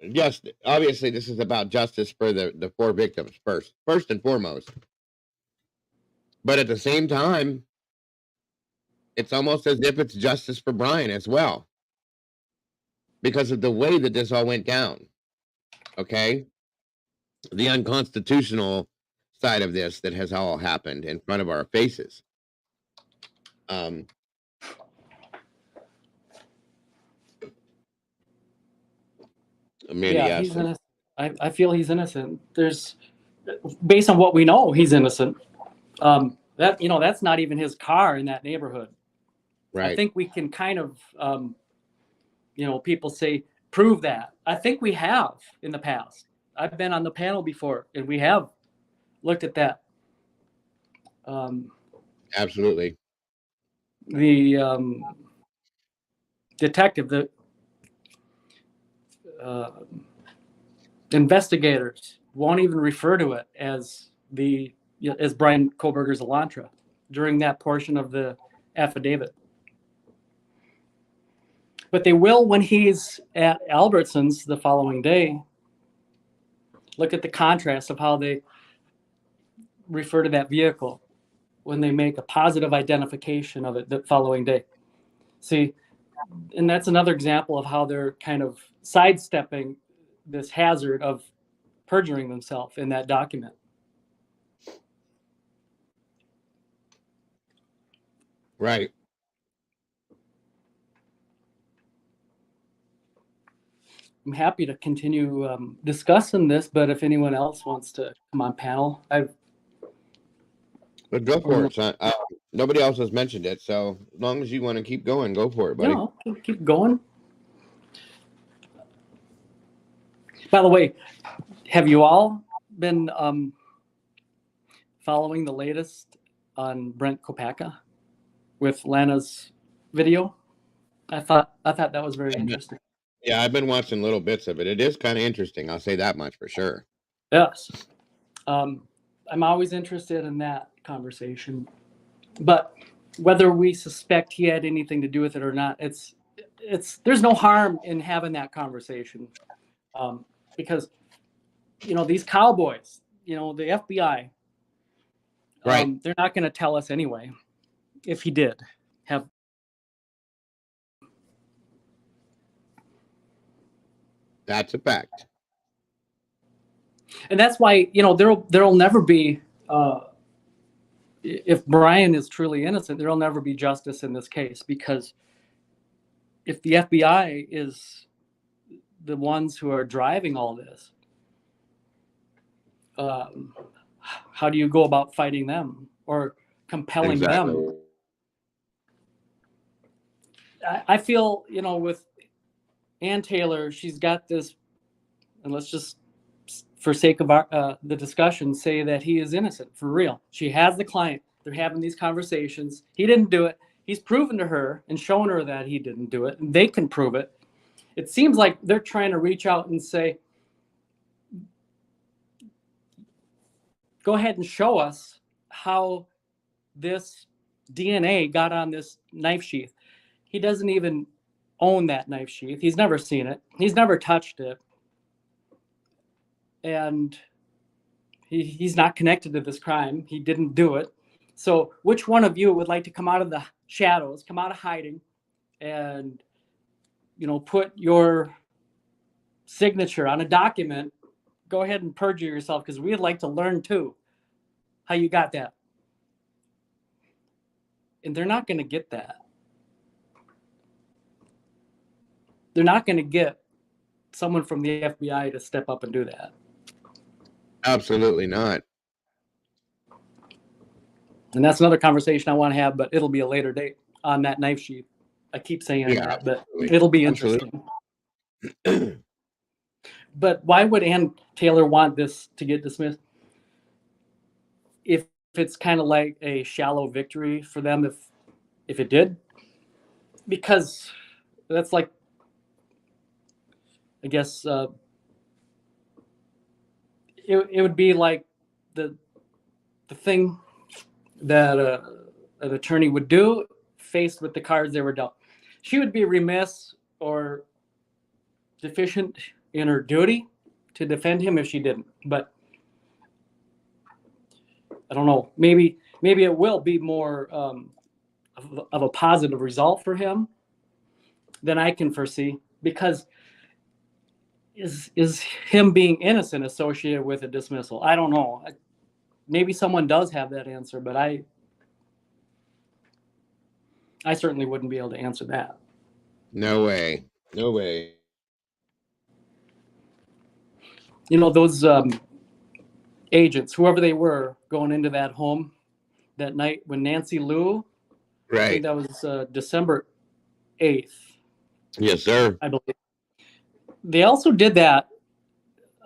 Yes, obviously this is about justice for the 4 victims first and foremost. But at the same time, it's almost as if it's justice for Brian as well, because of the way that this all went down. Okay, the unconstitutional side of this that has all happened in front of our faces. Yeah, he's innocent. I feel he's innocent. Based on what we know, he's innocent. That's not even his car in that neighborhood. Right. I think we can kind of, people say, prove that. I think we have in the past. I've been on the panel before, and we have looked at that. Absolutely. The detective, the investigators won't even refer to it as Brian Koberger's Elantra during that portion of the affidavit. But they will when he's at Albertson's the following day. Look at the contrast of how they refer to that vehicle when they make a positive identification of it the following day. See, and that's another example of how they're kind of sidestepping this hazard of perjuring themselves in that document. Right. I'm happy to continue discussing this, but if anyone else wants to come on panel, But go for it. Nobody else has mentioned it, so as long as you want to keep going, go for it, buddy. No, keep going. By the way, have you all been following the latest on Brent Kopacka with Lana's video? I thought that was very interesting. Yeah, I've been watching little bits of it. It is kind of interesting. I'll say that much for sure. Yes. I'm always interested in that conversation. But whether we suspect he had anything to do with it or not, there's no harm in having that conversation. Because, these cowboys, the FBI, right. They're not going to tell us anyway if he did have. That's a fact. And that's why, there'll never be, if Brian is truly innocent, there'll never be justice in this case, because if the FBI is the ones who are driving all this, how do you go about fighting them or compelling them? I feel, with Ann Taylor, she's got this, and let's just, for sake of the discussion, say that he is innocent for real. She has the client. They're having these conversations. He didn't do it. He's proven to her and shown her that he didn't do it, and they can prove it. It seems like they're trying to reach out and say, go ahead and show us how this DNA got on this knife sheath. He doesn't even own that knife sheath. He's never seen it. He's never touched it. And he's not connected to this crime. He didn't do it. So which one of you would like to come out of the shadows, come out of hiding, and, you know, put your signature on a document? Go ahead and perjure yourself, because we'd like to learn too how you got that. And they're not going to get that. They're not going to get someone from the FBI to step up and do that. Absolutely not. And that's another conversation I want to have, but it'll be a later date on that knife sheath. I keep saying that, but absolutely. it'll be interesting. But why would Ann Taylor want this to get dismissed? If it's kind of like a shallow victory for them, if it did, because that's like, I guess it would be like the thing that an attorney would do faced with the cards they were dealt. She would be remiss or deficient in her duty to defend him if she didn't. But I don't know. Maybe it will be more of a positive result for him than I can foresee, because is him being innocent associated with a dismissal? I don't know. Maybe someone does have that answer, but I certainly wouldn't be able to answer that. No way. No way. You know, those agents, whoever they were, going into that home that night when Nancy Lou, I think Right. that was December 8th, Yes, sir. I believe. They also did that,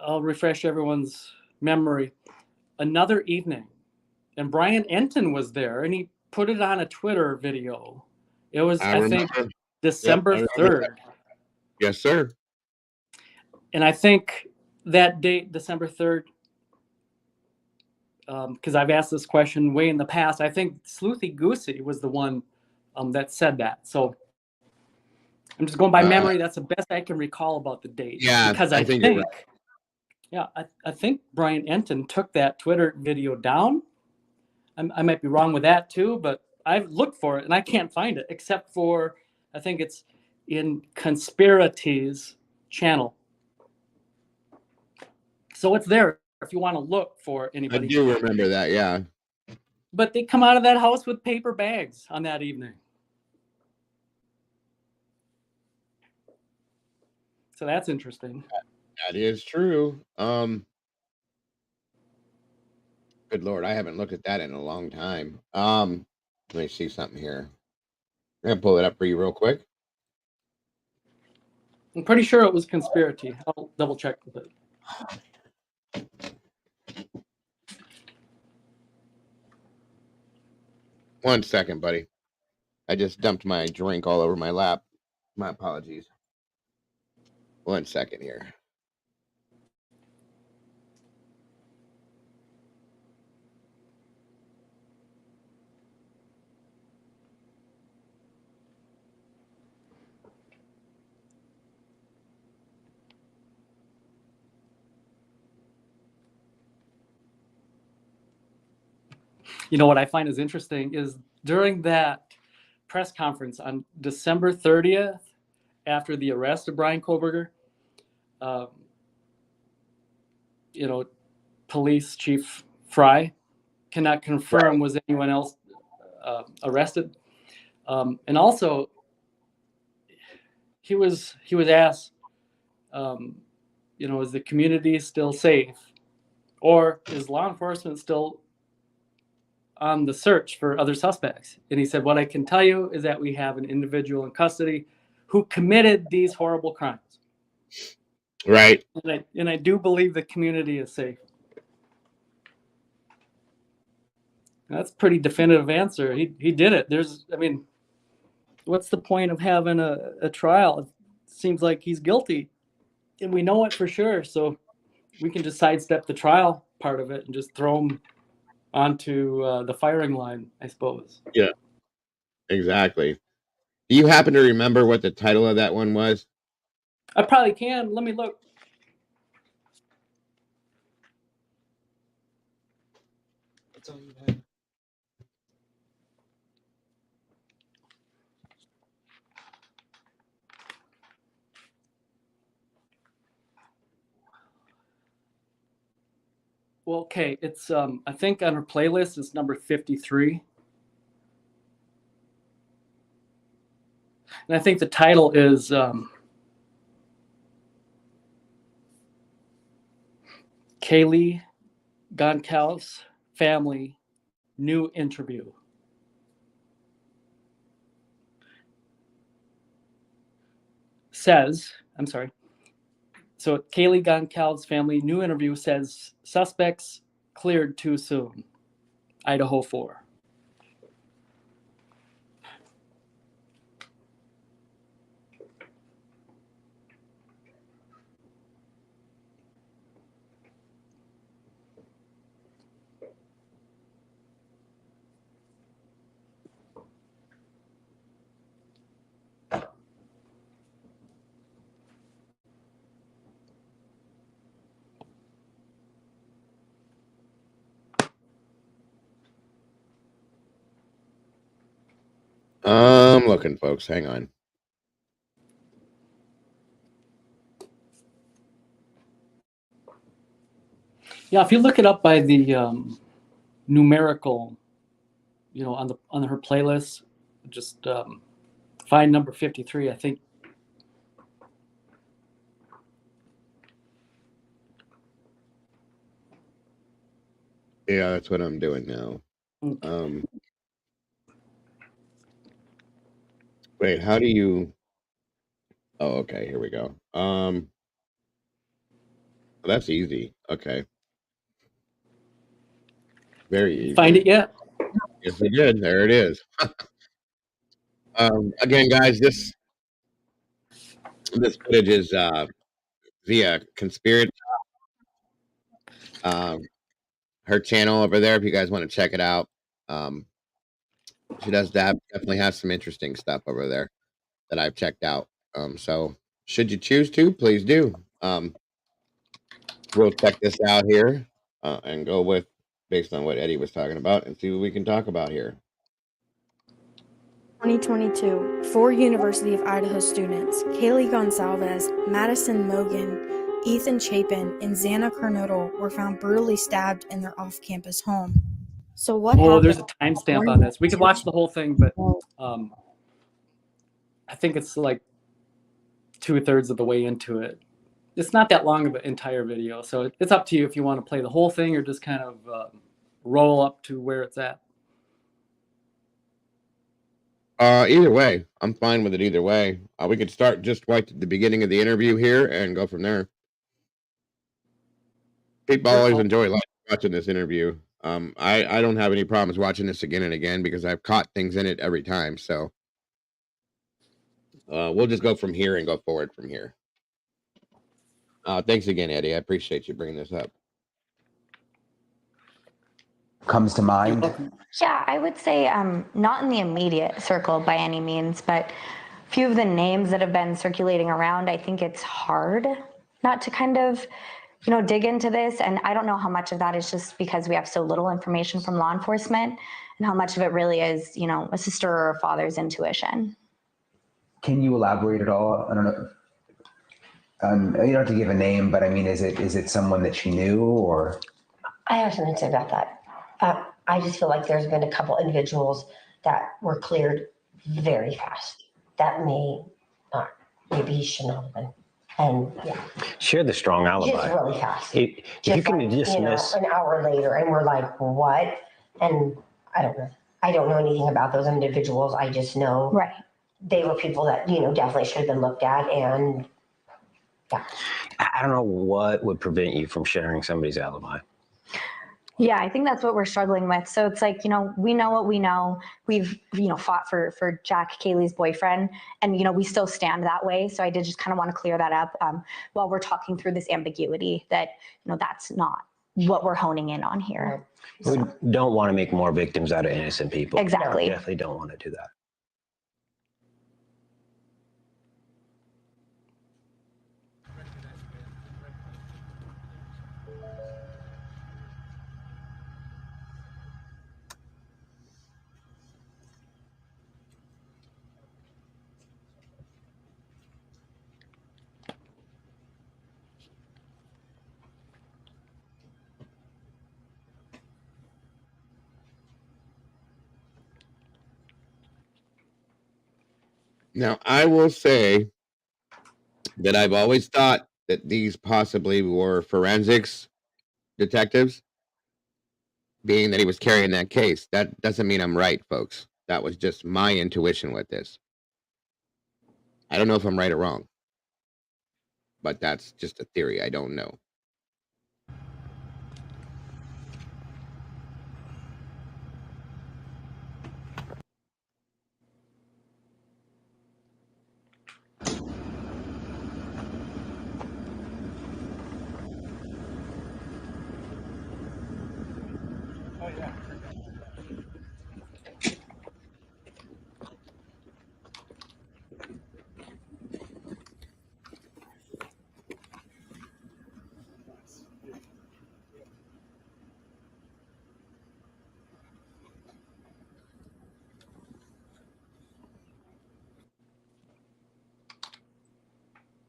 I'll refresh everyone's memory, another evening. And Brian Enton was there, and he put it on a Twitter video. It was, I think, remember. December Yep, I remember 3rd. Yes, sir. And I think that date, December 3rd, because I've asked this question way in the past, I think Sleuthy Goosey was the one that said that. So I'm just going by memory. That's the best I can recall about the date. Yeah, because I think you're right. Yeah, I think Brian Enton took that Twitter video down. I might be wrong with that too, but I've looked for it and I can't find it, except for, I think it's in Conspiracy's channel. So it's there if you want to look for I anybody. do remember that, yeah. But they come out of that house with paper bags on that evening. So that's interesting. That is true. Good Lord, I haven't looked at that in a long time. Let me see something here. I'm gonna pull it up for you real quick. I'm pretty sure it was Conspiracy. I'll double check with it. One second, buddy. I just dumped my drink all over my lap. My apologies. 1 second here. You know what I find is interesting is during that press conference on December 30th, after the arrest of Brian Koberger, you know, Police Chief Fry cannot confirm was anyone else arrested, and also he was asked, you know, is the community still safe, or is law enforcement still on the search for other suspects? And he said, what I can tell you is that we have an individual in custody who committed these horrible crimes. Right. And I do believe the community is safe. That's a pretty definitive answer. He did it. I mean, what's the point of having a trial? It seems like he's guilty, and we know it for sure. So we can just sidestep the trial part of it and just throw him onto the firing line, I suppose. Yeah, exactly. Do you happen to remember what the title of that one was? I probably can. Let me look. That's all you have. Well, okay, it's I think on her playlist it's number 53. And I think the title is Kaylee Goncalves Family New Interview. Says, I'm sorry. So Kaylee Goncalves Family New Interview says suspects cleared too soon. Idaho 4. I'm looking, folks. Hang on. Yeah, if you look it up by the numerical, on her playlist, just find number 53. I think. Yeah, that's what I'm doing now. Okay. Wait, how do you? Oh, okay. Here we go. That's easy. Okay. Very easy. Find it yet? Yes, we did. There it is. Again, guys, this footage is via Conspiracy. Her channel over there, if you guys want to check it out. She does definitely have some interesting stuff over there that I've checked out. So should you choose to, please do. We'll check this out here and go with based on what Eddie was talking about and see what we can talk about here. 2022, 4 University of Idaho students, Kaylee Gonsalves, Madison Mogan, Ethan Chapin, and Xana Kernodle were found brutally stabbed in their off-campus home. So what happened? Oh, there's a timestamp on this. We could watch the whole thing, but I think it's like 2/3 of the way into it. It's not that long of an entire video, so it's up to you if you want to play the whole thing or just kind of roll up to where it's at. Either way, I'm fine with it either way. We could start just right at the beginning of the interview here and go from there. People always enjoy watching this interview. I don't have any problems watching this again and again because I've caught things in it every time. So we'll just go from here and go forward from here. Thanks again, Eddie. I appreciate you bringing this up. Comes to mind? Yeah, I would say not in the immediate circle by any means, but a few of the names that have been circulating around, I think it's hard not to kind of, dig into this. And I don't know how much of that is just because we have so little information from law enforcement and how much of it really is, a sister or a father's intuition. Can you elaborate at all? I don't know. You don't have to give a name, but I mean, is it someone that you knew or? I have something to say about that. I just feel like there's been a couple individuals that were cleared very fast. That may not, maybe he shouldn't have been. And yeah. Share the strong alibi. Just really fast. If you can like, dismiss. An hour later and we're like, what? And I don't know. I don't know anything about those individuals. I just know they were people that, definitely should have been looked at. And yeah. I don't know what would prevent you from sharing somebody's alibi. Yeah, I think that's what we're struggling with. So it's like, we know what we know. We've, fought for Jack, Kaylee's boyfriend, and, we still stand that way. So I did just kind of want to clear that up while we're talking through this ambiguity that, that's not what we're honing in on here. We don't want to make more victims out of innocent people. Exactly. We definitely don't want to do that. Now, I will say that I've always thought that these possibly were forensics detectives, being that he was carrying that case. That doesn't mean I'm right, folks. That was just my intuition with this. I don't know if I'm right or wrong, but that's just a theory. I don't know.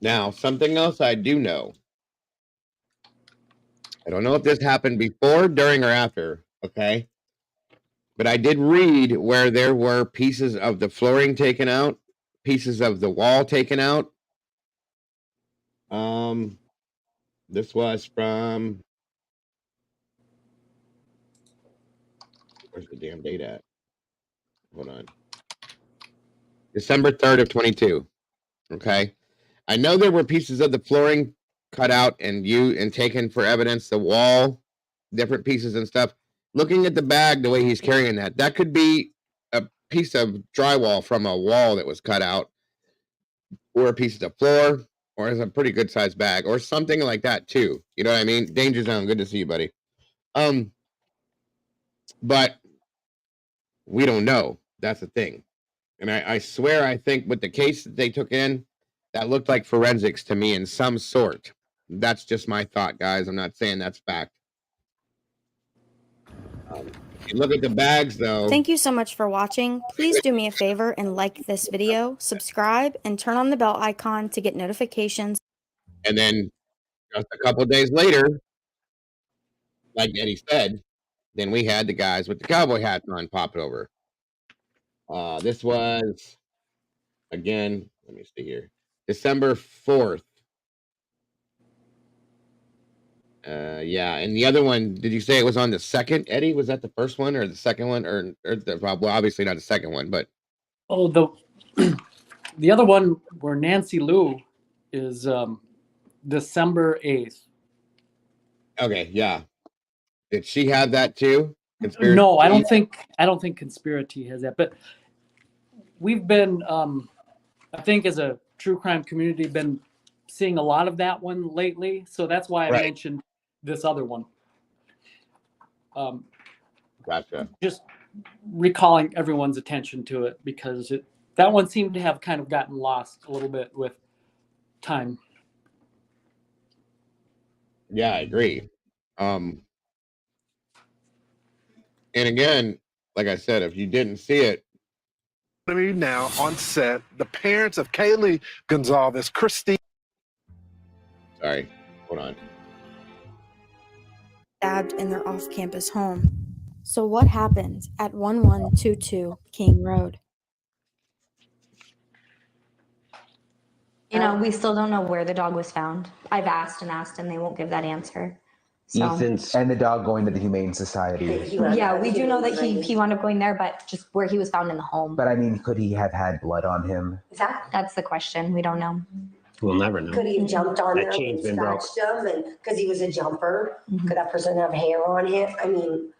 Now, something else I do know. I don't know if this happened before, during, or after, okay? But I did read where there were pieces of the flooring taken out, pieces of the wall taken out. This was from, where's the damn date at? Hold on. December 3rd of 22. Okay. I know there were pieces of the flooring cut out and taken for evidence, the wall, different pieces and stuff. Looking at the bag, the way he's carrying that could be a piece of drywall from a wall that was cut out, or a piece of the floor, or it's a pretty good sized bag, or something like that too. You know what I mean? Danger Zone, good to see you, buddy. But we don't know. That's the thing. And I swear, I think with the case that they took in, that looked like forensics to me in some sort. That's just my thought, guys. I'm not saying that's fact. If you look at the bags, though. Thank you so much for watching. Please do me a favor and like this video, subscribe, and turn on the bell icon to get notifications. And then just a couple days later, like Eddie said, then we had the guys with the cowboy hats on pop it over. This was, again, let me see here, December 4th. Yeah, and the other one, did you say it was on the second, Eddie? Was that the first one or the second one, or well, obviously not the second one, but the other one where Nancy Lou is December 8th. Okay, yeah. Did she have that too? Conspiracy? No, I don't think Conspiracy has that, but we've been I think as a true crime community been seeing a lot of that one lately, so that's why I mentioned this other one. Gotcha. Just recalling everyone's attention to it because that one seemed to have kind of gotten lost a little bit with time. Yeah, I agree. And again, like I said, if you didn't see it, now on set, the parents of Kaylee Gonzalez, Christine. Sorry, hold on. Stabbed in their off-campus home. So what happened at 1122 King Road? You know, we still don't know where the dog was found. I've asked and they won't give that answer. So, Ethan's And the dog going to the Humane Society. yeah, we do know that he wound up going there, but just where he was found in the home. But I mean, could he have had blood on him? That's the question. We don't know. we'll never know. Could he have jumped on That them chain's and been broke. scratched them, and because he was a jumper? Mhm. Could that person have hair on him? I mean,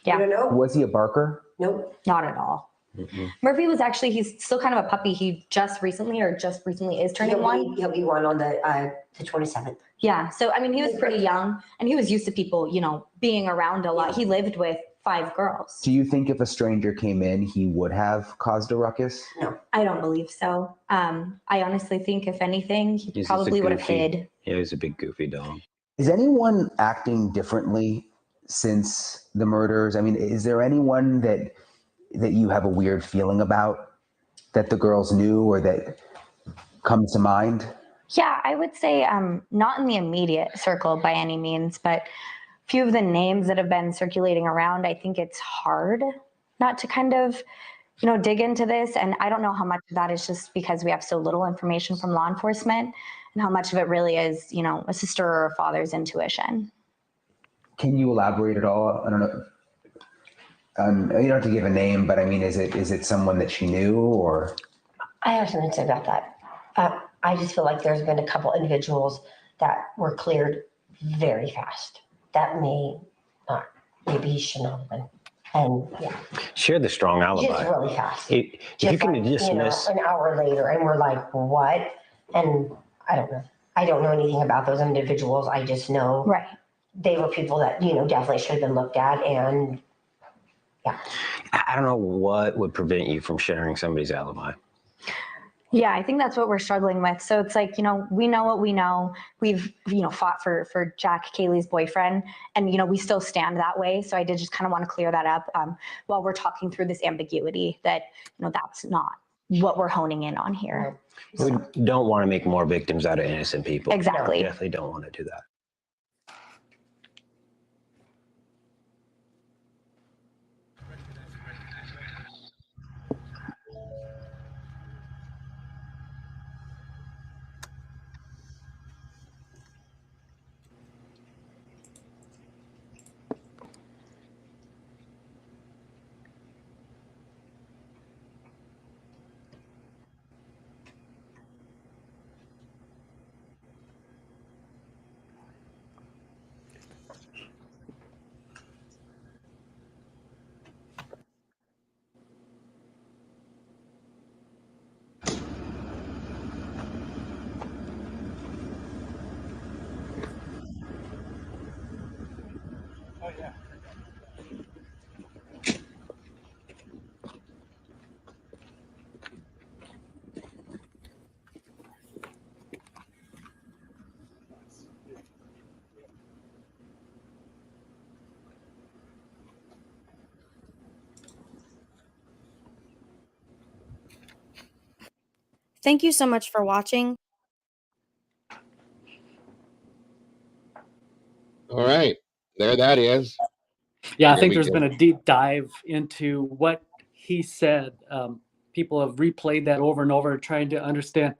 Yeah. I don't know. Was he a barker? Nope. Not at all. Mm-mm. Murphy was actually, he's still kind of a puppy. He just recently is turning one. He'll be one on the 27th. Yeah. So, I mean, he was pretty young and he was used to people, being around a lot. He lived with 5 girls. Do you think if a stranger came in, he would have caused a ruckus? No. I don't believe so. I honestly think if anything, he He's just a probably would have goofy- hid. Yeah, he's a big goofy dog. Is anyone acting differently since the murders? I mean, is there anyone that you have a weird feeling about that the girls knew or that comes to mind? Yeah, I would say not in the immediate circle by any means, but a few of the names that have been circulating around, I think it's hard not to kind of, dig into this. And I don't know how much of that is just because we have so little information from law enforcement and how much of it really is, a sister or a father's intuition. Can you elaborate at all? I don't know. You don't have to give a name, but I mean, is it someone that she knew, or? I have something to say about that. I just feel like there's been a couple individuals that were cleared very fast. That may not, maybe he should not have been. And yeah, Share the strong alibi. just really fast. If you can dismiss, an hour later, and we're like, what? And I don't know. I don't know anything about those individuals. I just know right. They were people that, definitely should have been looked at. And yeah. I don't know what would prevent you from sharing somebody's alibi. Yeah, I think that's what we're struggling with. So it's like, we know what we know. We've, fought for Jack, Kaylee's boyfriend, and, we still stand that way. So I did just kind of want to clear that up while we're talking through this ambiguity that, that's not what we're honing in on here. We don't want to make more victims out of innocent people. Exactly. We definitely don't want to do that. Thank you so much for watching. All right, there that is. Yeah, I There think we there's go. been a deep dive into what he said. People have replayed that over and over, trying to understand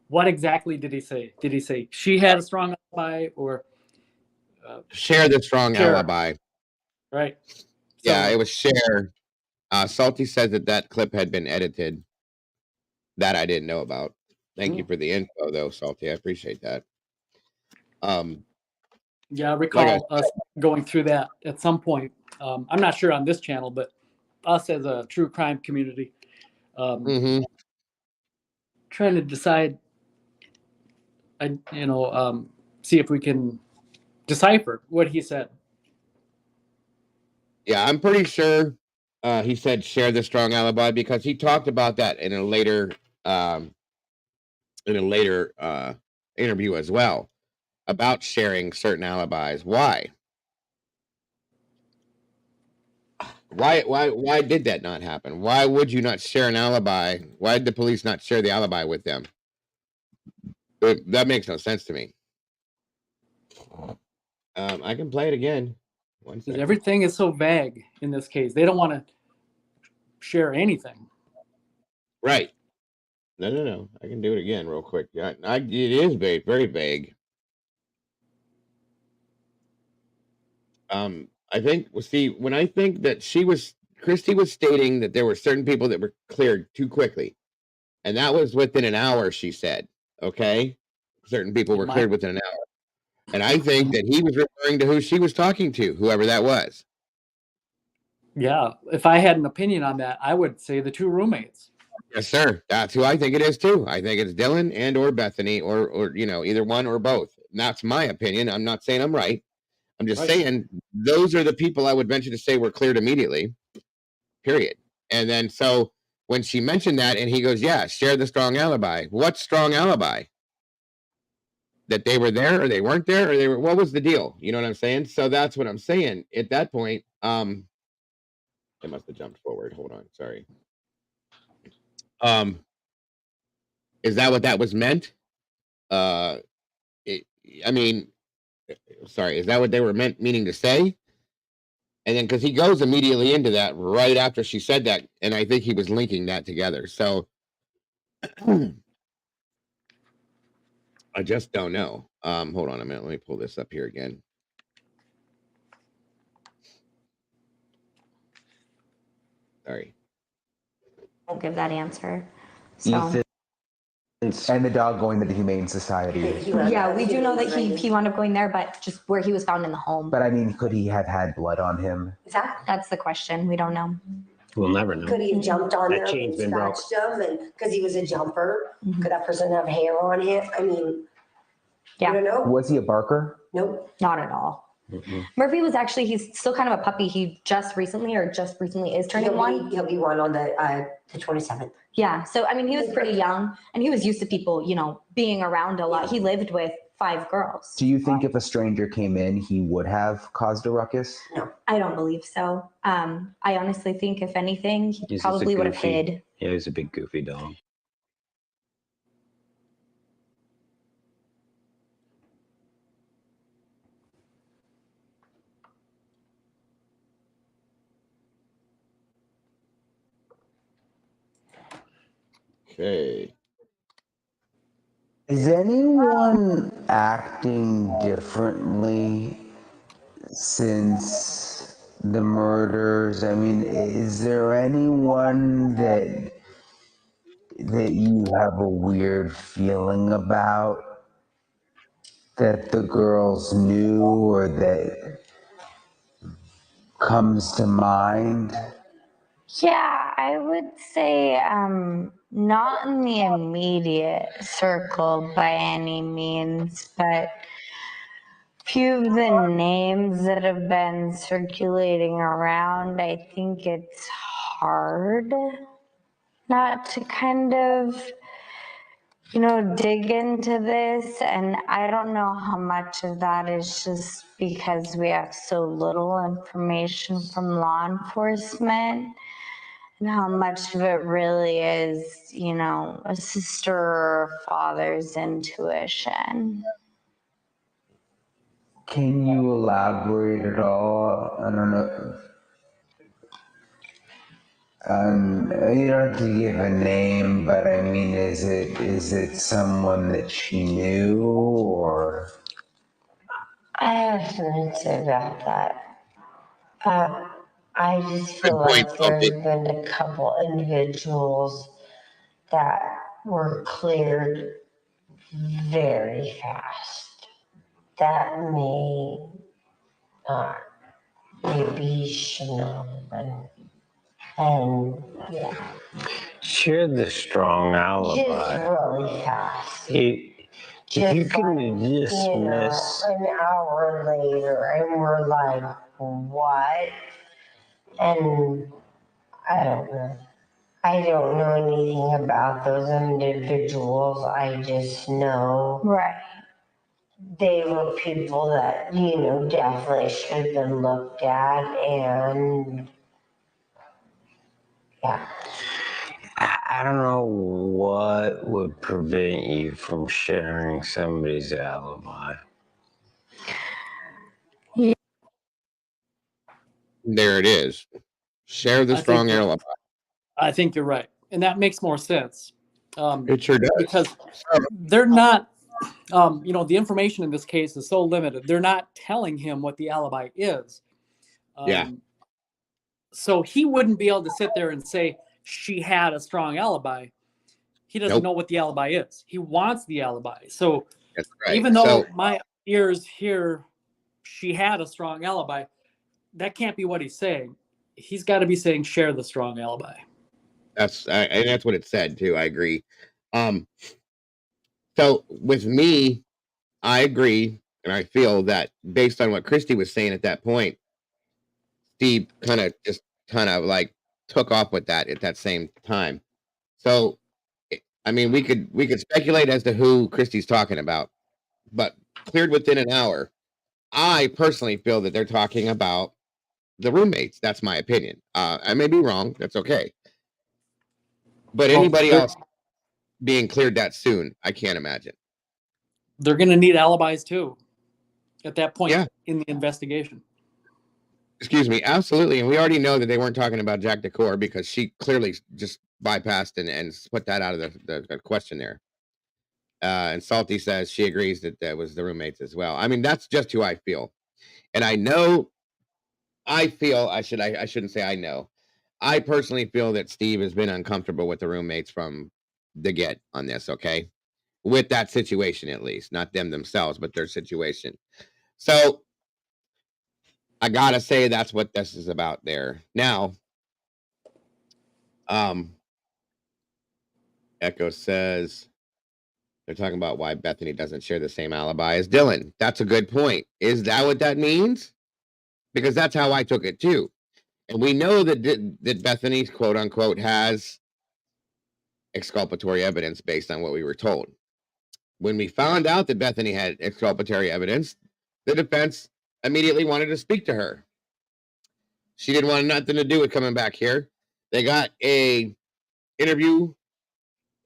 what exactly did he say. Did he say she had a strong alibi, or Share the strong Share. alibi. Right? Yeah, So- it was share. Salty said that clip had been edited. That I didn't know about. Thank you for the info, though, Salty. I appreciate that. Yeah, I recall us going through that at some point. I'm not sure on this channel, but us as a true crime community, trying to decide, see if we can decipher what he said. Yeah, I'm pretty sure he said share the strong alibi because he talked about that in a later interview as well about sharing certain alibis. Why did that not happen? Why would you not share an alibi? Why did the police not share the alibi with them? That makes no sense to me. I can play it again. Everything is so vague in this case. They don't want to share anything. Right. No. I can do it again real quick. Yeah, it is vague, very vague. I think, when I think that Christy was stating that there were certain people that were cleared too quickly, and that was within an hour, she said, okay? Certain people were cleared within an hour. And I think that he was referring to who she was talking to, whoever that was. Yeah, if I had an opinion on that, I would say the two roommates. Yes, sir. That's who I think it is too. I think it's Dylan and or Bethany or either one or both. And that's my opinion. I'm not saying I'm right. I'm just saying those are the people I would venture to say were cleared immediately. Period. And then so when she mentioned that and he goes, yeah, share the strong alibi. What strong alibi? That they were there or they weren't there or what was the deal? You know what I'm saying? So that's what I'm saying. At that point, it must have jumped forward. Hold on. Sorry. Is that what that was meant? Sorry, is that what they were meaning to say? And then because he goes immediately into that right after she said that, and I think he was linking that together. So I just don't know. Hold on a minute. Let me pull this up here again. Sorry. I'll give that answer. So. And the dog going to the Humane Society. Yeah, we do know that he wound up going there, but just where he was found in the home. But I mean, could he have had blood on him? That's the question. We don't know. We'll never know. Could he have jumped on That them and chain's been broke. scratched them, and because he was a jumper? Mhm. Could that person have hair on him? I mean, Yeah. I don't know. Was he a barker? Nope. Not at all. Mm-mm. Murphy was actually, he's still kind of a puppy. He just recently is turning one. He'll be one on the 27th. Yeah. So, I mean, he was pretty young and he was used to people, being around a lot. He lived with 5 girls. Do you think if a stranger came in, he would have caused a ruckus? No. I don't believe so. I honestly think if anything, he He's just probably a would have goofy- hid. Yeah, he's a big goofy dog. Okay. Is anyone acting differently since the murders? I mean, is there anyone that you have a weird feeling about that the girls knew or that comes to mind? Yeah, I would say not in the immediate circle by any means, but few of the names that have been circulating around, I think it's hard not to kind of, dig into this. And I don't know how much of that is just because we have so little information from law enforcement. And how much of it really is, a sister or father's intuition. Can you elaborate at all? I don't know. You don't have to give a name, but I mean, is it someone that she knew, or? I have something to say about that. I just feel Good point, like there's Sophie. been a couple individuals that were cleared very fast. That may not, maybe shouldn't have been. And yeah, Share the strong just alibi. really fast. If you Just can like, dismiss, an hour later, and we're like, what? And I don't know. I don't know anything about those individuals. I just know Right. they were people that, definitely should have been looked at. And yeah. I don't know what would prevent you from sharing somebody's alibi. There it is. Share the I strong think- alibi. I think you're right. And that makes more sense. It sure does. Because they're not, the information in this case is so limited. They're not telling him what the alibi is. Yeah. So he wouldn't be able to sit there and say she had a strong alibi. He doesn't know what the alibi is. He wants the alibi. So That's right. even though So, my ears hear she had a strong alibi, that can't be what he's saying. He's got to be saying share the strong alibi. and that's what it said too. I agree. So with me, I agree, and I feel that based on what Christy was saying at that point, Steve kind of like took off with that at that same time. So, I mean, we could speculate as to who Christy's talking about, but cleared within an hour. I personally feel that they're talking about the roommates. That's my opinion. I may be wrong. That's okay. But anybody else being cleared that soon, I can't imagine. They're going to need alibis too at that point Yeah. in the investigation. Excuse me, absolutely. And we already know that they weren't talking about Jack Decor because she clearly just bypassed and put that out of the question there. And Salty says she agrees that that was the roommates as well. I mean, that's just who I feel. And I know I shouldn't say I know. I personally feel that Steve has been uncomfortable with the roommates from the get on this, okay? With that situation, at least, not them themselves, but their situation. So I gotta say that's what this is about there. Now, Echo says they're talking about why Bethany doesn't share the same alibi as Dylan. That's a good point. Is that what that means? Because that's how I took it too. And we know that Bethany, quote unquote, has exculpatory evidence based on what we were told. When we found out that Bethany had exculpatory evidence, the defense immediately wanted to speak to her. She didn't want nothing to do with coming back here. They got a interview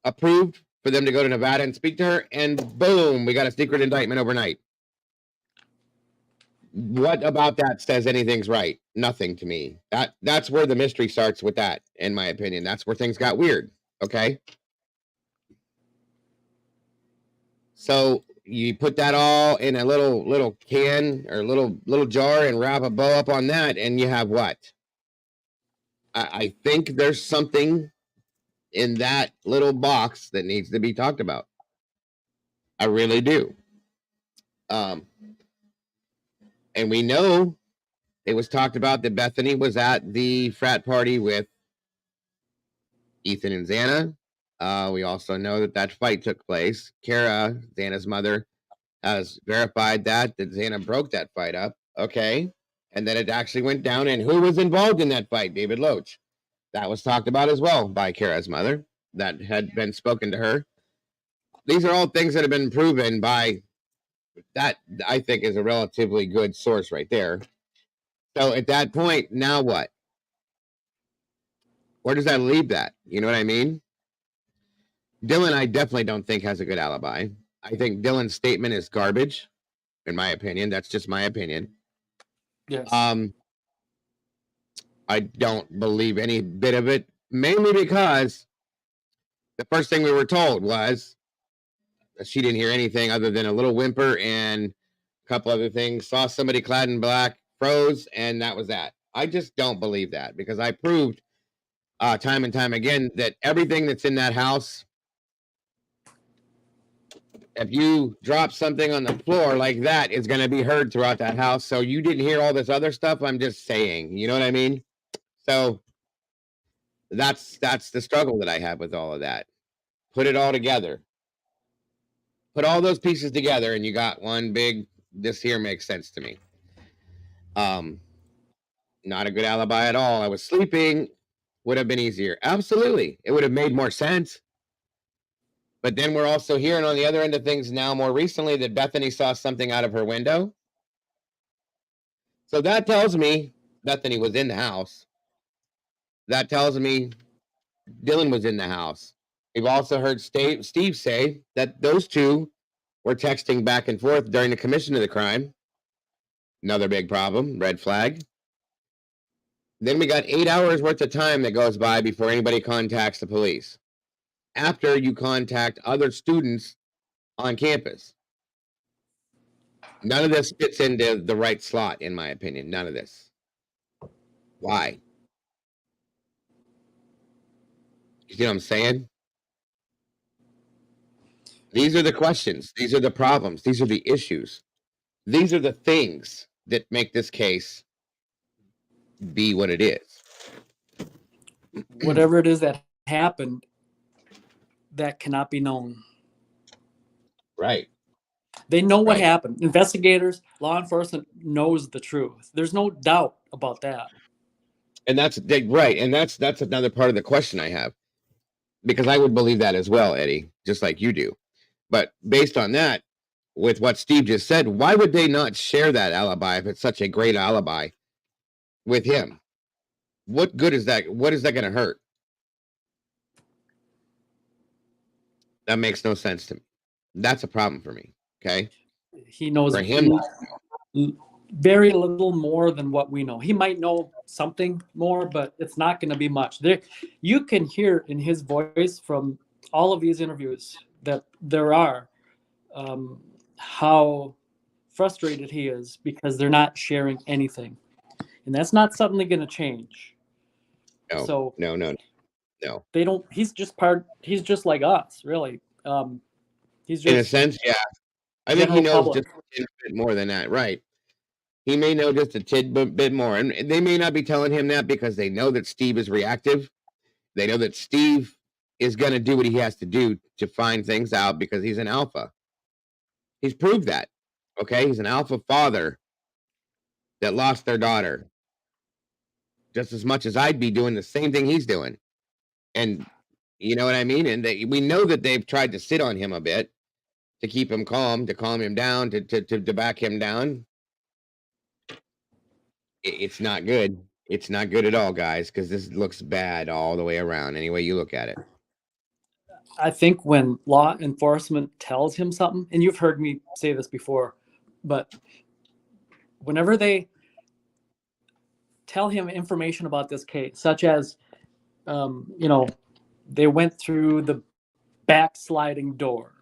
approved for them to go to Nevada and speak to her, and boom, we got a secret indictment overnight. What about that says anything's right? Nothing to me. That's where the mystery starts with that, in my opinion. That's where things got weird. Okay. So you put that all in a little can or little jar and wrap a bow up on that, and you have what? I think there's something in that little box that needs to be talked about. I really do. And we know it was talked about that Bethany was at the frat party with Ethan and Xana. We also know that fight took place. Kara, Xana's mother, has verified that Xana broke that fight up. Okay. And then it actually went down. And who was involved in that fight? David Loach. That was talked about as well by Kara's mother. That had been spoken to her. These are all things that have been proven by that, I think, is a relatively good source right there. So at that point, now what? Where does that leave that? You know what I mean? Dylan, I definitely don't think has a good alibi. I think Dylan's statement is garbage, in my opinion. That's just my opinion. Yes. I don't believe any bit of it, mainly because the first thing we were told was she didn't hear anything other than a little whimper and a couple other things. Saw somebody clad in black, froze, and that was that. I just don't believe that because I proved time and time again that everything that's in that house, if you drop something on the floor like that, is going to be heard throughout that house. So you didn't hear all this other stuff. I'm just saying, you know what I mean? So that's the struggle that I have with all of that. Put it all together. Put all those pieces together and you got one big, this here makes sense to me. Not a good alibi at all. I was sleeping, would have been easier. Absolutely. It would have made more sense. But then we're also hearing on the other end of things now more recently that Bethany saw something out of her window. So that tells me Bethany was in the house. That tells me Dylan was in the house. We've also heard Steve say that those two were texting back and forth during the commission of the crime. Another big problem, red flag. Then we got 8 hours worth of time that goes by before anybody contacts the police. After you contact other students on campus. None of this fits into the right slot, in my opinion. None of this. Why? You see what I'm saying? These are the questions. These are the problems. These are the issues. These are the things that make this case be what it is. Whatever it is that happened, that cannot be known. Right. They know what Right. happened. Investigators, law enforcement knows the truth. There's no doubt about that. And that's right. And that's another part of the question I have. Because I would believe that as well, Eddie, just like you do. But based on that, with what Steve just said, why would they not share that alibi if it's such a great alibi with him? What good is that? What is that going to hurt? That makes no sense to me. That's a problem for me. Okay. He knows For him. very little more than what we know. He might know something more, but it's not going to be much. You can hear in his voice from all of these interviews that there are how frustrated he is because they're not sharing anything, and that's not suddenly going to change. No. They don't. He's just like us, really. He's just in a sense, yeah. I think he general knows public. just a bit more than that, right? He may know just a tidbit more, and they may not be telling him that because they know that Steve is reactive. They know that Steve is going to do what he has to do to find things out because he's an alpha. He's proved that. Okay, he's an alpha father that lost their daughter just as much as I'd be doing the same thing he's doing. And you know what I mean? And we know that they've tried to sit on him a bit to keep him calm, to calm him down, to back him down. It's not good. It's not good at all, guys, because this looks bad all the way around, any way you look at it. I think when law enforcement tells him something, and you've heard me say this before, but whenever they tell him information about this case, such as, they went through the backsliding door.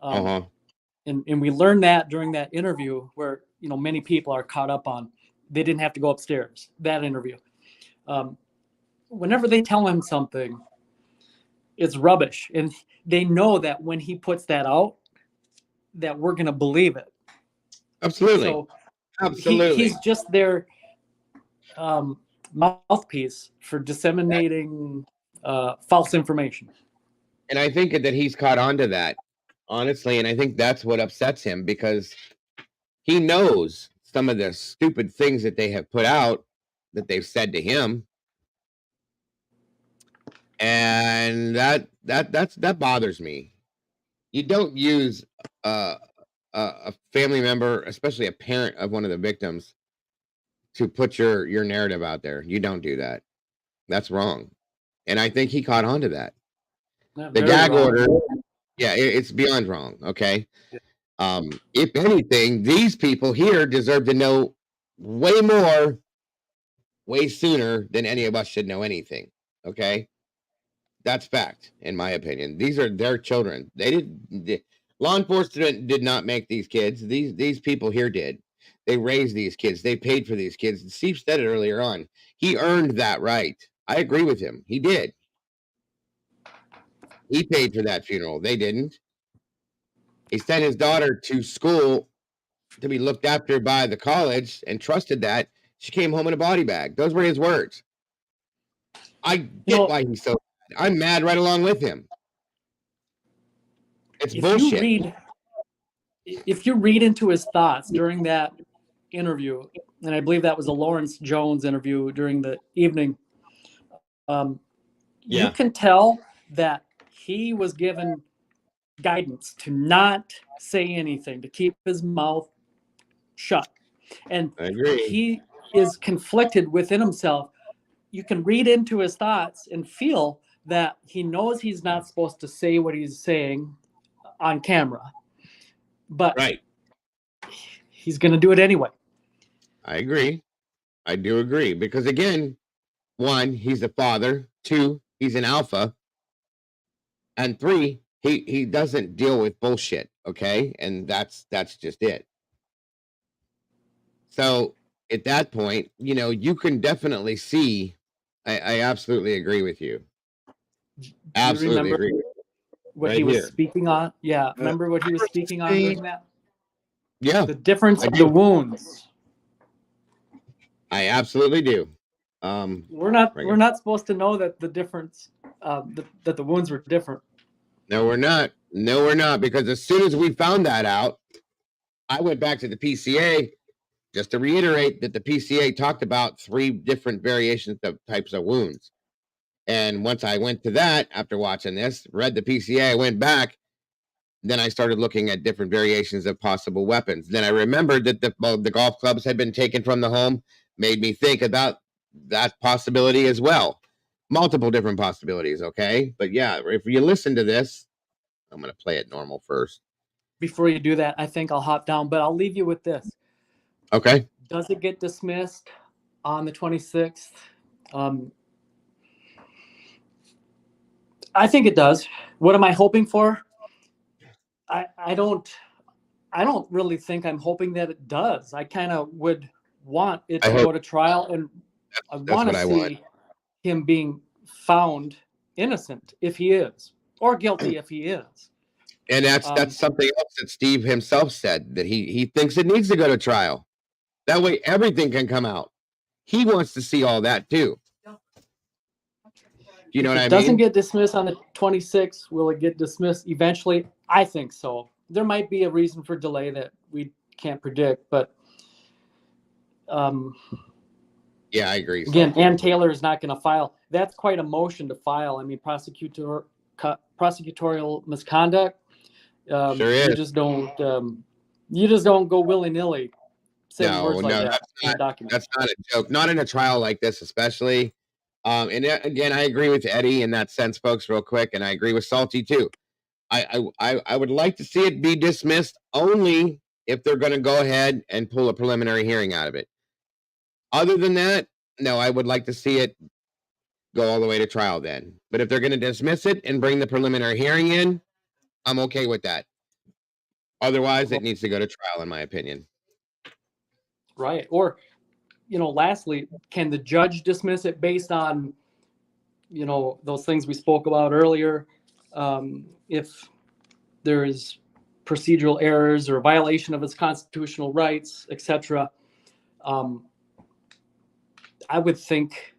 And we learned that during that interview where, many people are caught up on, they didn't have to go upstairs, that interview. Whenever they tell him something, it's rubbish. And they know that when he puts that out, that we're going to believe it. Absolutely. So Absolutely. he's just their mouthpiece for disseminating false information. And I think that he's caught on to that, honestly. And I think that's what upsets him because he knows some of the stupid things that they have put out that they've said to him. And that bothers me. You don't use a family member, especially a parent of one of the victims, to put your narrative out there. You don't do that. That's wrong. And I think he caught on to that. The gag order, yeah, it's beyond wrong. Okay. If anything, these people here deserve to know way more, way sooner than any of us should know anything. Okay. That's fact, in my opinion. These are their children. Law enforcement did not make these kids. These people here did. They raised these kids. They paid for these kids. Steve said it earlier on. He earned that right. I agree with him. He did. He paid for that funeral. They didn't. He sent his daughter to school to be looked after by the college and trusted that. She came home in a body bag. Those were his words. I get why he's so mad. I'm mad right along with him. It's bullshit. If you read into his thoughts during that interview, and I believe that was a Lawrence Jones interview during the evening, you can tell that he was given guidance to not say anything, to keep his mouth shut. And he is conflicted within himself. You can read into his thoughts and feel that he knows he's not supposed to say what he's saying on camera, but he's going to do it anyway. I agree. I do agree because again, one, he's a father. Two, he's an alpha. And three, he doesn't deal with bullshit. Okay. And that's just it. So at that point, you can definitely see, I absolutely agree with you. Absolutely agree with you. What he was speaking on? Yeah. Remember what he was speaking on during that? Yeah. The difference of the wounds. I absolutely do. We're not supposed to know that the difference, that the wounds were different. No, we're not. No, we're not. Because as soon as we found that out, I went back to the PCA just to reiterate that the PCA talked about 3 different variations of types of wounds. And once I went to that, after watching this, read the PCA, I went back. Then I started looking at different variations of possible weapons. Then I remembered that the golf clubs had been taken from the home, made me think about that possibility as well. Multiple different possibilities, okay? But yeah, if you listen to this, I'm going to play it normal first. Before you do that, I think I'll hop down, but I'll leave you with this. Okay. Does it get dismissed on the 26th? I think it does. What am I hoping for? I don't really think I'm hoping that it does. I kind of would want it to go to trial, and I want to see him being found innocent if he is, or guilty if he is. And that's something else that Steve himself said, that he thinks it needs to go to trial. That way everything can come out. He wants to see all that too. You know what I mean? If it doesn't get dismissed on the 26th, will it get dismissed eventually? I think so. There might be a reason for delay that we can't predict, but yeah, I agree. Again, Ann Taylor is not going to file. That's quite a motion to file. I mean, prosecutorial misconduct. Sure is. You just don't go willy-nilly saying words like that in a document. That's not a joke. Not in a trial like this, especially. And again, I agree with Eddie in that sense, folks, real quick, and I agree with Salty too. I would like to see it be dismissed only if they're going to go ahead and pull a preliminary hearing out of it. Other than that, no, I would like to see it go all the way to trial then. But if they're going to dismiss it and bring the preliminary hearing in, I'm okay with that. Otherwise, it needs to go to trial, in my opinion. Right. Or, lastly, can the judge dismiss it based on, those things we spoke about earlier? If there is procedural errors or violation of its constitutional rights, etc. I would think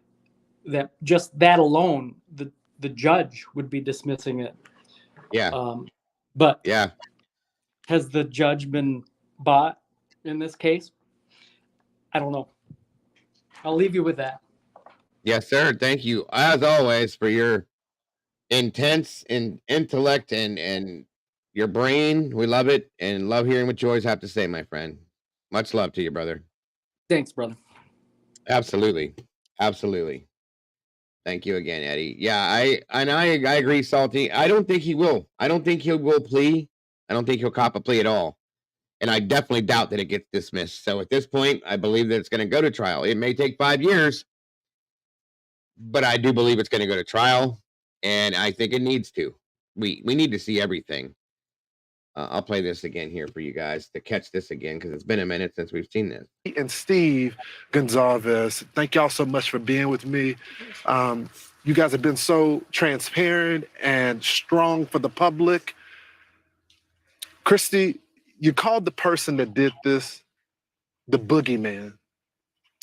that just that alone, the judge would be dismissing it. Yeah. But yeah, has the judge been bought in this case? I don't know. I'll leave you with that. Yes, sir. Thank you, as always, for your intense and intellect and your brain. We love it and love hearing what you always have to say, my friend. Much love to you, brother. Thanks, brother. Absolutely. Thank you again, Eddie. Yeah, I agree, Salty. I don't think he will. I don't think he will plea. I don't think he'll cop a plea at all. And I definitely doubt that it gets dismissed. So at this point, I believe that it's going to go to trial. It may take 5 years, but I do believe it's going to go to trial, and I think it needs to. We need to see everything. I'll play this again here for you guys to catch this again, because it's been a minute since we've seen this. And Steve Gonzalez, thank y'all so much for being with me. You guys have been so transparent and strong for the public. Christy, you called the person that did this the boogeyman.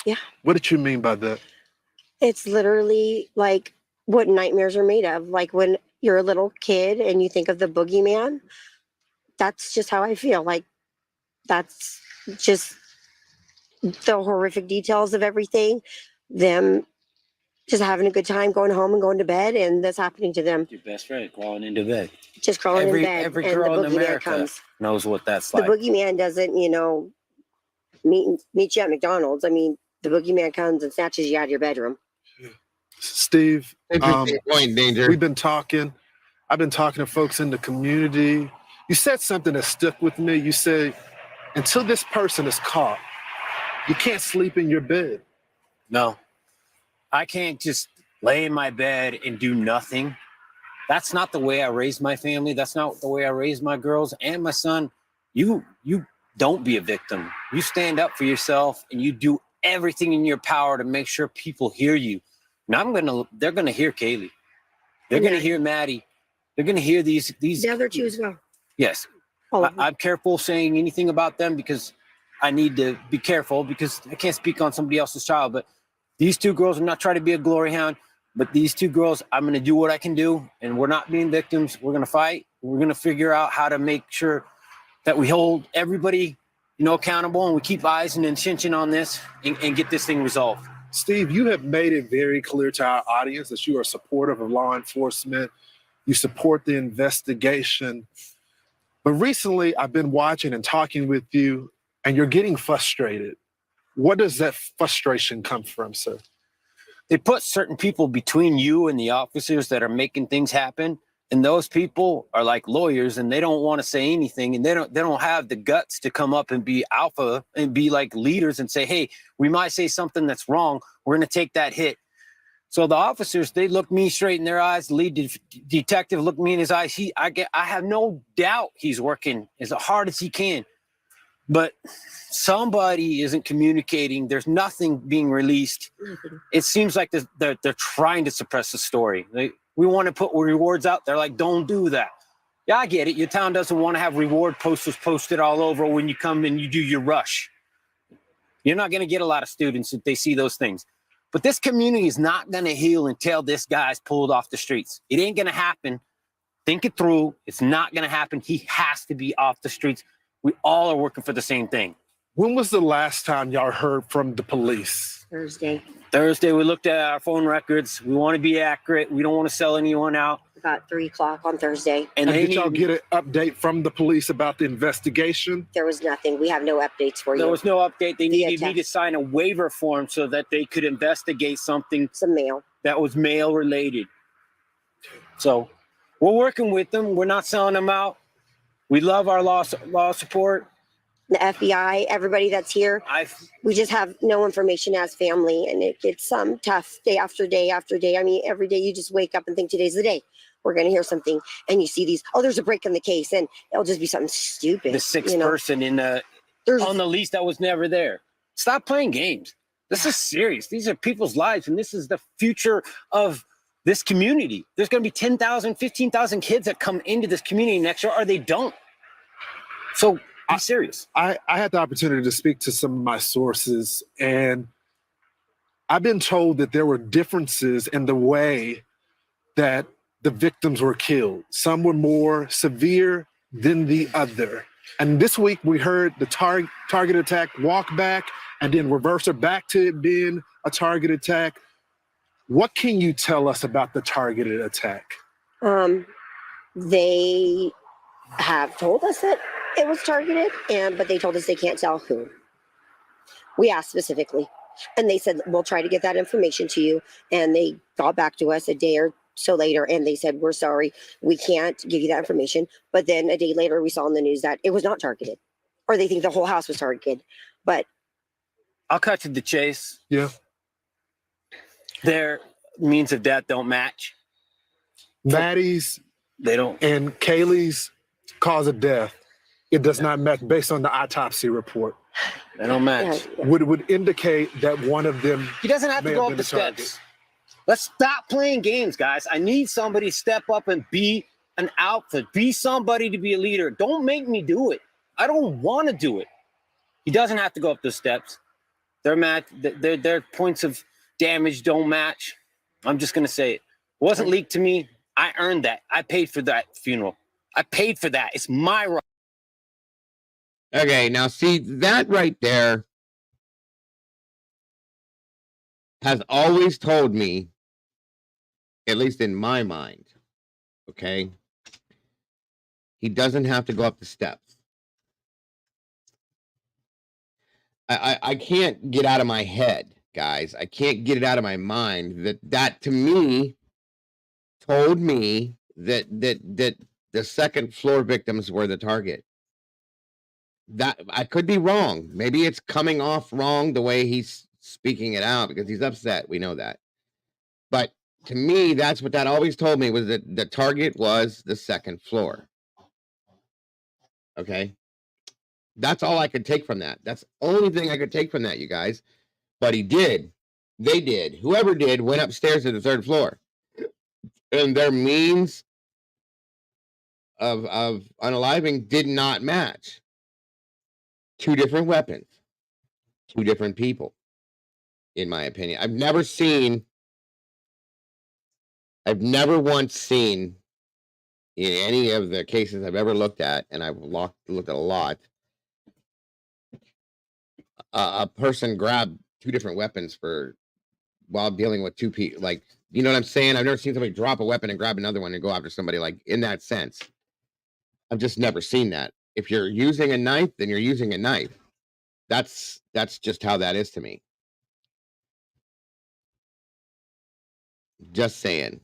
Yeah. What did you mean by that? It's literally like what nightmares are made of. Like when you're a little kid and you think of the boogeyman, that's just how I feel. Like that's just the horrific details of everything. Them just having a good time, going home and going to bed, and that's happening to them. Your best friend crawling into bed. Just crawling in bed. Every and girl the in boogeyman America comes. knows what that's The like. boogeyman doesn't, meet you at McDonald's. I mean, the boogeyman comes and snatches you out of your bedroom. Steve, point, Danger. We've been talking. I've been talking to folks in the community. You said something that stuck with me. You said, until this person is caught, you can't sleep in your bed. No, I can't just lay in my bed and do nothing. That's not the way I raised my family. That's not the way I raised my girls and my son. You don't be a victim. You stand up for yourself and you do everything in your power to make sure people hear you. And they're gonna hear Kaylee. They're gonna hear Maddie. They're gonna hear these. The other two as well. Yes. I'm careful saying anything about them because I need to be careful because I can't speak on somebody else's child. But these two girls, I'm not trying to be a glory hound, but these two girls, I'm going to do what I can do. And we're not being victims. We're going to fight. We're going to figure out how to make sure that we hold everybody, accountable, and we keep eyes and attention on this and get this thing resolved. Steve, you have made it very clear to our audience that you are supportive of law enforcement. You support the investigation. But recently, I've been watching and talking with you, and you're getting frustrated. What does that frustration come from, sir? They put certain people between you and the officers that are making things happen. And those people are like lawyers, and they don't want to say anything, and they don't have the guts to come up and be alpha and be like leaders and say, hey, we might say something that's wrong. We're going to take that hit. So the officers, they look me straight in their eyes. The lead detective looked me in his eyes. I have no doubt he's working as hard as he can, but somebody isn't communicating. There's nothing being released. It seems like they're trying to suppress the story. We want to put rewards out. They're like, don't do that. Yeah, I get it. Your town doesn't want to have reward posters posted all over when you come and you do your rush. You're not going to get a lot of students if they see those things. But this community is not going to heal until this guy's pulled off the streets. It ain't going to happen. Think it through. It's not going to happen. He has to be off the streets. We all are working for the same thing. When was the last time y'all heard from the police? Thursday, we looked at our phone records. We want to be accurate. We don't want to sell anyone out. about 3 o'clock on Thursday. And did y'all get an update from the police about the investigation? There was nothing. We have no updates for you. There was no update. They needed me to sign a waiver form so that they could investigate something. Some mail. That was mail related. So we're working with them. We're not selling them out. We love our law support. The FBI, everybody that's here. We just have no information as family, and it gets tough day after day after day. I mean, every day you just wake up and think today's the day. We're going to hear something, and you see these, oh, there's a break in the case, and it'll just be something stupid. The sixth person on the lease that was never there. Stop playing games. This is serious. These are people's lives, and this is the future of this community. There's going to be 10,000, 15,000 kids that come into this community next year, or they don't. So be serious. I had the opportunity to speak to some of my sources, and I've been told that there were differences in the way that the victims were killed. Some were more severe than the other. And this week we heard the target attack walk back and then reverse her back to it being a target attack. What can you tell us about the targeted attack? They have told us that it was targeted, but they told us they can't tell who. We asked specifically, and they said, we'll try to get that information to you. And they got back to us a day or so later, and they said, we're sorry, we can't give you that information. But then a day later, we saw in the news that it was not targeted, or they think the whole house was targeted. But I'll cut to the chase. Yeah. Their means of death don't match. Maddie's they don't, and Kaylee's cause of death, it does not match based on the autopsy report. They don't match. Would indicate that one of them. He doesn't have to go up the steps. Let's stop playing games, guys. I need somebody to step up and be an alpha. Be somebody to be a leader. Don't make me do it. I don't want to do it. He doesn't have to go up the steps. Their points of damage don't match. I'm just gonna say it. Wasn't leaked to me. I earned that. I paid for that funeral. I paid for that. It's my right. Okay, now see that right there has always told me, at least in my mind, okay, he doesn't have to go up the steps. I can't get out of my head, guys. I can't get it out of my mind that to me told me that the second floor victims were the target. That I could be wrong. Maybe it's coming off wrong the way he's speaking it out because he's upset. We know that. But to me, that's what that always told me was that the target was the second floor. Okay. That's all I could take from that. That's the only thing I could take from that, you guys. But he did. They did. Whoever did went upstairs to the third floor. And their means of unaliving did not match. 2 different weapons. 2 different people, in my opinion. I've never once seen in any of the cases I've ever looked at, and I've looked at a lot, a person grab 2 different weapons while dealing with 2 people. Like, you know what I'm saying? I've never seen somebody drop a weapon and grab another one and go after somebody like in that sense. I've just never seen that. If you're using a knife, then you're using a knife. That's just how that is to me. Just saying.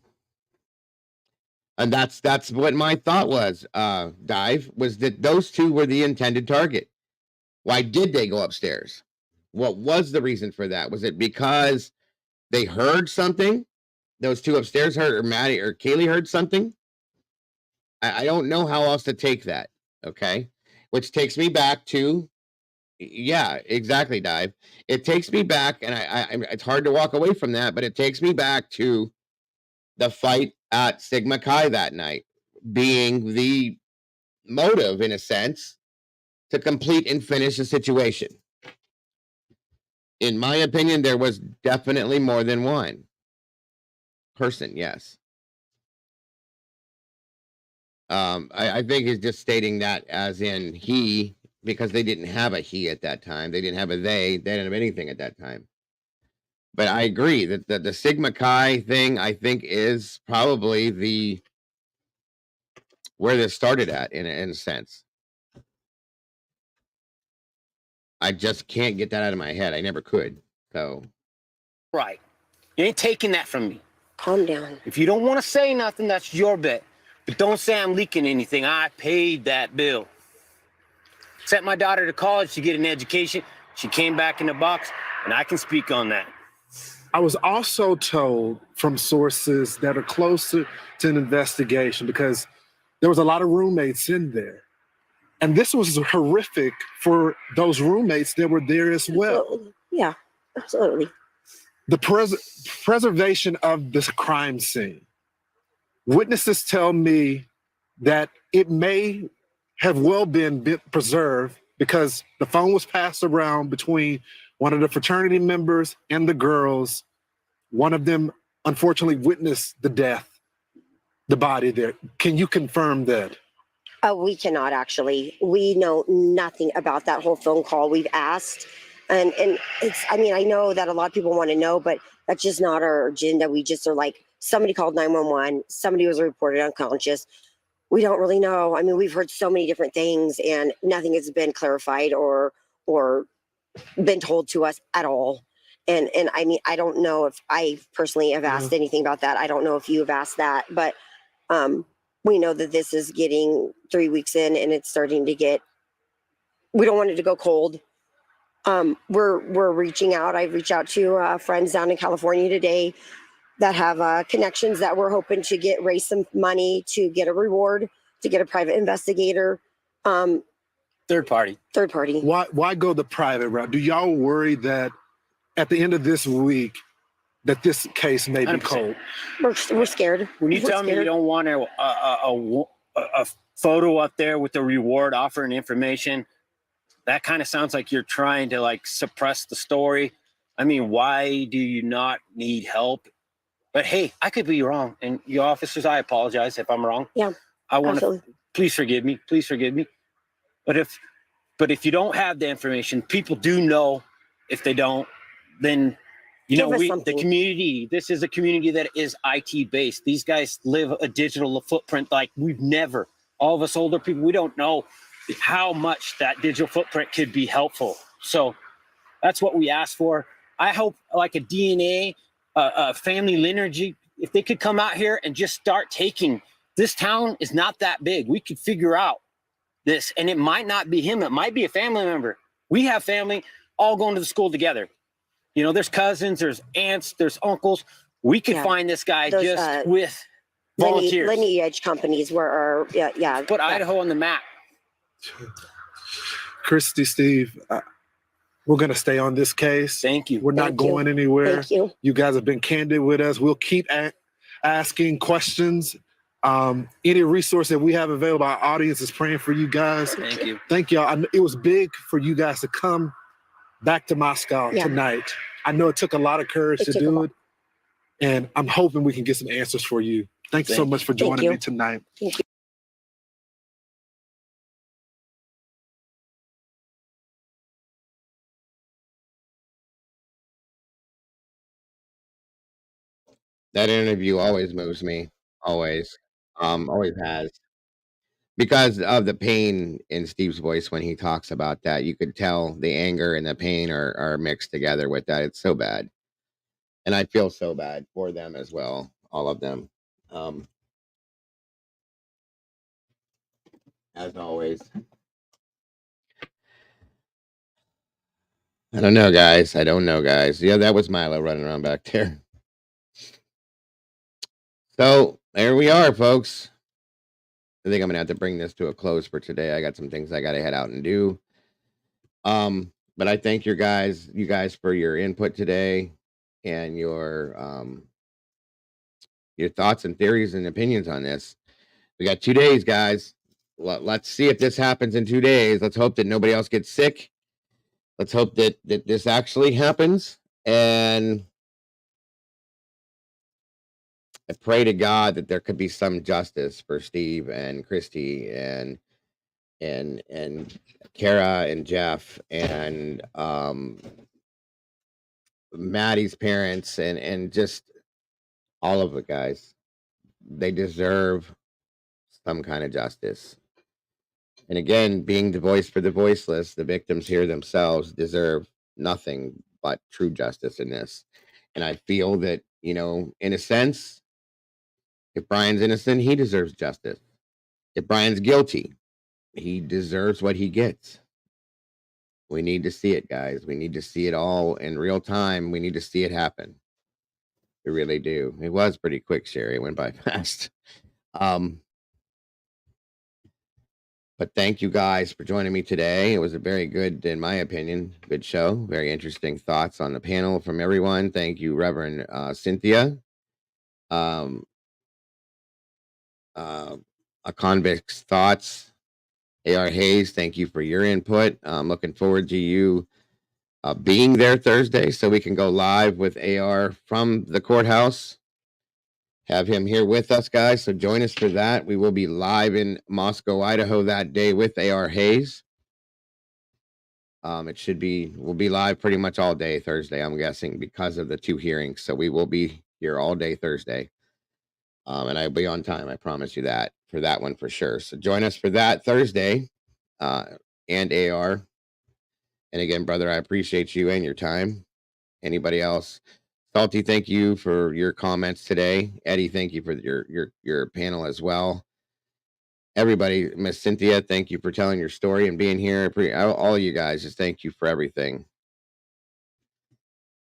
And that's what my thought was, Dive, was that those two were the intended target. Why did they go upstairs? What was the reason for that? Was it because they heard something? Those two upstairs heard, or Maddie or Kaylee heard something? I don't know how else to take that. Okay. Which takes me back to, yeah, exactly, Dive. It takes me back, and it's hard to walk away from that, but it takes me back to the fight at Sigma Chi that night being the motive, in a sense, to complete and finish the situation. In my opinion, there was definitely more than one person, yes. I think he's just stating that as in he, because they didn't have a he at that time. They didn't have a they didn't have anything at that time. But I agree that the Sigma Chi thing, I think, is probably the where this started at in a sense. I just can't get that out of my head. I never could. So Right. You ain't taking that from me. Calm down. If you don't want to say nothing, that's your bet. But don't say I'm leaking anything. I paid that bill. Sent my daughter to college to get an education. She came back in the box, and I can speak on that. I was also told from sources that are closer to an investigation, because there was a lot of roommates in there. And this was horrific for those roommates that were there as well. Absolutely. Yeah, absolutely. The preservation of this crime scene. Witnesses tell me that it may have well been preserved because the phone was passed around between one of the fraternity members and the girls. One of them unfortunately witnessed the death, the body there. Can you confirm that? We cannot actually. We know nothing about that whole phone call. We've asked, and it's, I mean, I know that a lot of people want to know, but that's just not our agenda. We just are like, somebody called 911, somebody was reported unconscious. We don't really know. I mean, we've heard so many different things and nothing has been clarified or been told to us at all. And I mean, I don't know if I personally have asked anything about that. I don't know if you have asked that, but we know that this is getting 3 weeks in and it's starting to get, we don't want it to go cold. We're reaching out. I've reached out to friends down in California today that have connections that we're hoping to raise some money to get a reward, to get a private investigator. Third party. Why go the private route? Do y'all worry that at the end of this week that this case may be 100%. cold? We're scared. When you tell me you don't want a photo up there with the reward offer and information, that kind of sounds like you're trying to like suppress the story. I mean, why do you not need help? But hey, I could be wrong. And you officers, I apologize if I'm wrong. Yeah. I want to, please forgive me. Please forgive me. But if you don't have the information, people do know. If they don't, then you know, the community, this is a community that is IT based. These guys live a digital footprint like we've never. All of us older people, we don't know how much that digital footprint could be helpful. So that's what we ask for. I hope like a DNA, family lineage, if they could come out here and just start taking, this town is not that big. We could figure out this, and it might not be him. It might be a family member. We have family all going to the school together. You know, there's cousins, there's aunts, there's uncles. We could find this guy just with volunteers. Lineage companies where Put Idaho on the map. Christy, Steve, we're going to stay on this case. Thank you. We're not going anywhere. Thank you. You guys have been candid with us. We'll keep asking questions. Any resource that we have available, our audience is praying for you guys. Thank you. Thank y'all. It was big for you guys to come back to Moscow tonight. I know it took a lot of courage to do it. And I'm hoping we can get some answers for you. Thank you so much for joining me tonight. Thank you. That interview always moves me. Always. Always has. Because of the pain in Steve's voice when he talks about that. You could tell the anger and the pain are mixed together with that. It's so bad. And I feel so bad for them as well. All of them. as always. I don't know, guys. Yeah, that was Milo running around back there. So there we are, folks. I think I'm gonna have to bring this to a close for today. I got some things I gotta head out and do. But I thank you guys for your input today and your thoughts and theories and opinions on this. We got 2 days, guys. Let's see if this happens in 2 days. Let's hope that nobody else gets sick. Let's hope that this actually happens. And I pray to God that there could be some justice for Steve and Christy and Kara and Jeff and Maddie's parents and just all of it, guys. They deserve some kind of justice. And again, being the voice for the voiceless, the victims here themselves deserve nothing but true justice in this. And I feel that, in a sense, if Brian's innocent, he deserves justice. If Brian's guilty, he deserves what he gets. We need to see it, guys. We need to see it all in real time. We need to see it happen. We really do. It was pretty quick, Sherry. It went by fast. But thank you guys for joining me today. It was a very good, in my opinion, good show. Very interesting thoughts on the panel from everyone. Thank you, Reverend Cynthia. A Convict's Thoughts. A.R. Hayes, thank you for your input. I'm looking forward to you being there Thursday so we can go live with AR from the courthouse. Have him here with us, guys. So join us for that. We will be live in Moscow, Idaho that day with A.R. Hayes. We'll be live pretty much all day Thursday, I'm guessing, because of the 2 hearings. So we will be here all day Thursday. And I'll be on time. I promise you that for that one for sure. So join us for that Thursday and AR. And again, brother, I appreciate you and your time. Anybody else? Salty, thank you for your comments today. Eddie, thank you for your panel as well. Everybody, Miss Cynthia, thank you for telling your story and being here. All of you guys, just thank you for everything.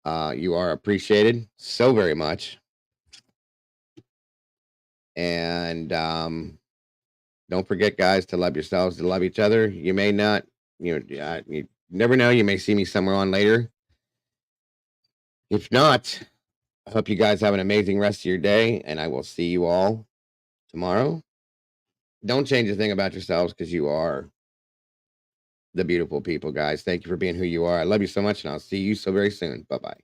You are appreciated so very much. And don't forget, guys, to love yourselves, to love each other. You may not, you never know. You may see me somewhere on later. If not, I hope you guys have an amazing rest of your day, and I will see you all tomorrow. Don't change a thing about yourselves because you are the beautiful people, guys. Thank you for being who you are. I love you so much, and I'll see you so very soon. Bye-bye.